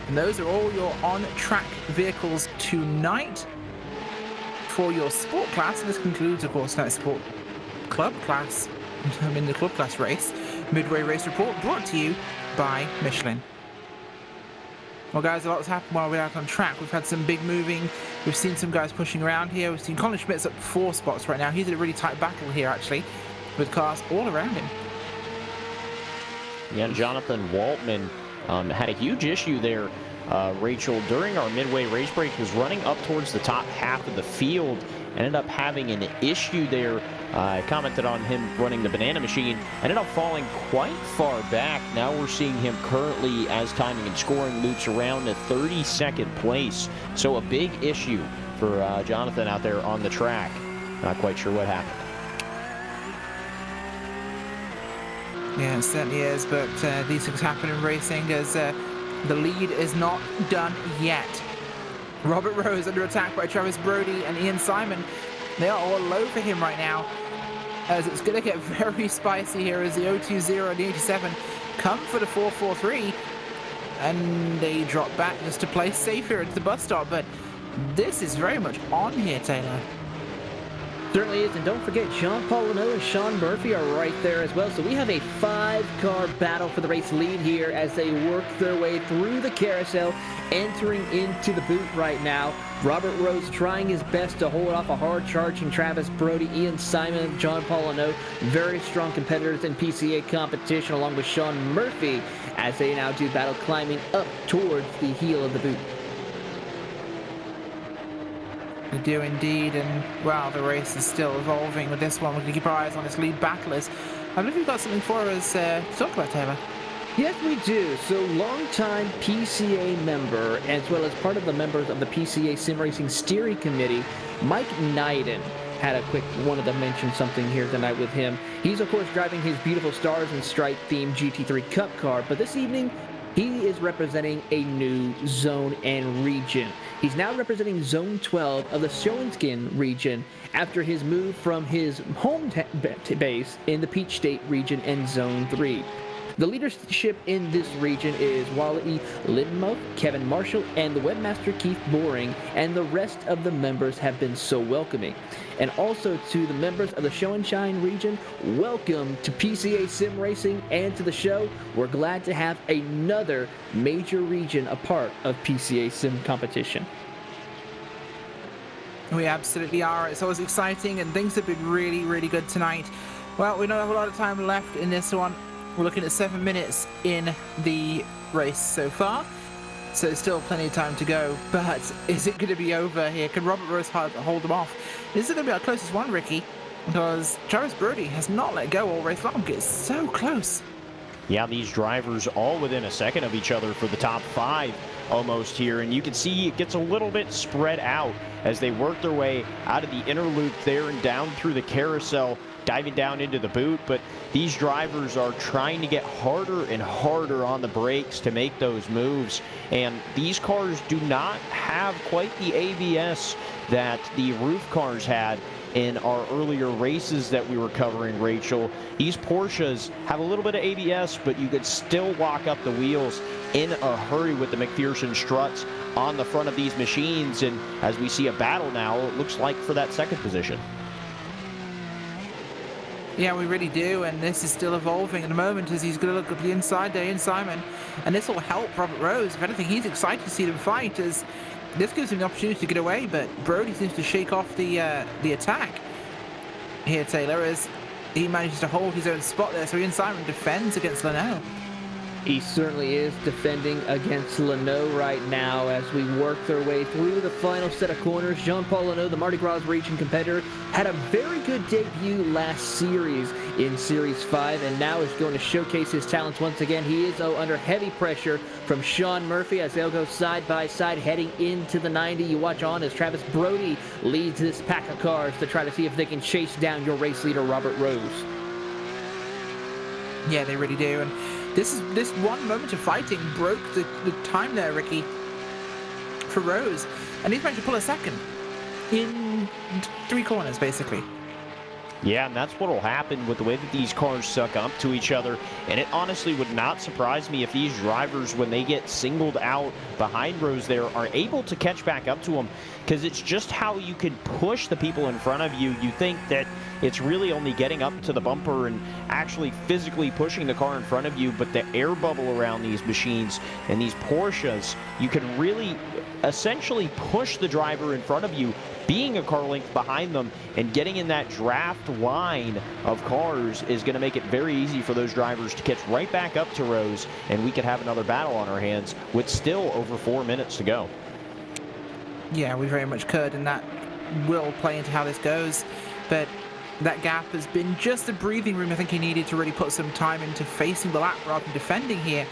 And those are all your on-track vehicles tonight for your sport class. And this concludes, of course, that sport club class. I'm in the club class race. Midway Race Report brought to you by Michelin. Well, guys, a lot's happened while we're out on track. We've had some big moving. We've seen some guys pushing around here. We've seen Colin Schmidt's up 4 spots right now. He's in a really tight battle here, actually, with cars all around him. Yeah, Jonathan Waltman had a huge issue there, Rachel, during our midway race break. He was running up towards the top half of the field, ended up having an issue there. I commented on him running the banana machine, ended up falling quite far back. Now we're seeing him currently, as timing and scoring loops around the 32nd place. So a big issue for Jonathan out there on the track. Not quite sure what happened. Yeah, it certainly is, but these things happen in racing as the lead is not done yet. Robert Rose under attack by Travis Brody and Ian Simon. They are all over him right now, as it's going to get very spicy here as the 020 and the 87 come for the 443, and they drop back just to play safe here at the bus stop. But this is very much on here, Taylor. Certainly is, and don't forget, John Paul Leno and Sean Murphy are right there as well. So we have a 5-car battle for the race lead here as they work their way through the carousel, entering into the boot right now. Robert Rose trying his best to hold off a hard-charging Travis Brody, Ian Simon, John Paul Leno, very strong competitors in PCA competition, along with Sean Murphy, as they now do battle climbing up towards the heel of the boot. We do indeed, and wow, the race is still evolving with this one. We're going to keep our eyes on this lead battlers. I believe you've got something for us to talk about, Taylor. Yes, we do. So, longtime PCA member, as well as part of the members of the PCA Sim Racing Steering Committee, Mike Neiden had wanted to mention something here tonight with him. He's, of course, driving his beautiful Stars and Stripe themed GT3 Cup car, but this evening, he is representing a new zone and region. He's now representing Zone 12 of the Shawinigan region after his move from his home base in the Peach State region and Zone 3. The leadership in this region is Wally Lindemuth, Kevin Marshall, and the webmaster Keith Boring, and the rest of the members have been so welcoming. And also to the members of the Show and Shine region, welcome to PCA Sim Racing and to the show. We're glad to have another major region a part of PCA Sim competition. We absolutely are. It's always exciting, and things have been really, really good tonight. Well, we don't have a lot of time left in this one. We're looking at 7 minutes in the race so far, so there's still plenty of time to go. But is it going to be over here? Can Robert Rose hold them off? This is going to be our closest one, Ricky, because Travis Brody has not let go all race long. It's so close. Yeah, these drivers all within a second of each other for the top 5 almost here, and you can see it gets a little bit spread out as they work their way out of the inner loop there and down through the carousel, diving down into the boot. But these drivers are trying to get harder and harder on the brakes to make those moves, and these cars do not have quite the ABS that the roof cars had in our earlier races that we were covering, Rachel. These Porsches have a little bit of ABS, but you could still lock up the wheels in a hurry with the McPherson struts on the front of these machines. And as we see a battle now, it looks like for that second position. Yeah, we really do, and this is still evolving at the moment as he's going to look at the inside there in Simon, and this will help Robert Rose. If anything, he's excited to see them fight, as this gives him the opportunity to get away, but Brody seems to shake off the attack here, Taylor, as he manages to hold his own spot there, so Ian Simon defends against Leno. He certainly is defending against Leno right now as we work their way through the final set of corners. Jean-Paul Leno, the Mardi Gras region competitor, had a very good debut last series in Series 5 and now is going to showcase his talents once again. He is under heavy pressure from Sean Murphy as they'll go side by side heading into the 90. You watch on as Travis Brody leads this pack of cars to try to see if they can chase down your race leader, Robert Rose. Yeah, they really do, and this one moment of fighting broke the time there, Ricky, for Rose, and he's managed to pull a second in 3 corners, basically. Yeah, and that's what will happen with the way that these cars suck up to each other. And it honestly would not surprise me if these drivers, when they get singled out behind Rose there, are able to catch back up to him, because it's just how you can push the people in front of you. You think that it's really only getting up to the bumper and actually physically pushing the car in front of you, but the air bubble around these machines and these Porsches, you can really essentially push the driver in front of you, being a car length behind them, and getting in that draft line of cars is going to make it very easy for those drivers to catch right back up to Rose, and we could have another battle on our hands with still over 4 minutes to go. Yeah, we very much could, and that will play into how this goes, but that gap has been just a breathing room I think he needed to really put some time into facing the lap rather than defending here.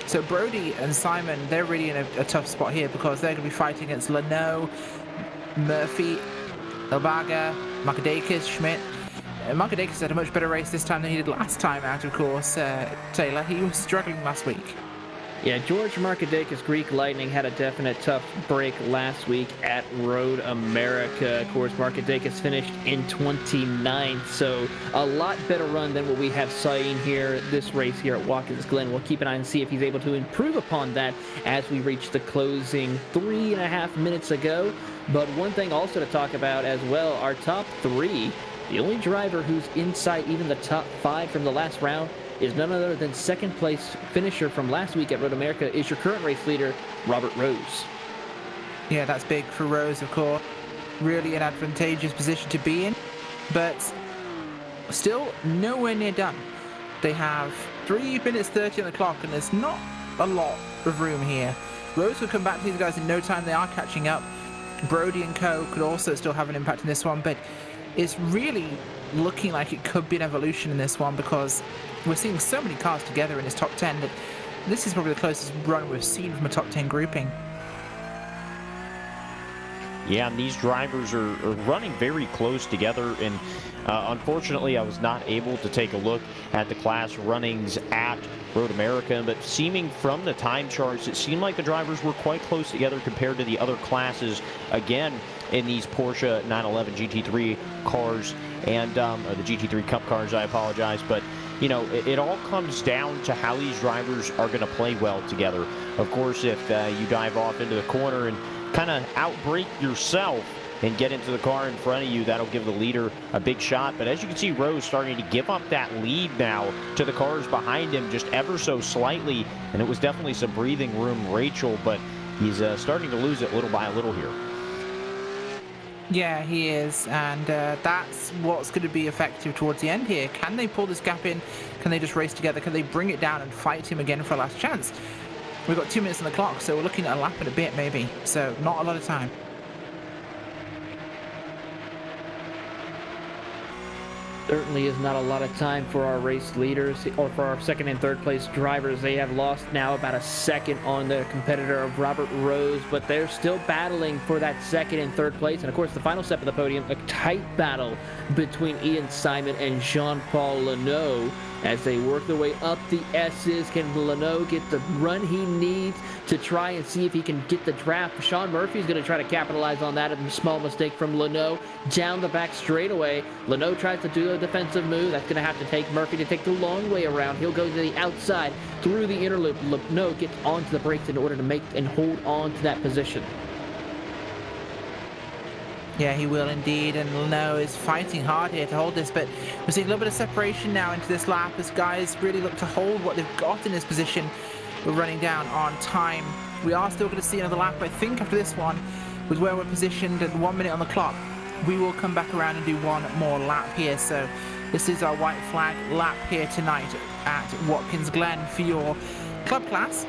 So Brody and Simon, they're really in a tough spot here because they're going to be fighting against Leno, Murphy, Elbaga, Markadakis, Schmidt. Markadakis had a much better race this time than he did last time out, of course, Taylor. He was struggling last week. Yeah, George Markadakis, Greek Lightning, had a definite tough break last week at Road America. Of course, Markadakis finished in 29th, so a lot better run than what we have seen here this race here at Watkins Glen. We'll keep an eye and see if he's able to improve upon that as we reach the closing 3.5 minutes ago. But one thing also to talk about as well, our top 3, the only driver who's inside even the top 5 from the last round is none other than second place finisher from last week at Road America is your current race leader, Robert Rose. Yeah, that's big for Rose, of course. Really an advantageous position to be in, but still nowhere near done. They have 3 minutes 30 on the clock, and there's not a lot of room here. Rose will come back to these guys in no time. They are catching up. Brody and co could also still have an impact in this one, but it's really looking like it could be an evolution in this one because we're seeing so many cars together in this top 10 that this is probably the closest run we've seen from a top 10 grouping. Yeah, and these drivers are running very close together, and unfortunately I was not able to take a look at the class runnings at Road America, but seeming from the time charts, it seemed like the drivers were quite close together compared to the other classes, again, in these Porsche 911 GT3 cars, and or the GT3 Cup cars, I apologize, but you know, it all comes down to how these drivers are going to play well together. Of course, if you dive off into the corner and kind of outbrake yourself and get into the car in front of you, that'll give the leader a big shot. But as you can see, Rose starting to give up that lead now to the cars behind him just ever so slightly, and it was definitely some breathing room, Rachel, but he's starting to lose it little by little here. Yeah, he is, and that's what's going to be effective towards the end here. Can they pull this gap in? Can they just race together? Can they bring it down and fight him again for a last chance? We've got 2 minutes on the clock, so we're looking at a lap and a bit, maybe. So not a lot of time. Certainly is not a lot of time for our race leaders or for our second and third place drivers. They have lost now about a second on the competitor of Robert Rose, but they're still battling for that second and third place. And of course, the final step of the podium, a tight battle between Ian Simon and Jean-Paul Leno as they work their way up the S's. Can Leno get the run he needs to try and see if he can get the draft? Sean Murphy's going to try to capitalize on that. A small mistake from Leno down the back straightaway. Leno tries to do a defensive move. That's going to have to take Murphy to take the long way around. He'll go to the outside through the inner loop. Leno gets onto the brakes in order to make and hold on to that position. Yeah, he will indeed, and Leno is fighting hard here to hold this, but we're seeing a little bit of separation now into this lap as guys really look to hold what they've got in this position. We're running down on time. We are still going to see another lap, I think, after this one, with where we're positioned at 1 minute on the clock. We will come back around and do one more lap here, so this is our white flag lap here tonight at Watkins Glen for your club class.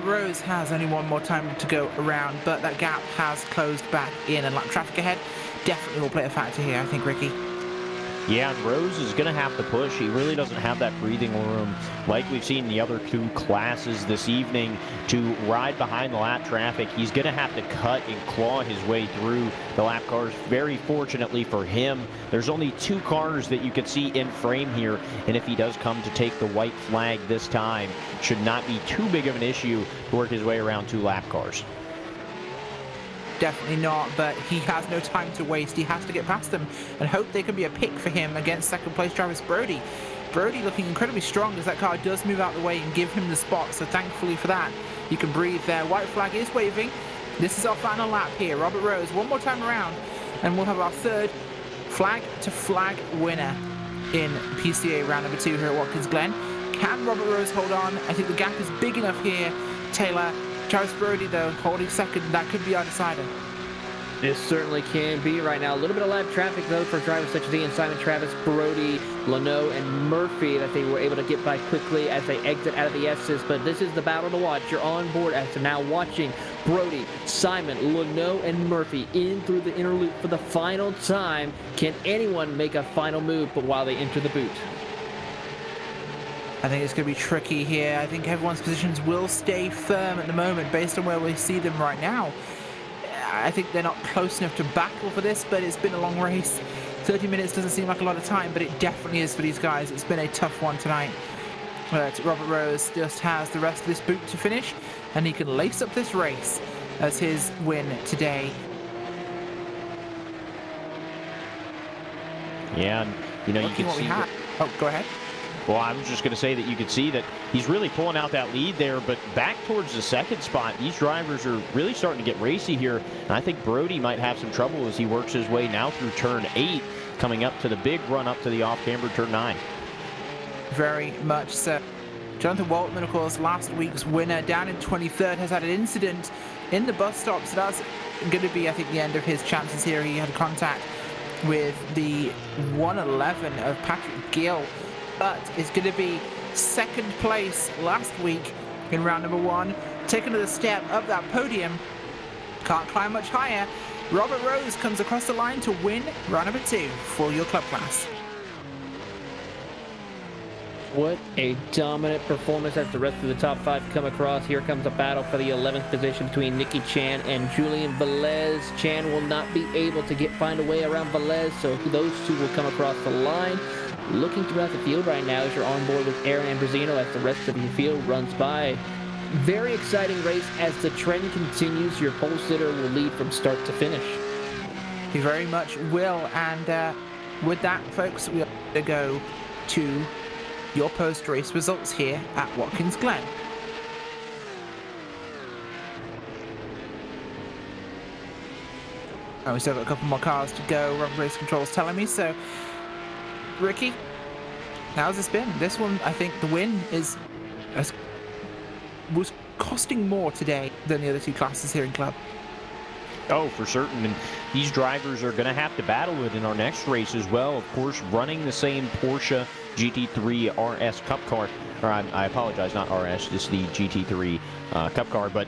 Rose has only one more time to go around, but that gap has closed back in, and lap traffic ahead definitely will play a factor here, I think, Ricky. Yeah, and Rose is going to have to push. He really doesn't have that breathing room like we've seen in the other two classes this evening to ride behind the lap traffic. He's going to have to cut and claw his way through the lap cars. Very fortunately for him, there's only two cars that you can see in frame here, and if he does come to take the white flag this time, should not be too big of an issue to work his way around two lap cars. Definitely not, but he has no time to waste. He has to get past them and hope they can be a pick for him against second place Travis Brody. Brody looking incredibly strong as that car does move out the way and give him the spot, so thankfully for that, you can breathe there. White flag is waving. This is our final lap here. Robert Rose, one more time around, and we'll have our third flag-to-flag winner in PCA round number 2 here at Watkins Glen. Can Robert Rose hold on? I think the gap is big enough here, Taylor. Travis Brody, though, holding second. That could be our decider. It certainly can be right now. A little bit of lap traffic, though, for drivers such as Ian Simon, Travis Brody, Leno, and Murphy that they were able to get by quickly as they exit out of the S's. But this is the battle to watch. You're on board as to now watching Brody, Simon, Leno, and Murphy in through the inner loop for the final time. Can anyone make a final move but while they enter the boot? I think it's going to be tricky here. I think everyone's positions will stay firm at the moment based on where we see them right now. I think they're not close enough to battle for this, but it's been a long race. 30 minutes doesn't seem like a lot of time, but it definitely is for these guys. It's been a tough one tonight. But Robert Rose just has the rest of this boot to finish, and he can lace up this race as his win today. Yeah, and you know, you can see. Oh, go ahead. Well, I was just going to say that you could see that he's really pulling out that lead there, but back towards the second spot, these drivers are really starting to get racy here, and I think Brody might have some trouble as he works his way now through turn 8, coming up to the big run up to the off-camber turn 9. Very much so. Jonathan Waltman, of course, last week's winner, down in 23rd, has had an incident in the bus stop, so that's going to be, I think, the end of his chances here. He had contact with the 111 of Patrick Gill, but is going to be second place last week in round number 1. Take another step up that podium. Can't climb much higher. Robert Rose comes across the line to win round number 2 for your club class. What a dominant performance as the rest of the top 5 come across. Here comes a battle for the 11th position between Nicky Chan and Julian Velez. Chan will not be able to find a way around Velez, so those two will come across the line. Looking throughout the field right now as you're on board with Aaron Ambrosino as the rest of the field runs by. Very exciting race as the trend continues. Your pole sitter will lead from start to finish. He very much will, and with that, folks, we are going to go to your post-race results here at Watkins Glen. Oh, we still got a couple more cars to go. Rubber race control's telling me so. Ricky, how's this been? This one, I think the win was costing more today than the other two classes here in club. Oh, for certain. And these drivers are going to have to battle it in our next race as well. Of course, running the same Porsche GT3 RS Cup car. Or I apologize, not RS, just the GT3 Cup car. But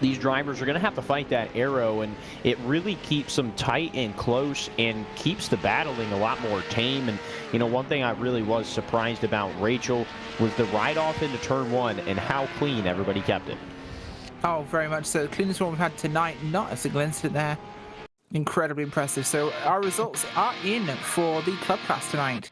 these drivers are going to have to fight that aero, and it really keeps them tight and close and keeps the battling a lot more tame. And, you know, one thing I really was surprised about Rachel was the ride-off into turn 1 and how clean everybody kept it. Oh, very much so. The cleanest one we've had tonight, not a single incident there. Incredibly impressive. So our results are in for the club class tonight.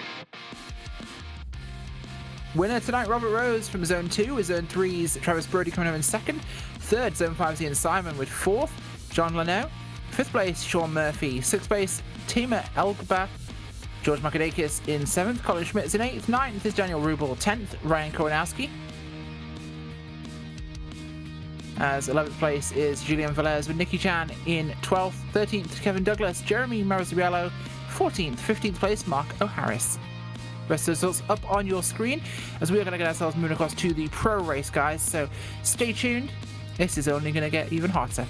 Winner tonight, Robert Rose from Zone 2. With Zone 3's Travis Brody coming home in second. Third, Zone 5's Ian Simon with fourth. John Leno. Fifth place, Sean Murphy. Sixth place, Tima Elgba. George Makadakis in seventh. Colin Schmitz in eighth. Ninth is Daniel Rubel. 10th, Ryan Kowanowski. as 11th place is Julian Velez with Nicky Chan in 12th, 13th Kevin Douglas, Jeremy Marzariello, 14th, 15th place Mark O'Harris. Rest of the results up on your screen as we are going to get ourselves moving across to the pro race, guys, so stay tuned. This is only going to get even hotter.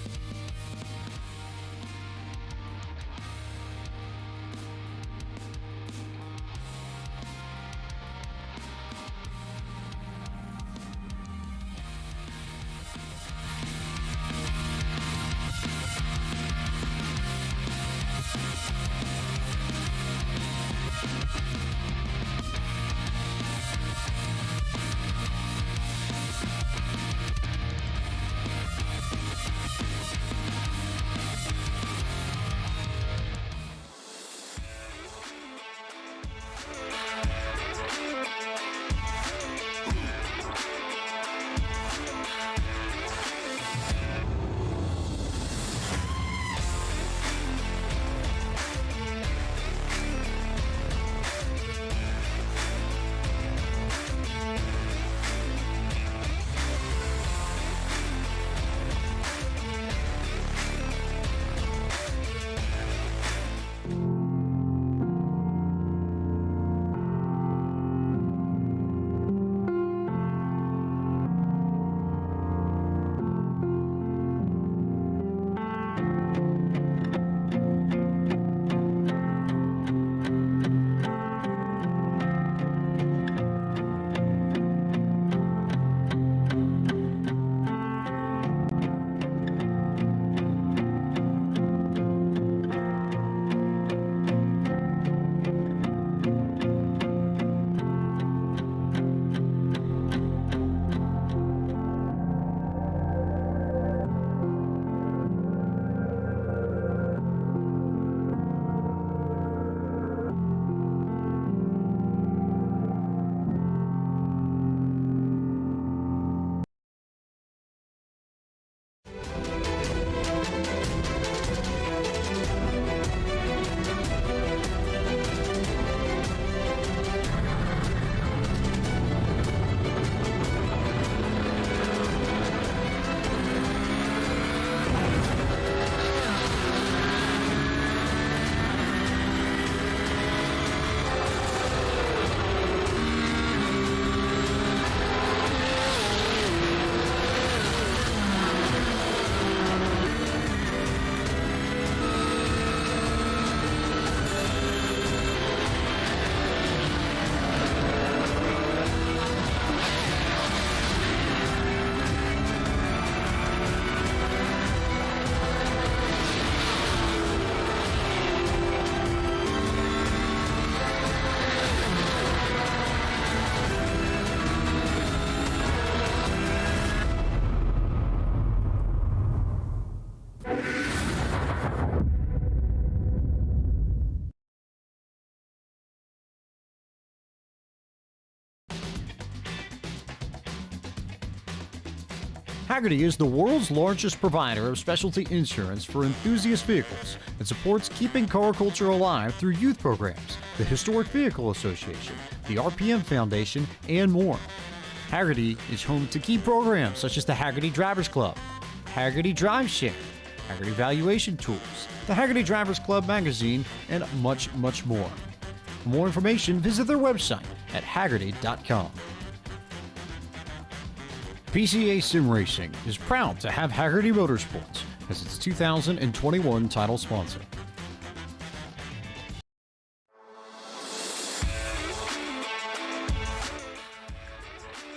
Hagerty is the world's largest provider of specialty insurance for enthusiast vehicles and supports keeping car culture alive through youth programs, the Historic Vehicle Association, the RPM Foundation, and more. Hagerty is home to key programs such as the Hagerty Drivers Club, Hagerty Drive Share, Hagerty Valuation Tools, the Hagerty Drivers Club magazine, and much, much more. For more information, visit their website at hagerty.com. PCA Sim Racing is proud to have Hagerty Motorsports as its 2021 title sponsor.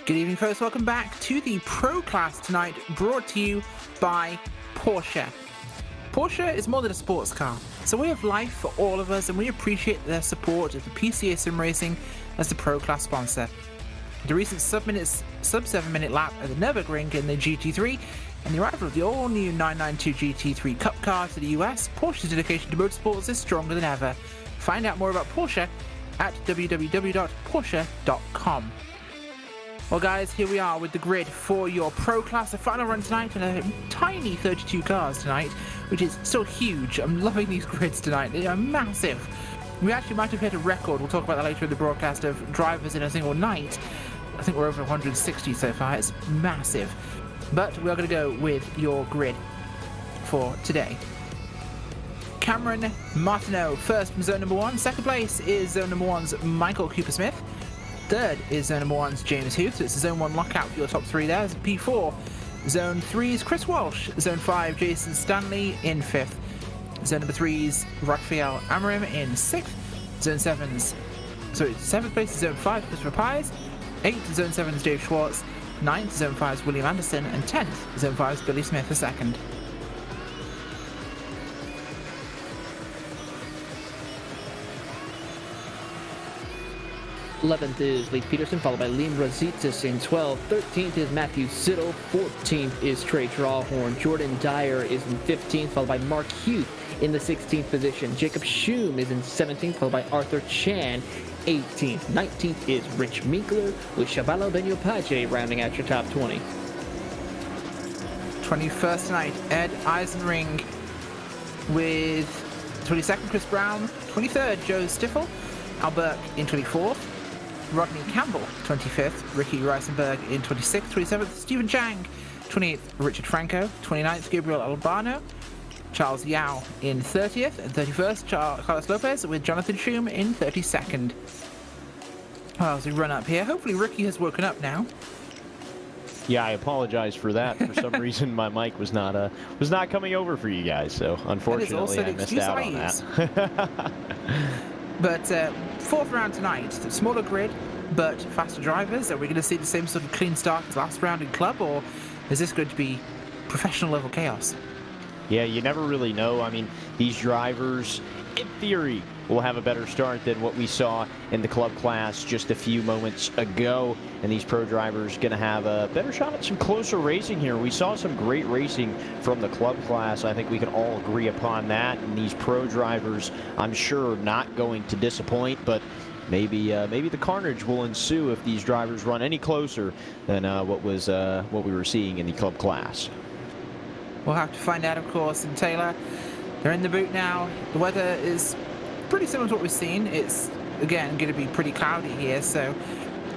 Good evening, folks. Welcome back to the Pro Class tonight, brought to you by Porsche. Porsche is more than a sports car. It's a way of life for all of us, and we appreciate their support of the PCA Sim Racing as the Pro Class sponsor. The recent sub-7-minute lap at the Nürburgring in the GT3 and the arrival of the all-new 992 GT3 Cup car to the US, Porsche's dedication to motorsports is stronger than ever. Find out more about Porsche at www.porsche.com. Well, guys, here we are with the grid for your Pro Class. The final run tonight, and a tiny 32 cars tonight, which is still huge. I'm loving these grids tonight. They are massive. We actually might have hit a record. We'll talk about that later in the broadcast of drivers in a single night. I think we're over 160 so far. It's massive. But we are going to go with your grid for today. Cameron Martineau, first from zone number 1. Second place is zone number 1's Michael Cooper-Smith. Third is zone number 1's James Huth. So it's a zone 1 lockout for your top 3 there. P4. Zone 3's Chris Walsh. Zone 5, Jason Stanley in 5th. Zone number 3's Raphael Amarim in 6th. Zone 7th place is zone 5, Christopher Pies. 8th, zone 7's Dave Schwartz. 9th, zone 5's William Anderson. And 10th, zone 5's Billy Smith II. 11th is Lee Peterson, followed by Liam Rositas in 12th. 13th is Matthew Siddle. 14th is Trey Drawhorn. Jordan Dyer is in 15th, followed by Mark Huth in the 16th position. Jacob Schum is in 17th, followed by Arthur Chan. 18th. 19th is Rich Minkler, with Shabalo Benyopache rounding out your top 20. 21st tonight, Ed Eisenring with 22nd, Chris Brown. 23rd, Joe Stiffel. Al Burke in 24th. Rodney Campbell, 25th. Ricky Reisenberg in 26th. 27th, Stephen Chang. 28th, Richard Franco. 29th, Gabriel Albano. Charles Yao in 30th. And 31st, Carlos Lopez with Jonathan Schum in 32nd. Well, as we run up here, hopefully Ricky has woken up now. Yeah, I apologize for that. For some reason, my mic was not coming over for you guys, so unfortunately I missed out on that. But fourth round tonight, smaller grid, but faster drivers. Are we going to see the same sort of clean start as last round in club, or is this going to be professional level chaos? Yeah, you never really know. I mean, these drivers, in theory, will have a better start than what we saw in the club class just a few moments ago. And these pro drivers going to have a better shot at some closer racing here. We saw some great racing from the club class. I think we can all agree upon that. And these pro drivers, I'm sure, not going to disappoint, but maybe the carnage will ensue if these drivers run any closer than what we were seeing in the club class. We'll have to find out, of course. And Taylor, they're in the boot now. The weather is pretty similar to what we've seen. It's, again, going to be pretty cloudy here, so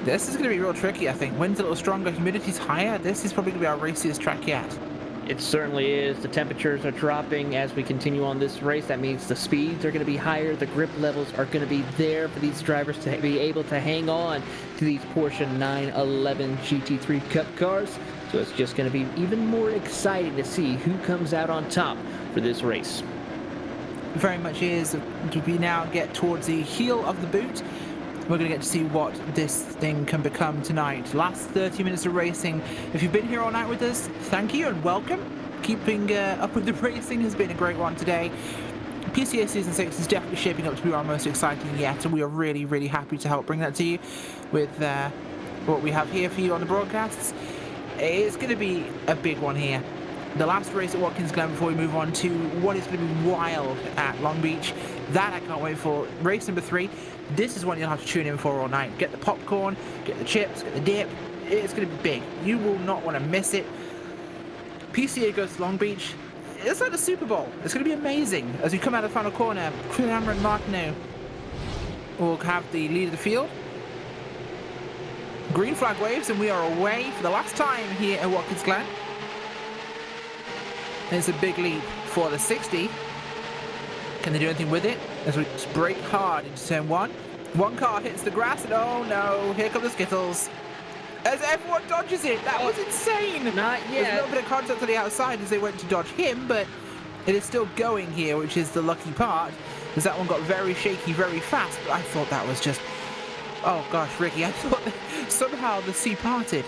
this is going to be real tricky, I think. Wind's a little stronger, humidity's higher. This is probably going to be our raciest track yet. It certainly is. The temperatures are dropping as we continue on this race. That means the speeds are going to be higher. The grip levels are going to be there for these drivers to be able to hang on to these Porsche 911 GT3 Cup cars. So it's just going to be even more exciting to see who comes out on top for this race. Very much is. We now get towards the heel of the boot. We're going to get to see what this thing can become tonight. Last 30 minutes of racing. If you've been here all night with us, thank you and welcome. Keeping up with the racing has been a great one today. PCA Season 6 is definitely shaping up to be our most exciting yet, and we are really, really happy to help bring that to you with what we have here for you on the broadcasts. It's going to be a big one here. The last race at Watkins Glen before we move on to what is going to be wild at Long Beach. That I can't wait for. Race number 3. This is one you'll have to tune in for all night. Get the popcorn, get the chips, get the dip. It's going to be big. You will not want to miss it. PCA goes to Long Beach. It's like the Super Bowl. It's going to be amazing. As we come out of the final corner, Cameron Martineau will have the lead of the field. Green flag waves, and we are away for the last time here at Watkins Glen. There's a big leap for the 60. Can they do anything with it? As we brake hard into turn 1. One car hits the grass, and oh no, here come the Skittles. As everyone dodges it. That was insane. Not yet. There's a little bit of contact on the outside as they went to dodge him, but it is still going here, which is the lucky part, as that one got very shaky very fast. But I thought that was just... Oh gosh, Ricky, I thought that somehow the sea parted.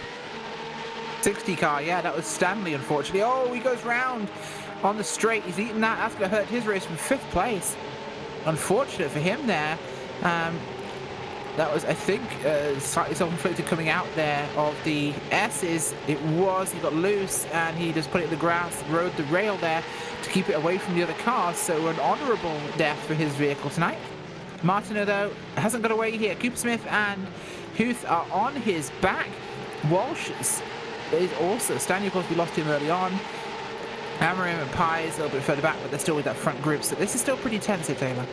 60 car, yeah, that was Stanley, unfortunately. Oh, he goes round on the straight. He's eaten that. That's going to hurt his race from 5th place. Unfortunate for him there. That was, I think, slightly self-inflicted coming out there of the S's. It was, he got loose and he just put it in the grass, rode the rail there to keep it away from the other cars. So an honourable death for his vehicle tonight. Martineau, though, hasn't got away here. Cooper-Smith and Huth are on his back. Walsh is also standing. Of course, we lost him early on. Amarim and Pies a little bit further back, but they're still with that front group. So this is still pretty tense here, Taylor.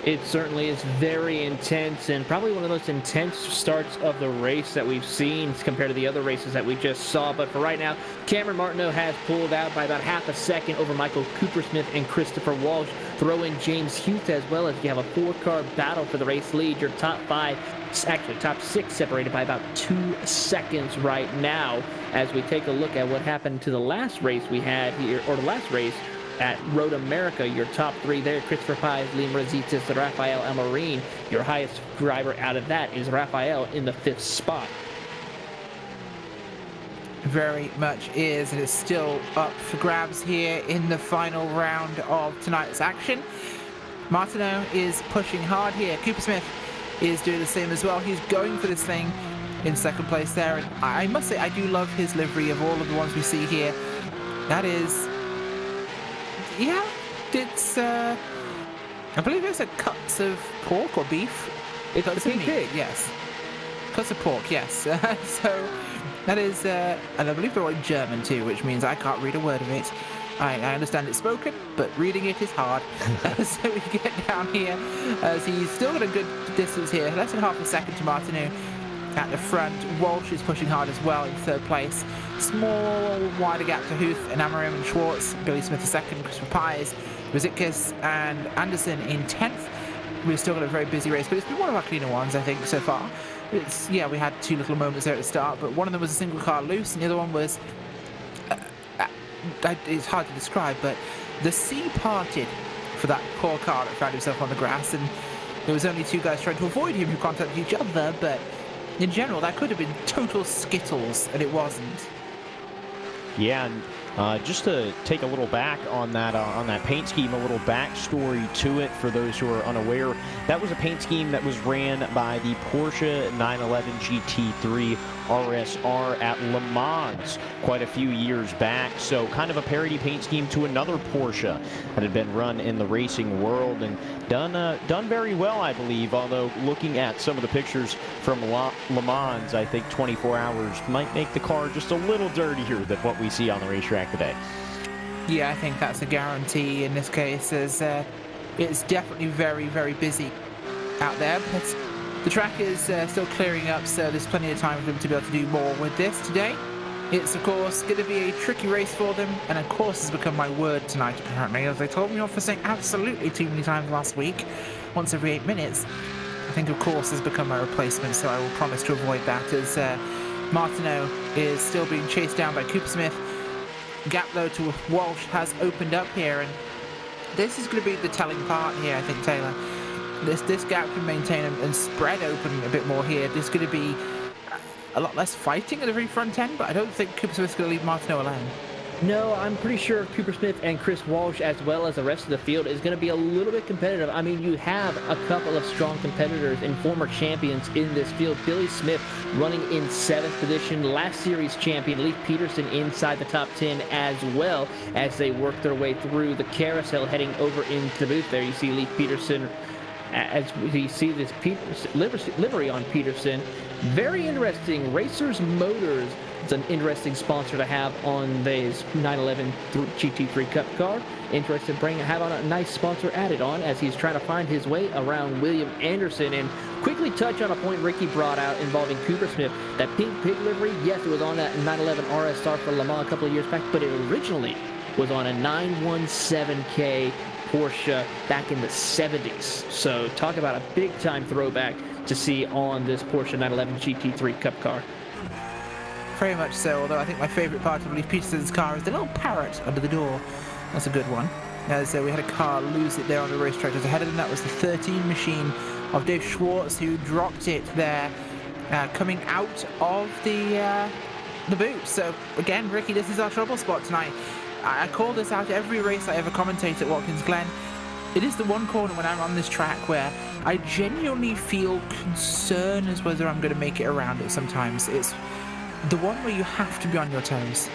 It certainly is very intense, and probably one of the most intense starts of the race that we've seen compared to the other races that we just saw. But for right now, Cameron Martineau has pulled out by about half a second over Michael Coopersmith and Christopher Walsh. Throw in James Hughes as well, as you have a 4-car battle for the race lead. Your top 5, actually top 6, separated by about 2 seconds right now. As we take a look at what happened to the last race we had here, or the last race at Road America, your top 3 there: Christopher Pais, Liam Rositas, Rafael Almarin. Your highest driver out of that is Rafael in the 5th spot. Very much is, and it's still up for grabs here in the final round of tonight's action. Martineau is pushing hard here. Coopersmith is doing the same as well. He's going for this thing in 2nd place there, and I must say I do love his livery of all of the ones we see here. That is, yeah, it's I believe it's a cuts of pork or beef. It's cuts the of meat, pig. yes. Cuts of pork, yes. So that is, and I believe they're all in German too, which means I can't read a word of it. I understand it's spoken, but reading it is hard. So we get down here as he's still got a good distance here, less than half a second to Martineau at the front. Walsh is pushing hard as well in 3rd place. Small, wider gap to Huth and Amarim and Schwartz. Billy Smith 2nd, Christopher Pais, Rositkas and Anderson in 10th. We've still got a very busy race, but it's been one of our cleaner ones, I think, so far. It's, yeah, we had 2 little moments there at the start, but one of them was a single car loose, and the other one was, it's hard to describe, but the sea parted for that poor car that found himself on the grass, and there was only 2 guys trying to avoid him who contacted each other, but in general, that could have been total skittles, and it wasn't. Yeah, and just to take a little back on that paint scheme, a little backstory to it for those who are unaware. That was a paint scheme that was ran by the Porsche 911 GT3 RSR at Le Mans quite a few years back. So kind of a parody paint scheme to another Porsche that had been run in the racing world and done very well, I believe. Although looking at some of the pictures from Le Mans, I think 24 hours might make the car just a little dirtier than what we see on the racetrack today. Yeah, I think that's a guarantee in this case, as it's definitely very, very busy out there. But the track is still clearing up, so there's plenty of time for them to be able to do more with this today. It's, of course, going to be a tricky race for them, and of course has become my word tonight, apparently, as they told me off for saying absolutely too many times last week, once every 8 minutes. I think, of course, has become my replacement, so I will promise to avoid that, as Martineau is still being chased down by Coopersmith. Gap, though, to Walsh has opened up here, and this is going to be the telling part here, I think, Taylor. This gap can maintain and spread open a bit more here. There's going to be a lot less fighting at the very front end, but I don't think Coopersmith's going to leave Martineau alone. No, I'm pretty sure Coopersmith and Chris Walsh, as well as the rest of the field, is going to be a little bit competitive. I mean, you have a couple of strong competitors and former champions in this field. Billy Smith running in 7th position, last series champion Leif Peterson inside the top 10 as well, as they work their way through the carousel heading over into the booth. There you see Leif Peterson, as we see this livery on Peterson. Very interesting. Racers Motors, it's an interesting sponsor to have on this 911 GT3 Cup car. Interested to have on a nice sponsor added on as he's trying to find his way around William Anderson. And quickly touch on a point Ricky brought out involving Coopersmith. That pink pig livery, yes, it was on that 911 RSR for Le Mans a couple of years back, but it originally was on a 917K Porsche back in the 70s. So talk about a big-time throwback to see on this Porsche 911 GT3 Cup car. Very much so, although I think my favourite part of Leif Peterson's car is the little parrot under the door. That's a good one. As we had a car lose it there on the racetrack. As ahead of them, that was the 13 machine of Dave Schwartz, who dropped it there coming out of the boot. So again, Ricky, this is our trouble spot tonight. I call this out every race I ever commentate at Watkins Glen. It is the one corner when I'm on this track where I genuinely feel concern as whether I'm going to make it around it sometimes. It's the one where you have to be on your toes.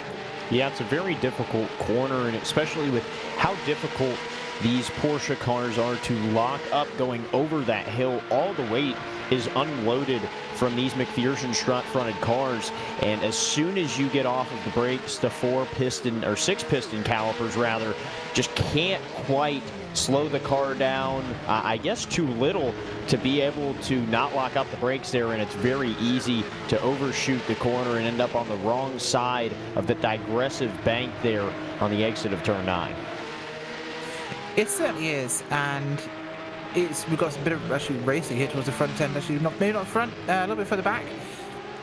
Yeah, it's a very difficult corner, and especially with how difficult these Porsche cars are to lock up going over that hill. All the weight is unloaded from these McPherson strut-fronted cars, and as soon as you get off of the brakes, the 6-piston calipers rather just can't quite slow the car down, I guess too little to be able to not lock up the brakes there, and it's very easy to overshoot the corner and end up on the wrong side of the digressive bank there on the exit of turn 9. It certainly is, and we've got a bit of actually racing here towards the front end, actually maybe not front, a little bit further back.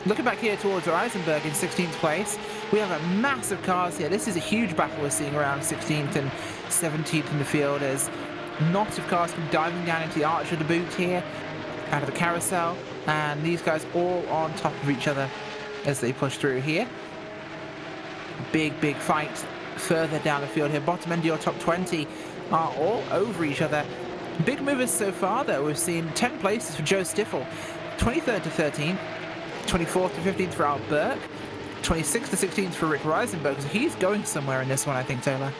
Looking back here towards Eisenberg in 16th place, we have a massive cars here. This is a huge battle we're seeing around 16th and 17th in the field, as knots of cars come diving down into the arch of the boot here, out of the carousel, and these guys all on top of each other as they push through here. Big fight further down the field here. Bottom end of your top 20 are all over each other. Big movers so far, though. We've seen 10 places for Joe Stiffel, 23rd to 13th, 24th to 15th for Al Burke, 26th to 16th for Rick Reisenberg. So he's going somewhere in this one, I think, Taylor.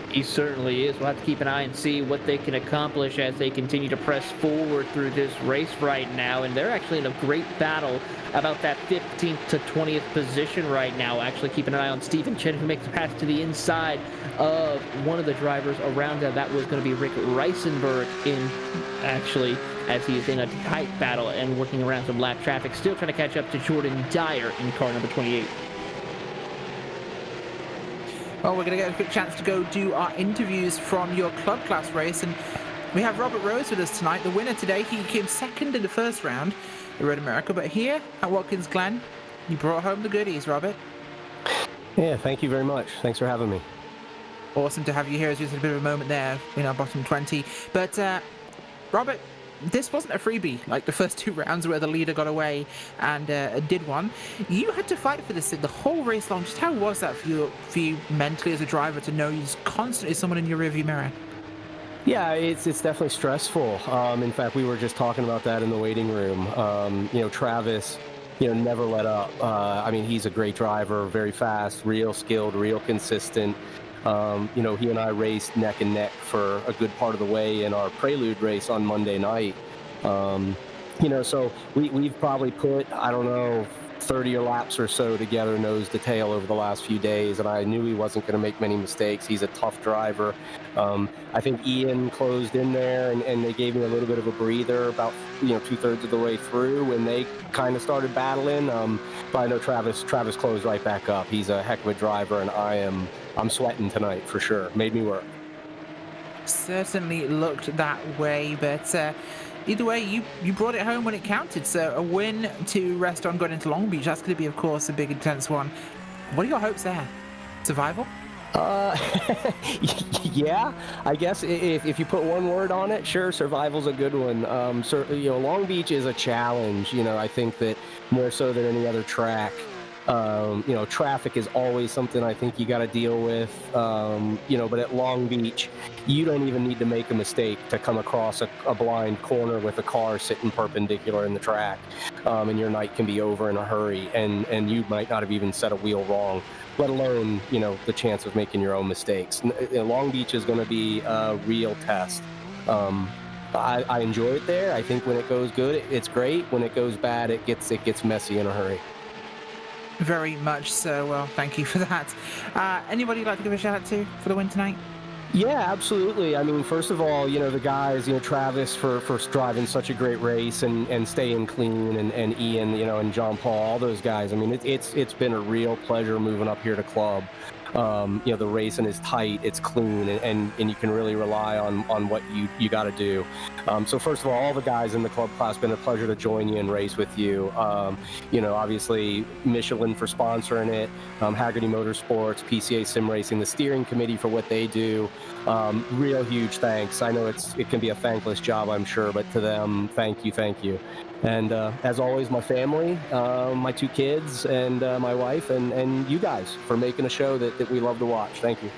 He certainly is. We'll have to keep an eye and see what they can accomplish as they continue to press forward through this race right now. And they're actually in a great battle about that 15th to 20th position right now. Actually keeping an eye on Stephen Chen, who makes a pass to the inside of one of the drivers around him. That was going to be Rick Reisenberg as he is in a tight battle and working around some lap traffic. Still trying to catch up to Jordan Dyer in car number 28. Well, we're going to get a quick chance to go do our interviews from your club class race, and we have Robert Rose with us tonight. The winner today, he came second in the first round at Road America, but here at Watkins Glen, you brought home the goodies, Robert. Yeah, thank you very much. Thanks for having me. Awesome to have you here. As you said, a bit of a moment there in our bottom 20. But Robert, this wasn't a freebie like the first two rounds where the leader got away and did one. You had to fight for this thing the whole race long. Just how was that for you mentally as a driver to know there's constantly someone in your rearview mirror? Yeah, it's definitely stressful. In fact, we were just talking about that in the waiting room. Travis, never let up. He's a great driver, very fast, real skilled, real consistent. He and I raced neck and neck for a good part of the way in our Prelude race on Monday night. So we've probably put, 30 laps or so together nose to tail over the last few days, and I knew he wasn't going to make many mistakes. He's a tough driver. I think Ian closed in there, and they gave me a little bit of a breather about 2/3 of the way through when they kind of started battling. But I know Travis closed right back up. He's a heck of a driver, and I'm sweating tonight for sure. Made me work. Certainly looked that way, but either way, you brought it home when it counted. So a win to rest on going into Long Beach. That's going to be, of course, a big, intense one. What are your hopes there? Survival? Yeah, I guess if you put one word on it, sure, survival's a good one. Long Beach is a challenge. I think that more so than any other track. Traffic is always something I think you got to deal with. But at Long Beach, you don't even need to make a mistake to come across a blind corner with a car sitting perpendicular in the track, and your night can be over in a hurry, and you might not have even set a wheel wrong, let alone the chance of making your own mistakes. Long Beach is going to be a real test. I enjoy it there. I think when it goes good, it's great. When it goes bad, it gets messy in a hurry. Very much so. Well, thank you for that. Anybody you'd like to give a shout out to for the win tonight? Yeah, absolutely. First of all, the guys, Travis for driving such a great race and staying clean, and Ian, and John Paul, all those guys. It's been a real pleasure moving up here to club. The racing is tight, it's clean, and you can really rely on what you got to do. So first of all the guys in the club class, been a pleasure to join you and race with you. Obviously Michelin for sponsoring it, Hagerty Motorsports, PCA Sim Racing, the steering committee for what they do. Real huge thanks. I know it can be a thankless job, I'm sure, but to them, thank you. And as always, my family, my two kids, and my wife, and you guys for making a show that we love to watch. Thank you.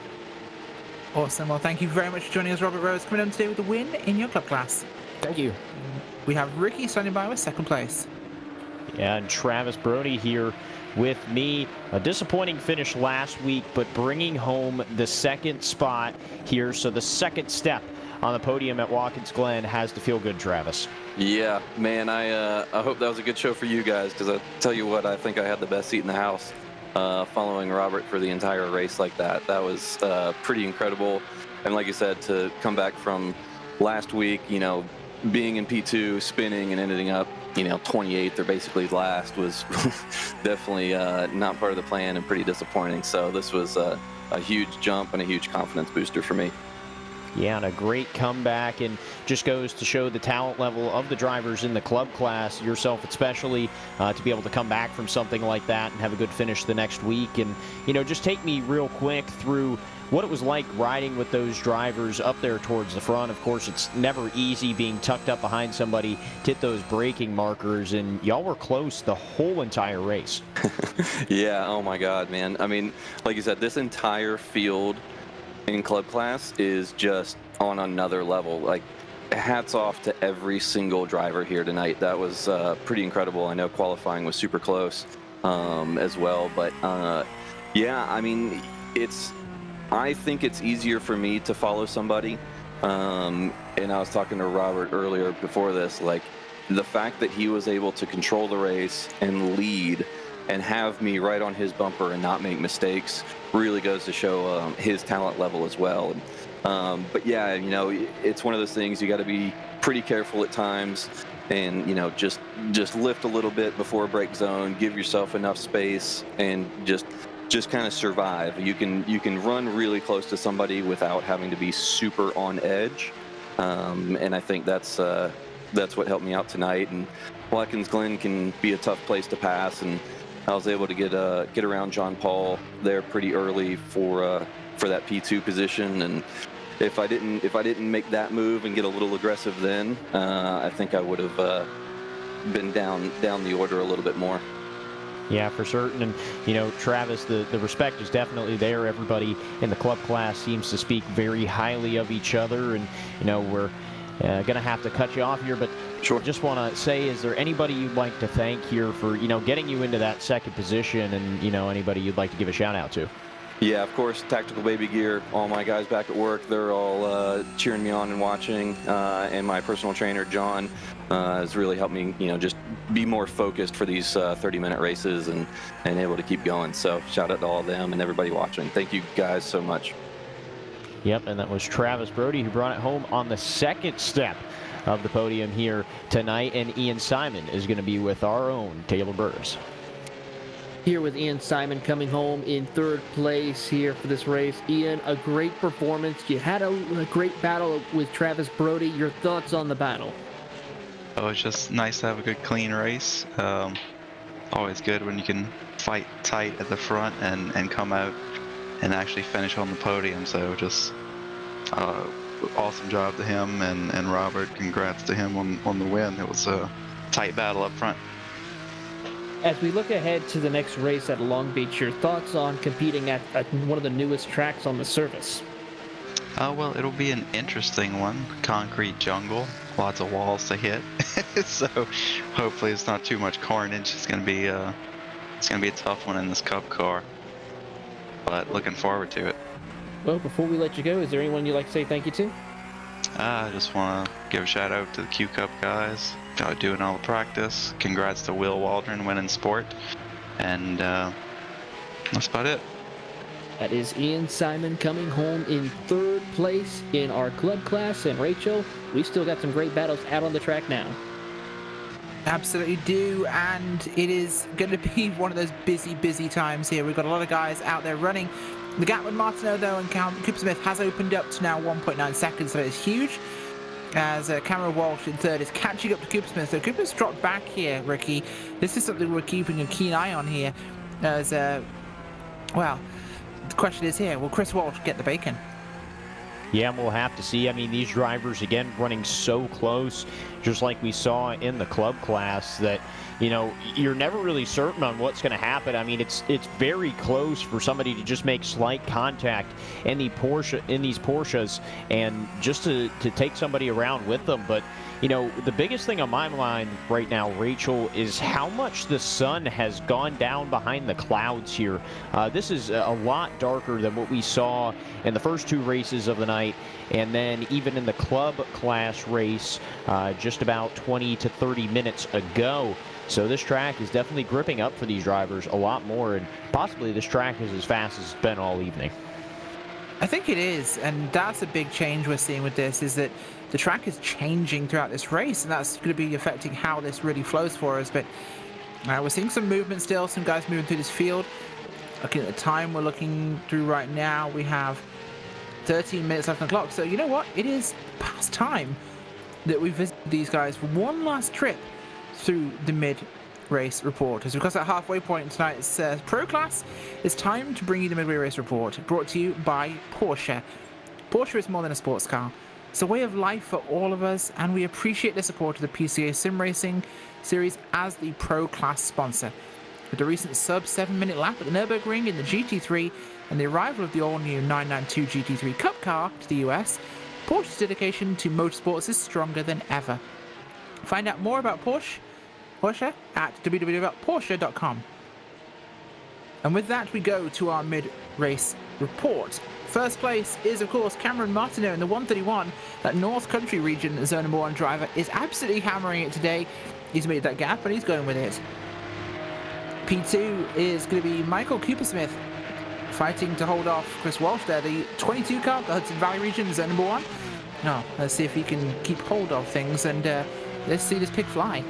Awesome. Well, thank you very much for joining us, Robert Rose, coming on today with the win in your club class. Thank you. We have Ricky standing by with second place. Yeah, and Travis Brody here with me. A disappointing finish last week, but bringing home the second spot here. So the second step on the podium at Watkins Glen has to feel good, Travis. Yeah, man, I hope that was a good show for you guys, because I tell you what, I think I had the best seat in the house following Robert for the entire race like that. That was pretty incredible. And like you said, to come back from last week, being in P2, spinning and ending up, 28th or basically last was definitely not part of the plan and pretty disappointing. So this was a huge jump and a huge confidence booster for me. Yeah, and a great comeback, and just goes to show the talent level of the drivers in the club class, yourself especially, to be able to come back from something like that and have a good finish the next week. And, just take me real quick through what it was like riding with those drivers up there towards the front. Of course, it's never easy being tucked up behind somebody to hit those braking markers, and y'all were close the whole entire race. Yeah, oh my God, man. I mean, like you said, this entire field in club class is just on another level. Like, hats off to every single driver here tonight. That was pretty incredible. I know qualifying was super close as well, but yeah, I mean, I think it's easier for me to follow somebody, and I was talking to Robert earlier before this, like, the fact that he was able to control the race and lead and have me right on his bumper and not make mistakes really goes to show his talent level as well. But yeah, it's one of those things, you got to be pretty careful at times, and just lift a little bit before break zone, give yourself enough space, and just kind of survive. You can run really close to somebody without having to be super on edge, and I think that's what helped me out tonight. And Watkins Glen can be a tough place to pass, and I was able to get around John Paul there pretty early for that P2 position. And if I didn't make that move and get a little aggressive then, I think I would have been down the order a little bit more. Yeah, for certain. And, Travis, the respect is definitely there. Everybody in the club class seems to speak very highly of each other. And, we're going to have to cut you off here. But sure, just want to say, is there anybody you'd like to thank here for, getting you into that second position, and, anybody you'd like to give a shout out to? Yeah, of course, Tactical Baby Gear, all my guys back at work, they're all cheering me on and watching, and my personal trainer, John, has really helped me, just be more focused for these 30-minute races and able to keep going. So shout out to all of them and everybody watching. Thank you guys so much. Yep, and that was Travis Brody, who brought it home on the second step of the podium here tonight, and Ian Simon is going to be with our own Taylor Burris. Here with Ian Simon coming home in third place here for this race. Ian, a great performance. You had a great battle with Travis Brody. Your thoughts on the battle? Oh, it's just nice to have a good, clean race. Always good when you can fight tight at the front and come out and actually finish on the podium. So just awesome job to him and Robert. Congrats to him on the win. It was a tight battle up front. As we look ahead to the next race at Long Beach, your thoughts on competing at one of the newest tracks on the service? Well, it'll be an interesting one. Concrete jungle, lots of walls to hit. So hopefully it's not too much carnage. It's gonna be a tough one in this Cup car, but looking forward to it. Well, before we let you go, is there anyone you'd like to say thank you to? I just want to give a shout out to the Q Cup guys, doing all the practice. Congrats to Will Waldron winning sport, and that's about it. That is Ian Simon coming home in third place in our club class. And Rachel, we still got some great battles out on the track now. Absolutely do, and it is going to be one of those busy times here. We've got a lot of guys out there running. The gap with Martineau, though, and Cooper Smith has opened up to now 1.9 seconds, so it's huge. As Cameron Walsh in third is catching up to Cooper Smith. So Cooper's dropped back here, Ricky. This is something we're keeping a keen eye on here. As, well, the question is here, will Chris Walsh get the bacon? Yeah, we'll have to see. I mean, these drivers, again, running so close, just like we saw in the club class, that, you know, you're never really certain on what's going to happen. I mean, it's very close for somebody to just make slight contact in these Porsches and just to take somebody around with them. But you know, the biggest thing on my mind right now, Rachel, is how much the sun has gone down behind the clouds here. This is a lot darker than what we saw in the first 2 races of the night, and then even in the club class race just about 20 to 30 minutes ago. So this track is definitely gripping up for these drivers a lot more, and possibly this track is as fast as it's been all evening. I think it is, and that's a big change we're seeing with this, is that the track is changing throughout this race, and that's going to be affecting how this really flows for us. But we're seeing some movement still, some guys moving through this field. Looking at the time we're looking through right now, we have 13 minutes left on the clock. So you know what? It is past time that we visit these guys for one last trip through the mid-race report. As we cross that halfway point tonight's Pro Class, it's time to bring you the Midway Race Report, brought to you by Porsche. Porsche is more than a sports car. It's a way of life for all of us, and we appreciate the support of the PCA Sim Racing Series as the Pro Class sponsor. With the recent sub-7-minute lap at the Nürburgring in the GT3 and the arrival of the all-new 992 GT3 Cup car to the US, Porsche's dedication to motorsports is stronger than ever. Find out more about Porsche at www.porsche.com. And with that, we go to our mid-race report. First place is, of course, Cameron Martineau in the 131. That North Country region zone number 1 driver is absolutely hammering it today. He's made that gap and he's going with it. P2 is going to be Michael Coopersmith fighting to hold off Chris Walsh there. The 22 car, the Hudson Valley region zone number 1. Now, let's see if he can keep hold of things, and let's see this pig fly.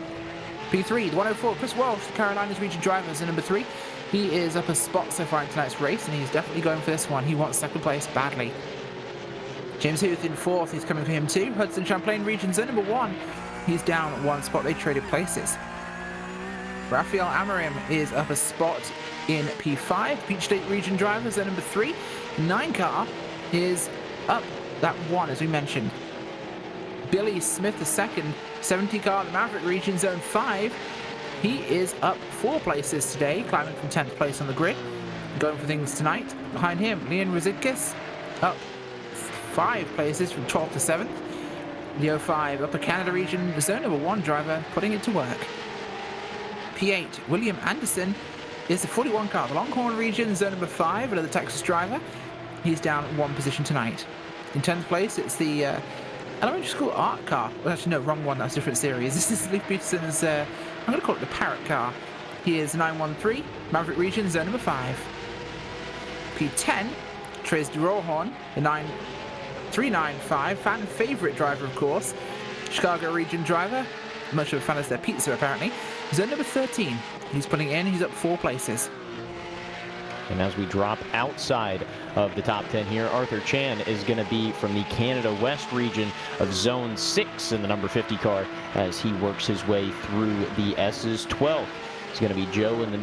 P3, the 104, Chris Walsh, the Carolinas region driver, is number 3. He is up a spot so far in tonight's race, and he's definitely going for this one. He wants second place badly. James Huth in 4th, he's coming for him too. Hudson Champlain region zone number 1. He's down 1 spot, they traded places. Raphael Amarim is up a spot in P5. Peach State region driver, zone number 3. 9 car is up that 1, as we mentioned. Billy Smith, the second. 70 car, the Maverick region, zone 5. He is up 4 places today, climbing from 10th place on the grid. Going for things tonight. Behind him, Leon Rizikis, up 5 places from 12th to 7th. The 05 Upper Canada region, zone number 1 driver, putting it to work. P8, William Anderson is the 41 car, the Longhorn region, zone number 5, another Texas driver. He's down 1 position tonight. In 10th place, it's the elementary school art car. Well, actually, no, wrong one. That's a different series. This is Lee Peterson's, I'm going to call it the Parrot car. He is 913, Maverick region, zone number 5. P10, Trace DeRohorn, the 9395, fan favorite driver, of course. Chicago region driver, much of a fan as their pizza, apparently. Zone number 13. He's putting in, he's up 4 places. And as we drop outside of the top 10 here, Arthur Chan is going to be from the Canada West region of Zone 6 in the number 50 car as he works his way through the S's. 12th is going to be Joe in the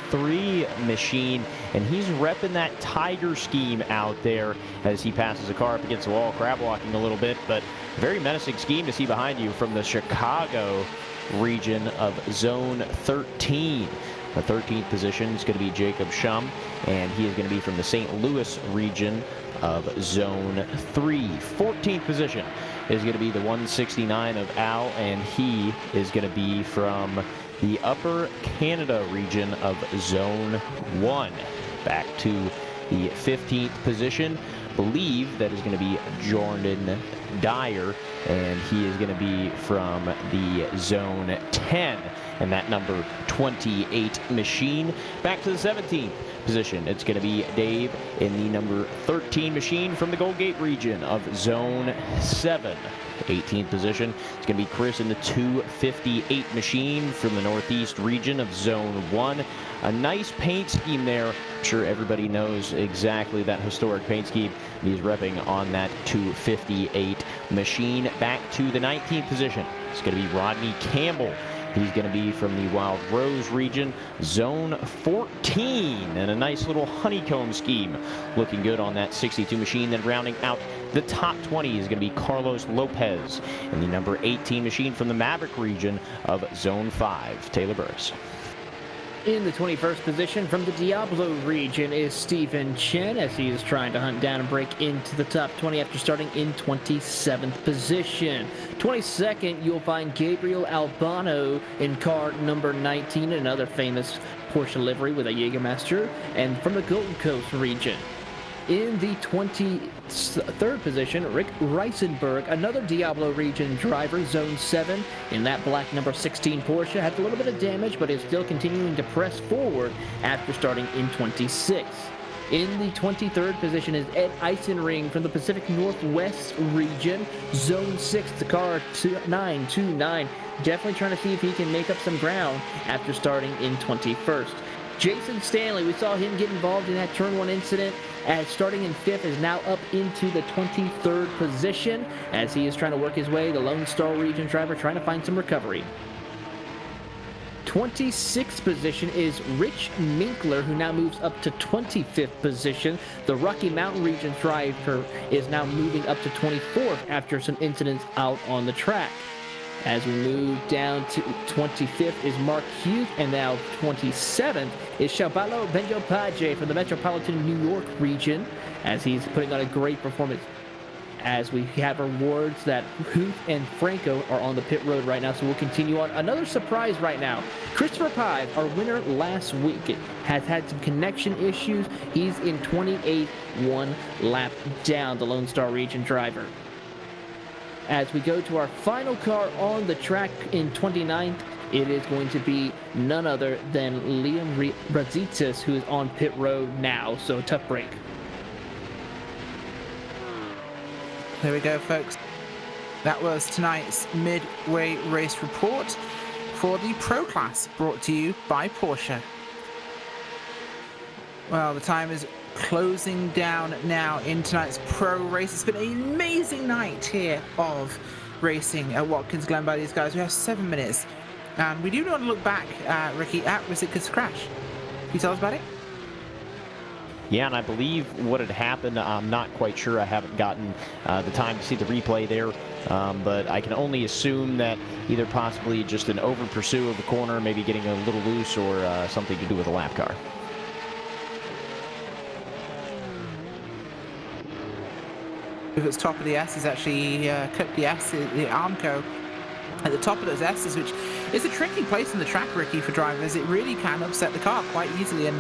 003 machine, and he's repping that Tiger scheme out there as he passes a car up against the wall, crab walking a little bit, but a very menacing scheme to see behind you from the Chicago region of Zone 13. The 13th position is going to be Jacob Shum, and he is going to be from the St. Louis region of Zone 3. 14th position is going to be the 169 of Al, and he is going to be from the Upper Canada region of Zone 1. Back to the 15th position, believe that is going to be Jordan Dyer, and he is going to be from the Zone 10 and that number 28 machine. Back to the 17th position, it's going to be Dave in the number 13 machine from the Gold Gate region of Zone 7. 18th position, it's going to be Chris in the 258 machine from the Northeast region of Zone 1. A nice paint scheme there. I'm sure everybody knows exactly that historic paint scheme. He's repping on that 258 machine. Back to the 19th position, it's going to be Rodney Campbell He's going to be from the Wild Rose region, zone 14, and a nice little honeycomb scheme. Looking good on that 62 machine. Then rounding out the top 20 is going to be Carlos Lopez, and the number 18 machine from the Maverick region of zone 5, Taylor Burris. In the 21st position from the Diablo region is Stephen Chen, as he is trying to hunt down and break into the top 20 after starting in 27th position. 22nd, you'll find Gabriel Albano in car number 19, another famous Porsche livery with a Jägermeister, and from the Gold Coast region. In the 23rd position, Rick Reisenberg, another Diablo region driver, zone 7, in that black number 16 Porsche. Had a little bit of damage, but is still continuing to press forward after starting in 26th. In the 23rd position is Ed Eisenring from the Pacific Northwest region, zone 6, the car 929. Definitely trying to see if he can make up some ground after starting in 21st. Jason Stanley, we saw him get involved in that turn 1 incident, as starting in 5th is now up into the 23rd position as he is trying to work his way, the Lone Star region driver trying to find some recovery. 26th position is Rich Minkler, who now moves up to 25th position. The Rocky Mountain region driver is now moving up to 24th after some incidents out on the track. As we move down to 25th is Mark Hughes, and now 27th is Shabalo Benjopaje from the Metropolitan New York region, as he's putting on a great performance. As we have awards that Huth and Franco are on the pit road right now, so we'll continue on. Another surprise right now. Christopher Pive, our winner last week, has had some connection issues. He's in 28th, 1 lap down, the Lone Star region driver. As we go to our final car on the track in 29th, it is going to be none other than Liam Radzitis, who is on pit road now, so tough break. There we go, folks. That was tonight's midway race report for the Pro Class, brought to you by Porsche. Well, the time is closing down now in tonight's pro race. It's been an amazing night here of racing at Watkins Glen by these guys. We have 7 minutes, and we do want to look back, Ricky, at Rosicka's crash. Can you tell us about it? Yeah, and I believe what had happened, I'm not quite sure. I haven't gotten the time to see the replay there, but I can only assume that either possibly just an over pursue of the corner, maybe getting a little loose, or something to do with a lap car. If it's top of the S, is actually clipped the S, the Armco at the top of those S's, which is a tricky place in the track, Ricky, for drivers. It really can upset the car quite easily and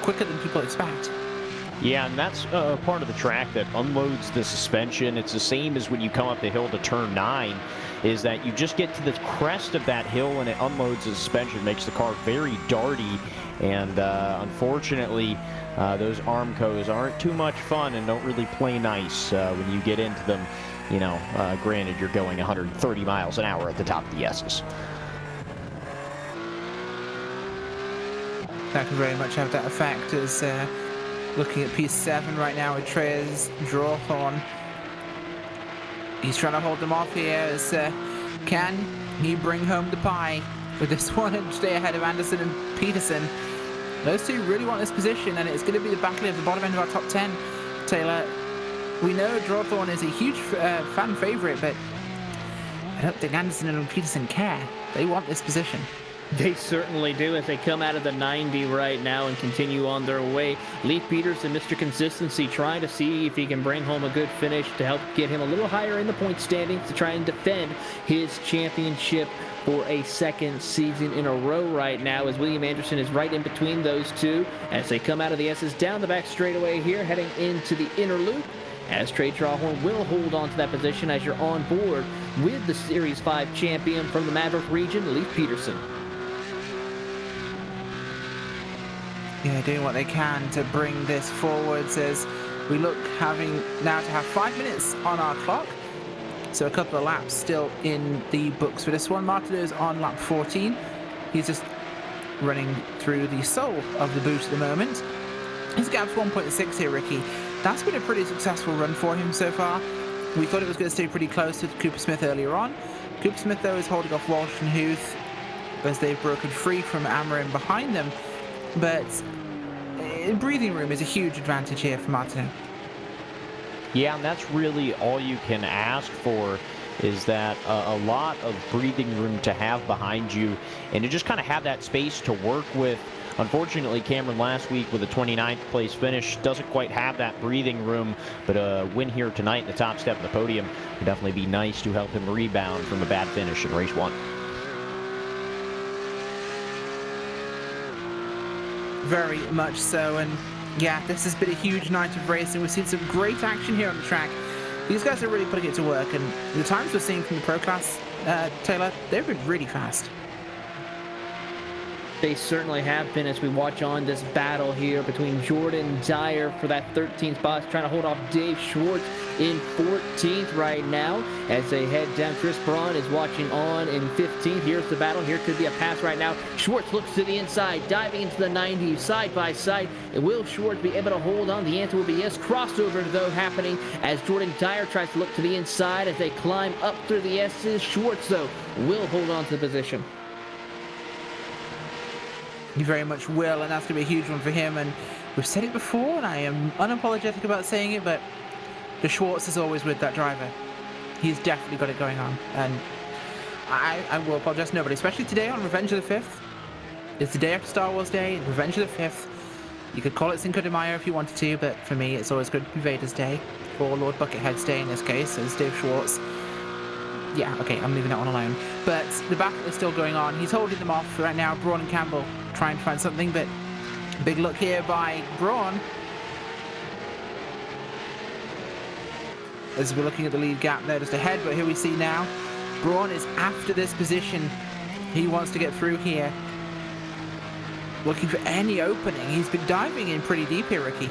quicker than people expect. Yeah, and that's part of the track that unloads the suspension. It's the same as when you come up the hill to turn 9, is that you just get to the crest of that hill and it unloads the suspension, makes the car very darty, and unfortunately, those Armcos aren't too much fun and don't really play nice when you get into them. You know, granted, you're going 130 miles an hour at the top of the S's. That can very much have that effect, as looking at P7 right now with Trey's Drawthorn. He's trying to hold them off here, as can he bring home the pie with this one and stay ahead of Anderson and Peterson. Those two really want this position, and it's going to be the battle of the bottom end of our top 10. Taylor, we know Drawthorn is a huge fan favorite, but I don't think Anderson and Peterson care. They want this position. They certainly do, as they come out of the 90 right now and continue on their way. Leif Peterson, Mr. Consistency, trying to see if he can bring home a good finish to help get him a little higher in the point standings to try and defend his championship for a second season in a row right now, as William Anderson is right in between those two as they come out of the S's down the back straightaway here, heading into the inner loop, as Trey Trawhorn will hold on to that position as you're on board with the Series 5 champion from the Maverick region, Leif Peterson. Yeah, doing what they can to bring this forwards as we look having now to have 5 minutes on our clock. So a couple of laps still in the books for this one. Martineau's on lap 14. He's just running through the sole of the boot at the moment. His gap's 1.6 here, Ricky. That's been a pretty successful run for him so far. We thought it was going to stay pretty close with Cooper Smith earlier on. Cooper Smith, though, is holding off Walsh and Huth. as they've broken free from Amarin behind them. But breathing room is a huge advantage here for Martineau. Yeah, and that's really all you can ask for, is that a lot of breathing room to have behind you and to just kind of have that space to work with. Unfortunately, Cameron last week with a 29th place finish doesn't quite have that breathing room, but a win here tonight in the top step of the podium would definitely be nice to help him rebound from a bad finish in race 1. Very much so, and yeah, this has been a huge night of racing. We've seen some great action here on the track. These guys are really putting it to work, and the times we're seeing from the Pro Class, Taylor, they've been really fast. They certainly have been, as we watch on this battle here between Jordan Dyer for that 13th spot, trying to hold off Dave Schwartz in 14th right now as they head down. Chris Braun is watching on in 15th. Here's the battle. Here could be a pass right now. Schwartz looks to the inside, diving into the 90s, side by side. Will Schwartz be able to hold on? The answer will be yes. Crossover, though, happening as Jordan Dyer tries to look to the inside as they climb up through the S's. Schwartz, though, will hold on to the position. He very much will, and that's going to be a huge one for him. And we've said it before, and I am unapologetic about saying it, but the Schwartz is always with that driver. He's definitely got it going on. And I will apologize to nobody, especially today on Revenge of the 5th. It's the day after Star Wars Day, Revenge of the 5th. You could call it Cinco de Mayo if you wanted to, but for me, it's always going to be Vader's Day, or Lord Buckethead's Day in this case, as Dave Schwartz. Yeah, okay, I'm leaving that one alone. But the battle is still going on. He's holding them off right now. Braun and Campbell trying to find something, but big look here by Braun. As we're looking at the lead gap there just ahead, but here we see now, Braun is after this position. He wants to get through here. Looking for any opening. He's been diving in pretty deep here, Ricky.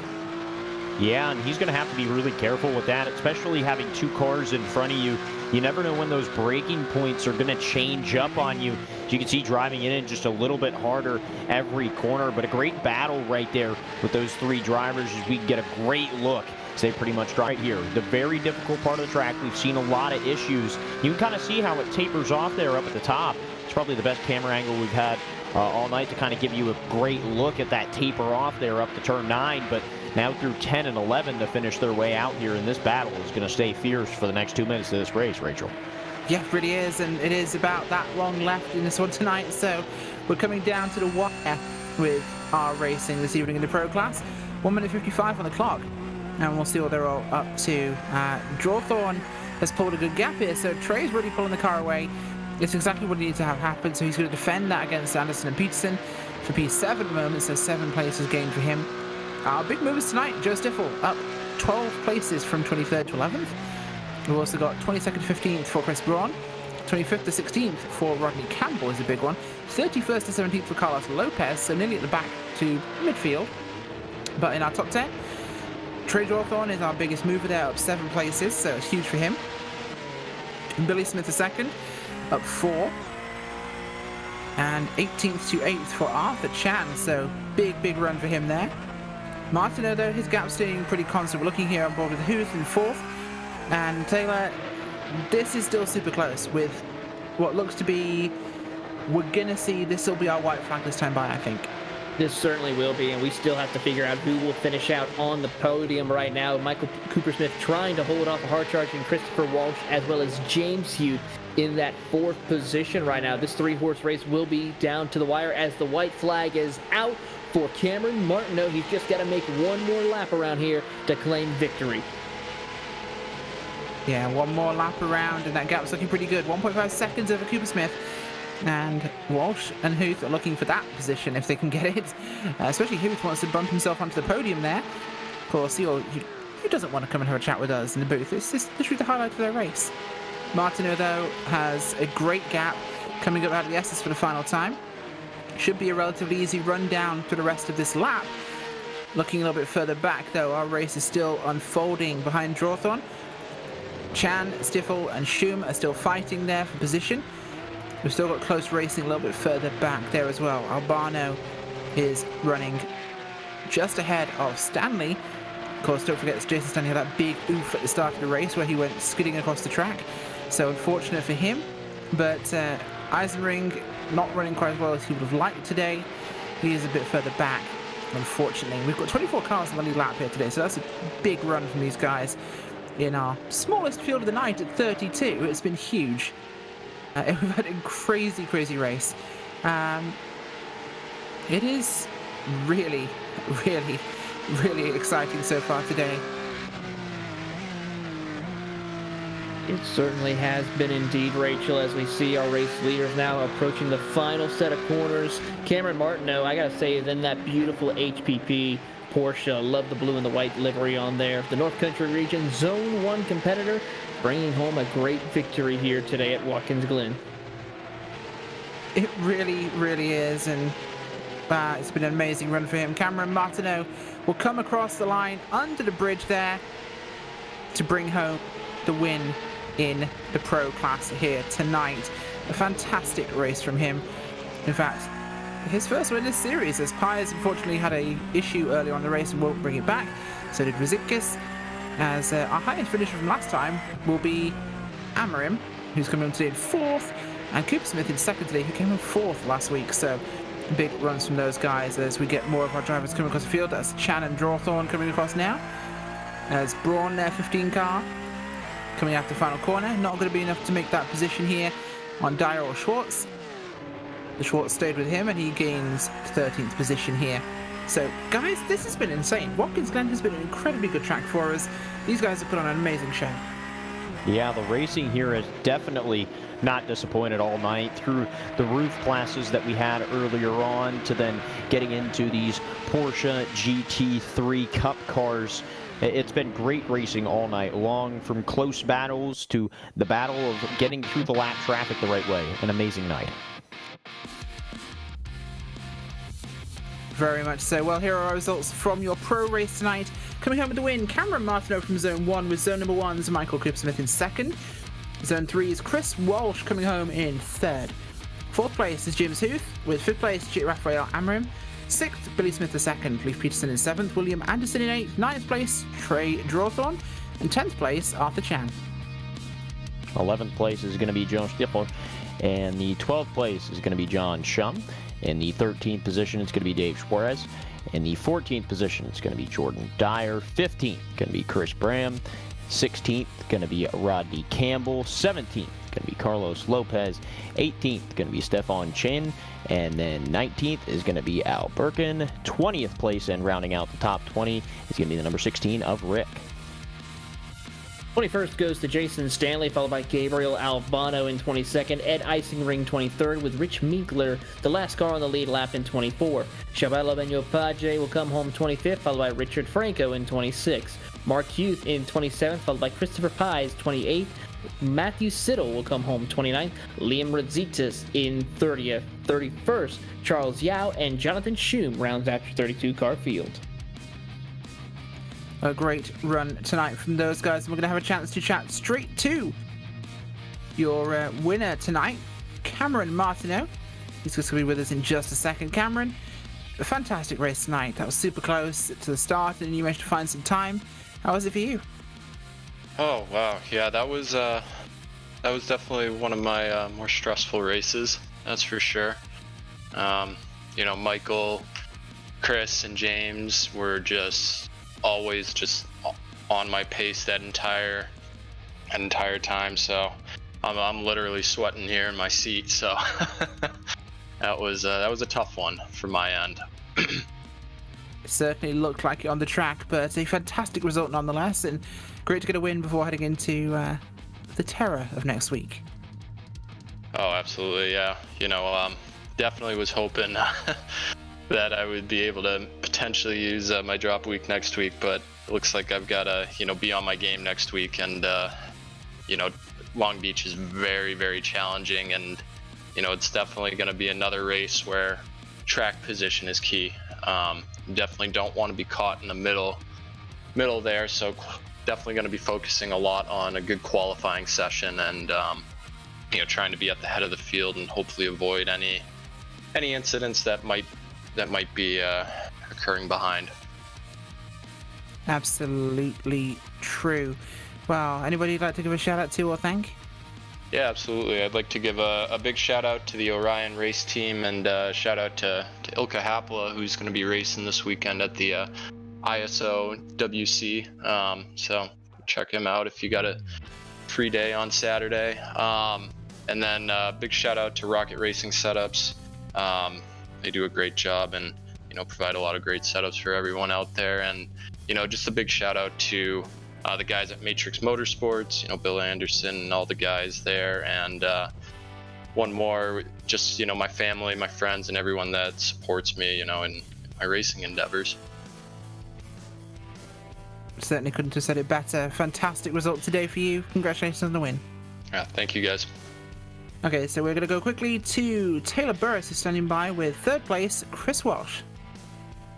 Yeah, and he's going to have to be really careful with that, especially having two cars in front of you. You never know when those braking points are going to change up on you. As you can see, driving in just a little bit harder every corner, but a great battle right there with those three drivers as we get a great look. They pretty much right here. The very difficult part of the track. We've seen a lot of issues. You can kind of see how it tapers off there up at the top. It's probably the best camera angle we've had all night to kind of give you a great look at that taper off there up to turn 9, but now through 10 and 11 to finish their way out here in this battle is going to stay fierce for the next 2 minutes of this race, Rachel. Yeah, it really is, and it is about that long left in this one tonight, so we're coming down to the wire with our racing this evening in the Pro Class. 1 minute 55 on the clock, and we'll see what they're all up to. Drawthorne has pulled a good gap here, so Trey's really pulling the car away. It's exactly what he needs to have happen, so he's going to defend that against Anderson and Peterson for P7 at the moment, so 7 places gained for him. Our big movers tonight, Joe Stiffel up 12 places from 23rd to 11th. We've also got 22nd to 15th for Chris Braun, 25th to 16th for Rodney Campbell is a big one, 31st to 17th for Carlos Lopez, so nearly at the back to midfield. But in our top 10, Trey Drawthorne is our biggest mover there, up 7 places, so it's huge for him. And Billy Smith the second, up 4. And 18th to 8th for Arthur Chan, so big run for him there. Martineau, though, his gap's staying pretty constant. We're looking here on board with Huth in 4th. And Taylor, this is still super close with what looks to be, we're going to see, this will be our white flag this time by, I think. This certainly will be, and we still have to figure out who will finish out on the podium right now. Michael Cooper-Smith trying to hold off a hard-charging Christopher Walsh, as well as James Huth in that 4th position right now. This 3-horse race will be down to the wire as the white flag is out for Cameron Martineau. He's just got to make one more lap around here to claim victory. Yeah, one more lap around, and that gap's looking pretty good. 1.5 seconds over Cooper-Smith. And Walsh and Huth are looking for that position if they can get it. Especially Huth wants to bump himself onto the podium there. Of course, who doesn't want to come and have a chat with us in the booth? It's literally the highlight of their race. Martineau, though, has a great gap coming up out of the S's for the final time. Should be a relatively easy run down for the rest of this lap. Looking a little bit further back, though, our race is still unfolding behind Drawthorne. Chan, Stiffel, and Schum are still fighting there for position. We've still got close racing a little bit further back there as well. Albano is running just ahead of Stanley. Of course, don't forget that Jason Stanley had that big oof at the start of the race where he went skidding across the track. So unfortunate for him. But Eisenring not running quite as well as he would have liked today. He is a bit further back, unfortunately. We've got 24 cars on the lead lap here today, so that's a big run from these guys in our smallest field of the night at 32. It's been huge. We've had a crazy, crazy race. It is really, really, really exciting so far today. It certainly has been indeed, Rachel, as we see our race leaders now approaching the final set of corners. Cameron Martineau, I gotta say, then that beautiful HPP Porsche. Love the blue and the white livery on there. The North Country Region Zone 1 competitor bringing home a great victory here today at Watkins Glen. It really, really is, and it's been an amazing run for him. Cameron Martineau will come across the line under the bridge there to bring home the win in the pro class here tonight. A fantastic race from him. In fact, his first win this series, as Piers unfortunately had a issue early on in the race and won't bring it back. So did Rizikis, as our highest finisher from last time will be Amarim, who's coming in today in 4th, and Cooper Smith in 2nd today, who came in 4th last week. So big runs from those guys as we get more of our drivers coming across the field. That's Chan and Drawthorne coming across now. As Braun, their 15 car, coming out the final corner. Not going to be enough to make that position here on Dyer or Schwartz. The Schwartz stayed with him and he gains 13th position here. So guys, this has been insane. Watkins Glen has been an incredibly good track for us. These guys have put on an amazing show. Yeah, the racing here has definitely not disappointed all night, through the roof classes that we had earlier on to then getting into these Porsche GT3 Cup cars. It's been great racing all night long, from close battles to the battle of getting through the lap traffic the right way. An amazing night. Very much so. Well, here are our results from your pro race tonight. Coming home with the win, Cameron Martineau from Zone 1, with Zone number 1's Michael Cooper Smith in 2nd. Zone 3's Chris Walsh coming home in 3rd. 4th place is James Huth, with 5th place Raphael Amarim. 6th, Billy Smith II, Leif Peterson in 7th, William Anderson in 8th, 9th place, Trey Drawthorne, and 10th place, Arthur Chan. 11th place is going to be Joe Stippler, and the 12th place is going to be John Shum. In the 13th position, it's going to be Dave Suarez. In the 14th position, it's going to be Jordan Dyer. 15th, going to be Chris Bram. 16th, going to be Rodney Campbell. 17th, going to be Carlos Lopez. 18th, going to be Stefan Chen. And then 19th is going to be Al Birkin. 20th place, and rounding out the top 20 is going to be the number 16 of Rick. 21st goes to Jason Stanley, followed by Gabriel Albano in 22nd, Ed Isingring 23rd, with Rich Minkler, the last car on the lead lap, in 24. Chabelo Benyo-Paje will come home 25th, followed by Richard Franco in 26th. Mark Huth in 27th, followed by Christopher Pies 28th. Matthew Siddle will come home 29th. Liam Radzitas in 30th. 31st, Charles Yao and Jonathan Schum rounds out your 32-car field. A great run tonight from those guys, and we're going to have a chance to chat straight to your winner tonight, Cameron Martineau. He's going to be with us in just a second. Cameron, a fantastic race tonight. That was super close to the start, and you managed to find some time. How was it for you? Oh wow, yeah, that was definitely one of my more stressful races. That's for sure. You know, Michael, Chris, and James were just always just on my pace that entire time. So I'm literally sweating here in my seat. So that was a tough one from my end. It certainly looked like it on the track, but a fantastic result nonetheless, and great to get a win before heading into the terror of next week. Oh, absolutely, yeah. You know, definitely was hoping that I would be able to potentially use my drop week next week, but it looks like I've got to, you know, be on my game next week. And, you know, Long Beach is very, very challenging, and, you know, it's definitely going to be another race where track position is key. Definitely don't want to be caught in the middle there, so definitely going to be focusing a lot on a good qualifying session, and you know, trying to be at the head of the field and hopefully avoid any incidents that might be occurring behind. Absolutely true. Well, anybody you'd like to give a shout out to or thank? Yeah, absolutely. I'd like to give a big shout out to the Orion race team and shout out to Ilka Hapala, who's going to be racing this weekend at the ISO WC. So check him out if you got a free day on Saturday. And then big shout out to Rocket Racing Setups. They do a great job and provide a lot of great setups for everyone out there. And just a big shout out to the guys at Matrix Motorsports, Bill Anderson and all the guys there. And one more, just my family, my friends, and everyone that supports me, in my racing endeavors. Certainly couldn't have said it better. Fantastic result today for you. Congratulations on the win. Yeah, thank you guys. Okay, so we're going to go quickly to Taylor Burris, who's standing by with third place, Chris Walsh.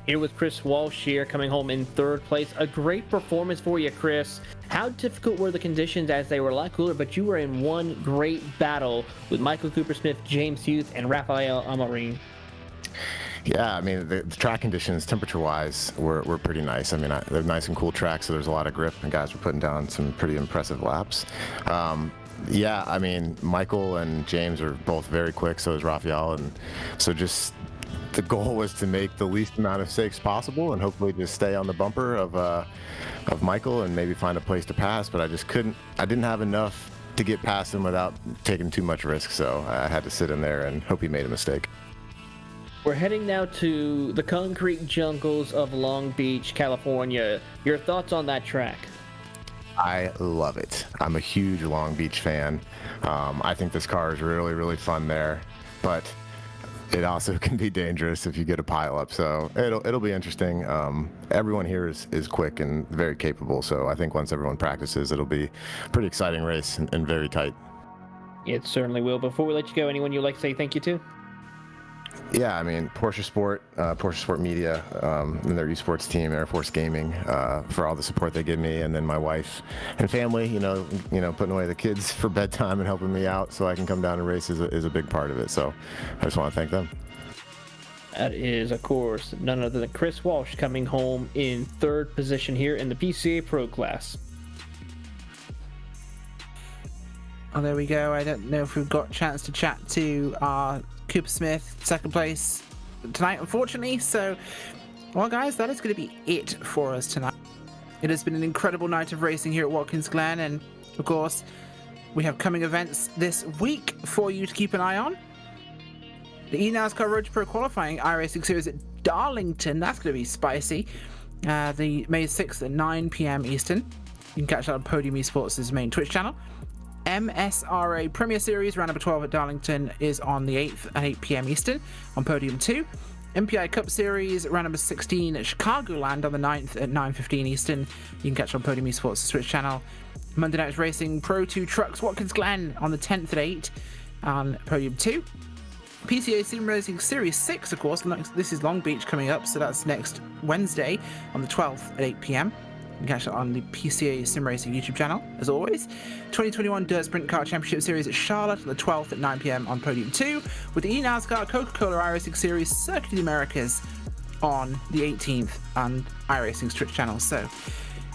Here with Chris Walsh here, coming home in third place. A great performance for you, Chris. How difficult were the conditions, as they were a lot cooler, but you were in one great battle with Michael Cooper-Smith, James Youth, and Rafael Amarin. Yeah, I mean, the track conditions, temperature-wise, were pretty nice. I mean, they're nice and cool tracks, so there's a lot of grip, and guys were putting down some pretty impressive laps. Yeah, I mean, Michael and James are both very quick, so is Rafael, and so just the goal was to make the least amount of mistakes possible and hopefully just stay on the bumper of Michael and maybe find a place to pass, but I didn't have enough to get past him without taking too much risk, so I had to sit in there and hope he made a mistake. We're heading now to the concrete jungles of Long Beach, California. Your thoughts on that track? I love it. I'm a huge Long Beach fan. I think this car is really, really fun there, but it also can be dangerous if you get a pile up. So it'll be interesting. Everyone here is quick and very capable. So I think once everyone practices, it'll be a pretty exciting race and very tight. It certainly will. Before we let you go, anyone you'd like to say thank you to? Yeah, I mean, Porsche Sport Media, and their esports team, Air Force Gaming, for all the support they give me, and then my wife and family, putting away the kids for bedtime and helping me out so I can come down and race is a big part of it. So I just want to thank them. That is, of course, none other than Chris Walsh coming home in third position here in the PCA Pro class. Oh, there we go. I don't know if we've got a chance to chat to Cooper Smith, second place tonight, unfortunately. So, well, guys, that is going to be it for us tonight. It has been an incredible night of racing here at Watkins Glen, and of course, we have coming events this week for you to keep an eye on. The eNASCAR Road to Pro qualifying iRacing Series at Darlington, that's going to be spicy. The May 6th at 9 p.m. Eastern. You can catch that on Podium Esports' main Twitch channel. MSRA Premier Series, round number 12 at Darlington, is on the 8th at 8 p.m. Eastern on Podium 2. MPI Cup Series, round number 16 at Chicagoland on the 9th at 9:15 Eastern. You can catch on Podium Esports' Twitch channel. Monday Night Racing Pro 2 Trucks, Watkins Glen on the 10th at 8 on Podium 2. PCA Sim Racing Series 6, of course. This is Long Beach coming up, so that's next Wednesday on the 12th at 8 p.m. You can catch it on the PCA Sim Racing YouTube channel, as always. 2021 Dirt Sprint Car Championship Series at Charlotte on the 12th at 9 p.m. on Podium 2, with the eNASCAR Coca-Cola iRacing Series Circuit of the Americas on the 18th on iRacing's Twitch channel. So,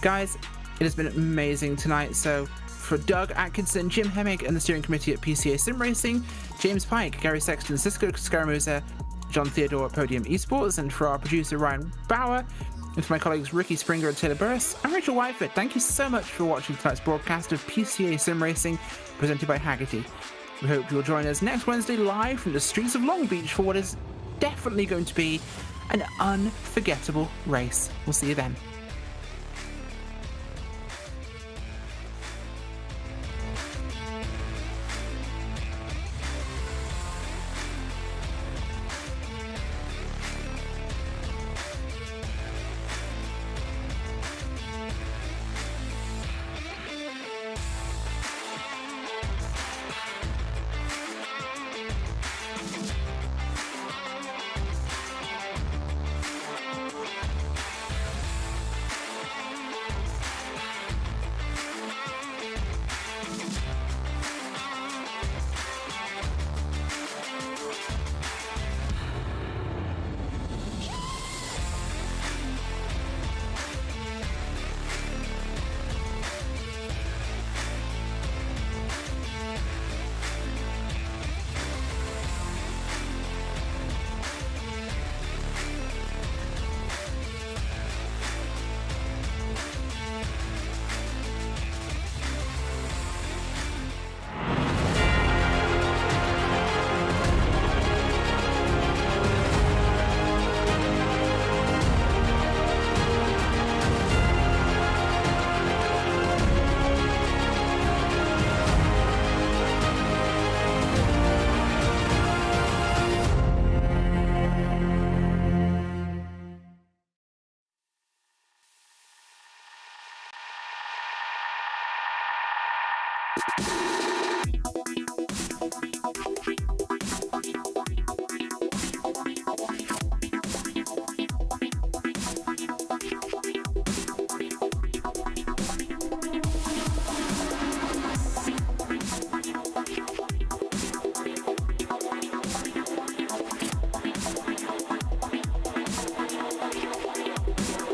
guys, it has been amazing tonight. So, for Doug Atkinson, Jim Hemmig, and the steering committee at PCA Sim Racing, James Pike, Gary Sexton, Cisco Scaramuza, John Theodore at Podium Esports, and for our producer Ryan Bauer, and for my colleagues Ricky Springer and Taylor Burris, I'm Rachel Whiteford. Thank you so much for watching tonight's broadcast of PCA Sim Racing, presented by Hagerty. We hope you'll join us next Wednesday live from the streets of Long Beach for what is definitely going to be an unforgettable race. We'll see you then.